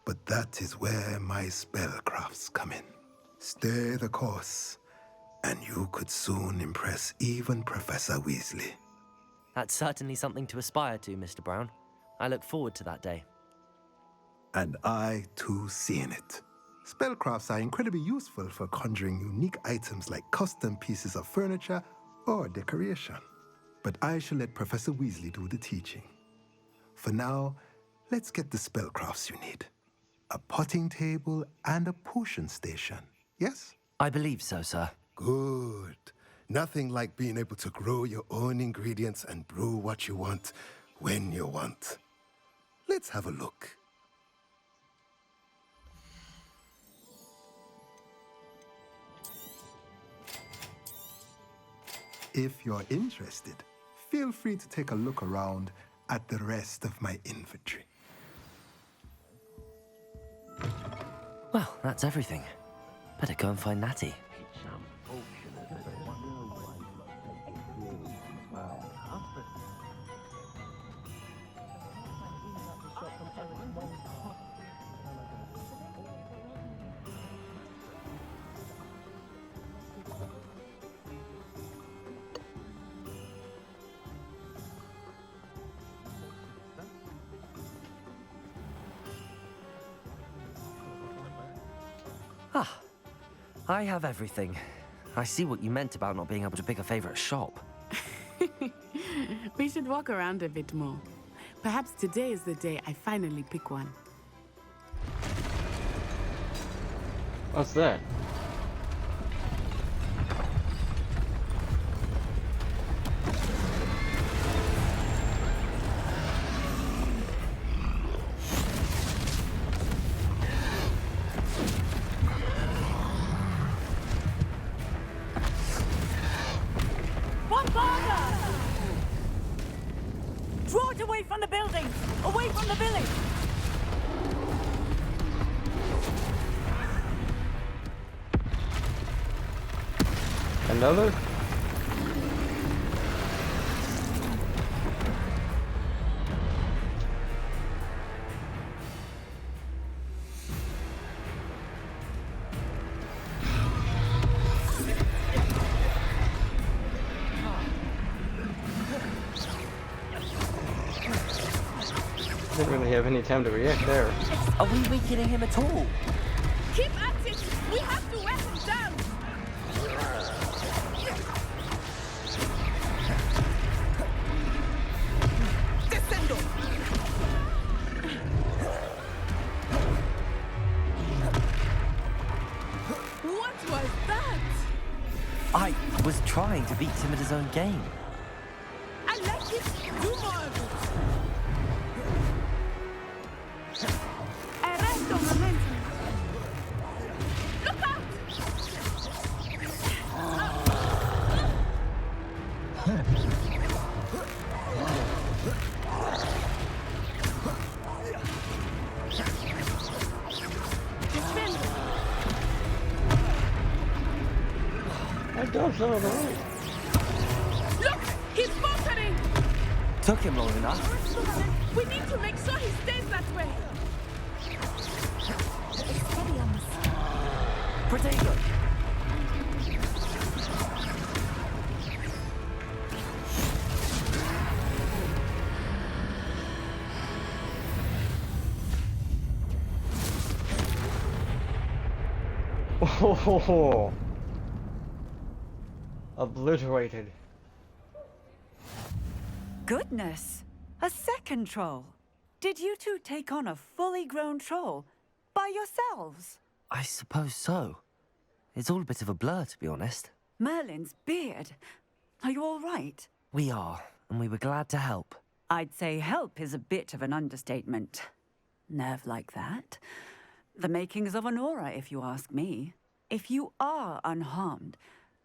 but that is where my spellcrafts come in. Stay the course, and you could soon impress even Professor Weasley. That's certainly something to aspire to, Mr. Brown. I look forward to that day. And I, too, seeing it. Spellcrafts are incredibly useful for conjuring unique items like custom pieces of furniture or decoration. But I shall let Professor Weasley do the teaching. For now, let's get the spellcrafts you need. A potting table and a potion station, yes? I believe so, sir. Good. Nothing like being able to grow your own ingredients and brew what you want when you want. Let's have a look. If you're interested, feel free to take a look around at the rest of my inventory. Well, that's everything. Better go and find Natty. Ah, I have everything. I see what you meant about not being able to pick a favorite shop. We should walk around a bit more. Perhaps today is the day I finally pick one. What's that? Draw it away from the buildings! Away from the village! Another? Didn't really have any time to react there. Are we weakening him at all? Keep at it! We have to wear him down! Descendo! What was that? I was trying to beat him at his own game. I like it! Do more of it! Arresto momentum! Look out! I don't know the right. Look! He's faltering! Took him long enough. We need to make sure he stays that way! Protego! Oh, obliterated. Goodness! A second troll! Did you two take on a fully grown troll by yourselves? I suppose so. It's all a bit of a blur, to be honest. Merlin's beard. Are you all right? We are, and we were glad to help. I'd say help is a bit of an understatement. Nerve like that. The makings of an aura, if you ask me. If you are unharmed,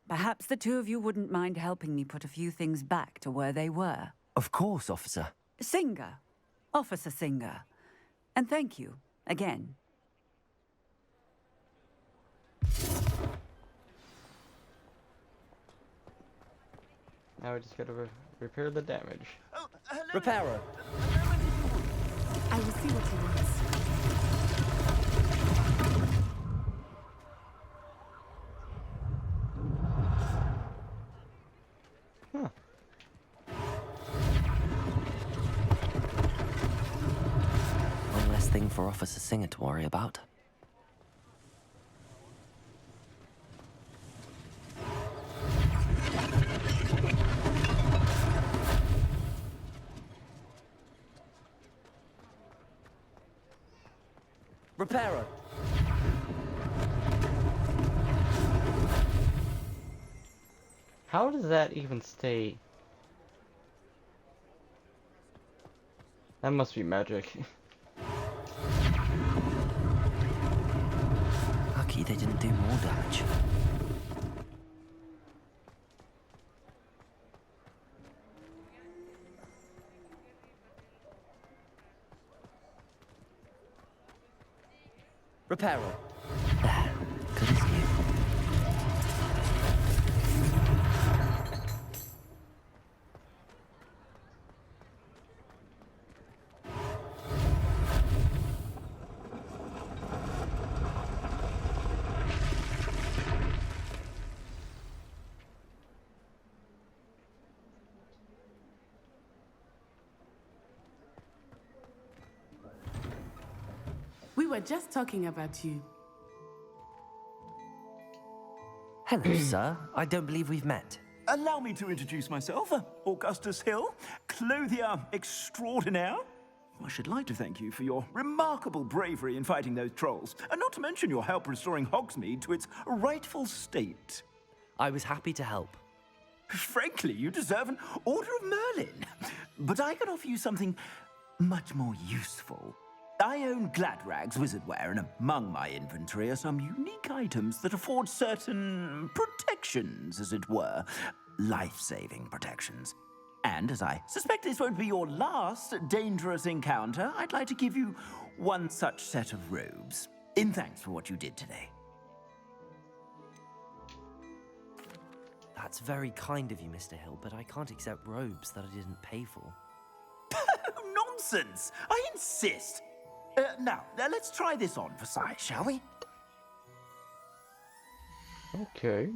perhaps the two of you wouldn't mind helping me put a few things back to where they were. Of course, officer. Singer. Officer Singer. And thank you, again. Now we just gotta repair the damage. Reparo. I will see what he wants. Huh. One less thing for Officer Singer to worry about. Reparo. How does that even stay? That must be magic. Lucky they didn't do more damage. Reparo. There. Good as new. We were just talking about you. Hello, sir. I don't believe we've met. Allow me to introduce myself, Augustus Hill, clothier extraordinaire. I should like to thank you for your remarkable bravery in fighting those trolls, and not to mention your help restoring Hogsmeade to its rightful state. I was happy to help. Frankly, you deserve an Order of Merlin. But I can offer you something much more useful. I own Gladrag's wizardware, and among my inventory are some unique items that afford certain protections, as it were. Life-saving protections. And as I suspect this won't be your last dangerous encounter, I'd like to give you one such set of robes, in thanks for what you did today. That's very kind of you, Mr. Hill, but I can't accept robes that I didn't pay for. Nonsense! I insist! Now, let's try this on for size, shall we? Okay.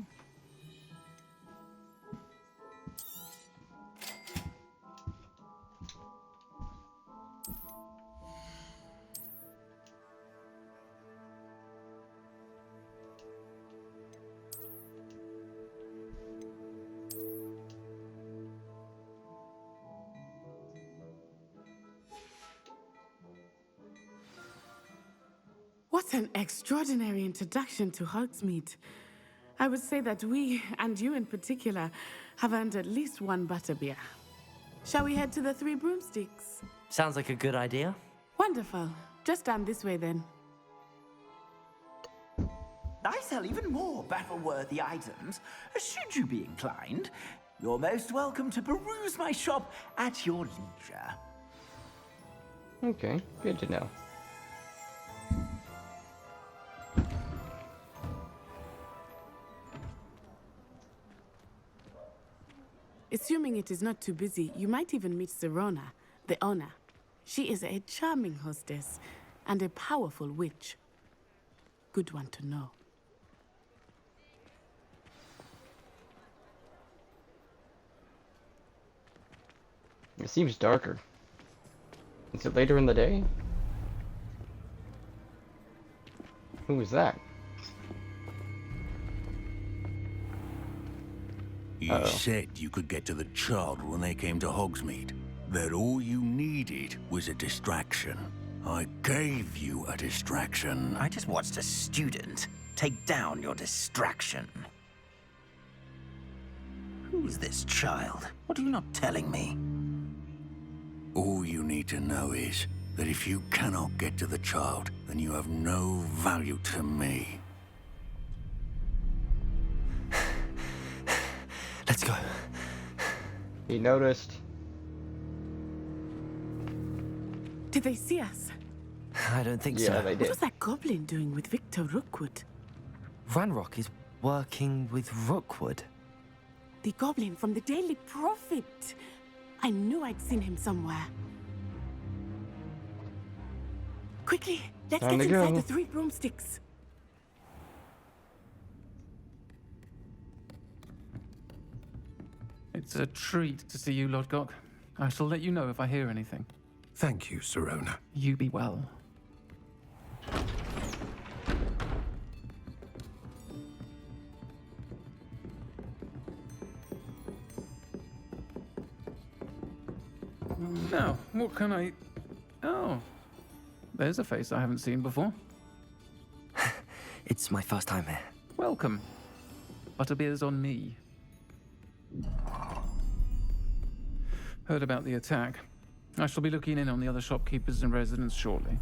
What an extraordinary introduction to Hogsmeade. I would say that we, and you in particular, have earned at least one butterbeer. Shall we head to the Three Broomsticks? Sounds like a good idea. Wonderful. Just down this way then. I sell even more battle-worthy items. Should you be inclined, you're most welcome to peruse my shop at your leisure. Okay, good to know. Assuming it is not too busy, you might even meet Serona, the owner. She is a charming hostess and a powerful witch. Good one to know. It seems darker. Is it later in the day? Who was that? You said you could get to the child when they came to Hogsmeade. That all you needed was a distraction. I gave you a distraction. I just watched a student take down your distraction. Who's this child? What are you not telling me? All you need to know is that if you cannot get to the child, then you have no value to me. Let's go. He noticed. Did they see us? I don't think Yeah, so. they did. What was that goblin doing with Victor Rookwood? Ranrock is working with Rookwood. The goblin from the Daily Prophet. I knew I'd seen him somewhere. Quickly, let's Time get to inside go. the Three Broomsticks. It's a treat to see you, Lodgok. I shall let you know if I hear anything. Thank you, Serona. You be well. Now, what can I... Oh, there's a face I haven't seen before. It's my first time here. Welcome. Butterbeer's on me. Heard about the attack. I shall be looking in on the other shopkeepers and residents shortly.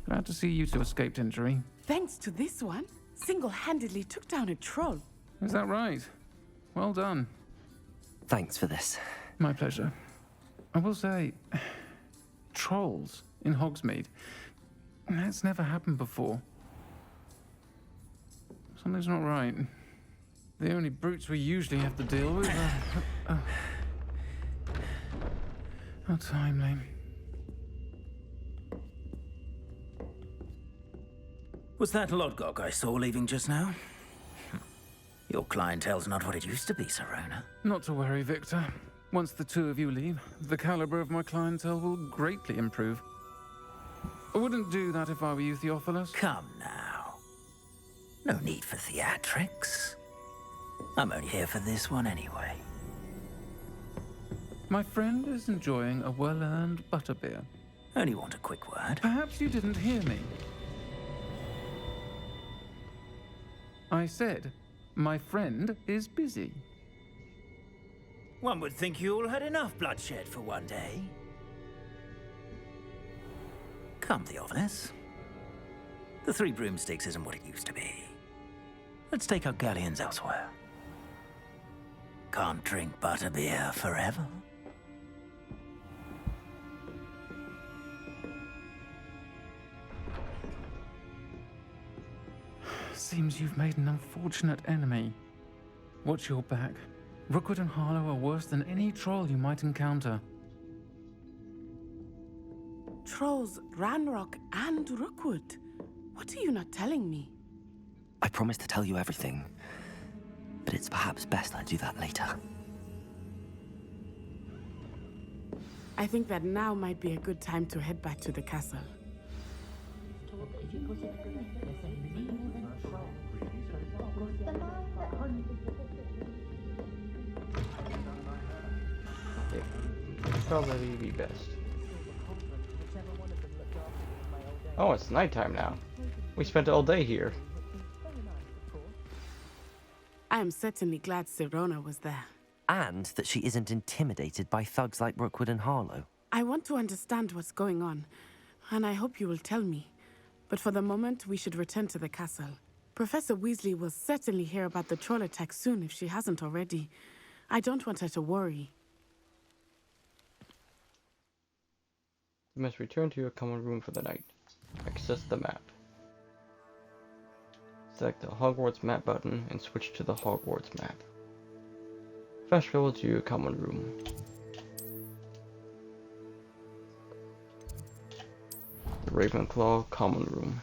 Glad to see you two escaped injury. Thanks to this one, single-handedly took down a troll. Is that right? Well done. Thanks for this. My pleasure. I will say, trolls in Hogsmeade. That's never happened before. Something's not right. The only brutes we usually have to deal with are... How timely. Was that Lodgok I saw leaving just now? Your clientele's not what it used to be, Serona. Not to worry, Victor. Once the two of you leave, the caliber of my clientele will greatly improve. I wouldn't do that if I were you, Theophilus. Come now. No need for theatrics. I'm only here for this one anyway. My friend is enjoying a well-earned butterbeer. Only want a quick word. Perhaps you didn't hear me. I said, my friend is busy. One would think you all had enough bloodshed for one day. Come, Theophilus. The Three Broomsticks isn't what it used to be. Let's take our galleons elsewhere. Can't drink butterbeer forever. Seems you've made an unfortunate enemy. Watch your back. Rookwood and Harlow are worse than any troll you might encounter. Trolls, Ranrock, and Rookwood. What are you not telling me? I promised to tell you everything, but it's perhaps best I do that later. I think that now might be a good time to head back to the castle. Probably be best. Oh, it's nighttime now. We spent all day here. I am certainly glad Sirona was there. And that she isn't intimidated by thugs like Rookwood and Harlow. I want to understand what's going on, and I hope you will tell me. But for the moment, we should return to the castle. Professor Weasley will certainly hear about the troll attack soon if she hasn't already. I don't want her to worry. You must return to your common room for the night. Access the map. Select the Hogwarts map button and switch to the Hogwarts map. Fast travel to your common room. The Ravenclaw common room.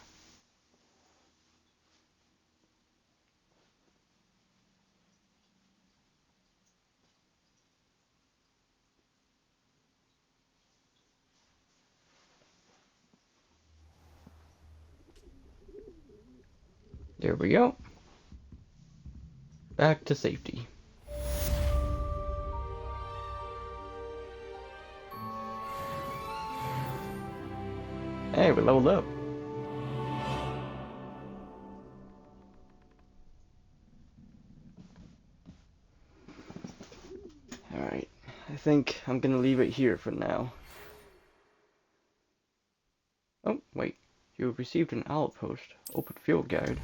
There we go. Back to safety. Hey, we leveled up. Alright, I think I'm gonna leave it here for now. Oh, wait. You have received an outpost. Open field guide.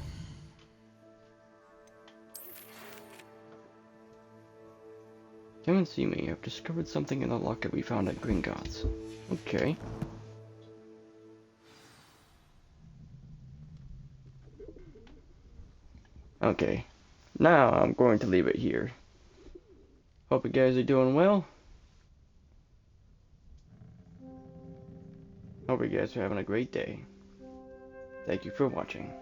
Come and see me. I've discovered something in the locket we found at Gringotts. Okay. Okay. Now I'm going to leave it here. Hope you guys are doing well. Hope you guys are having a great day. Thank you for watching.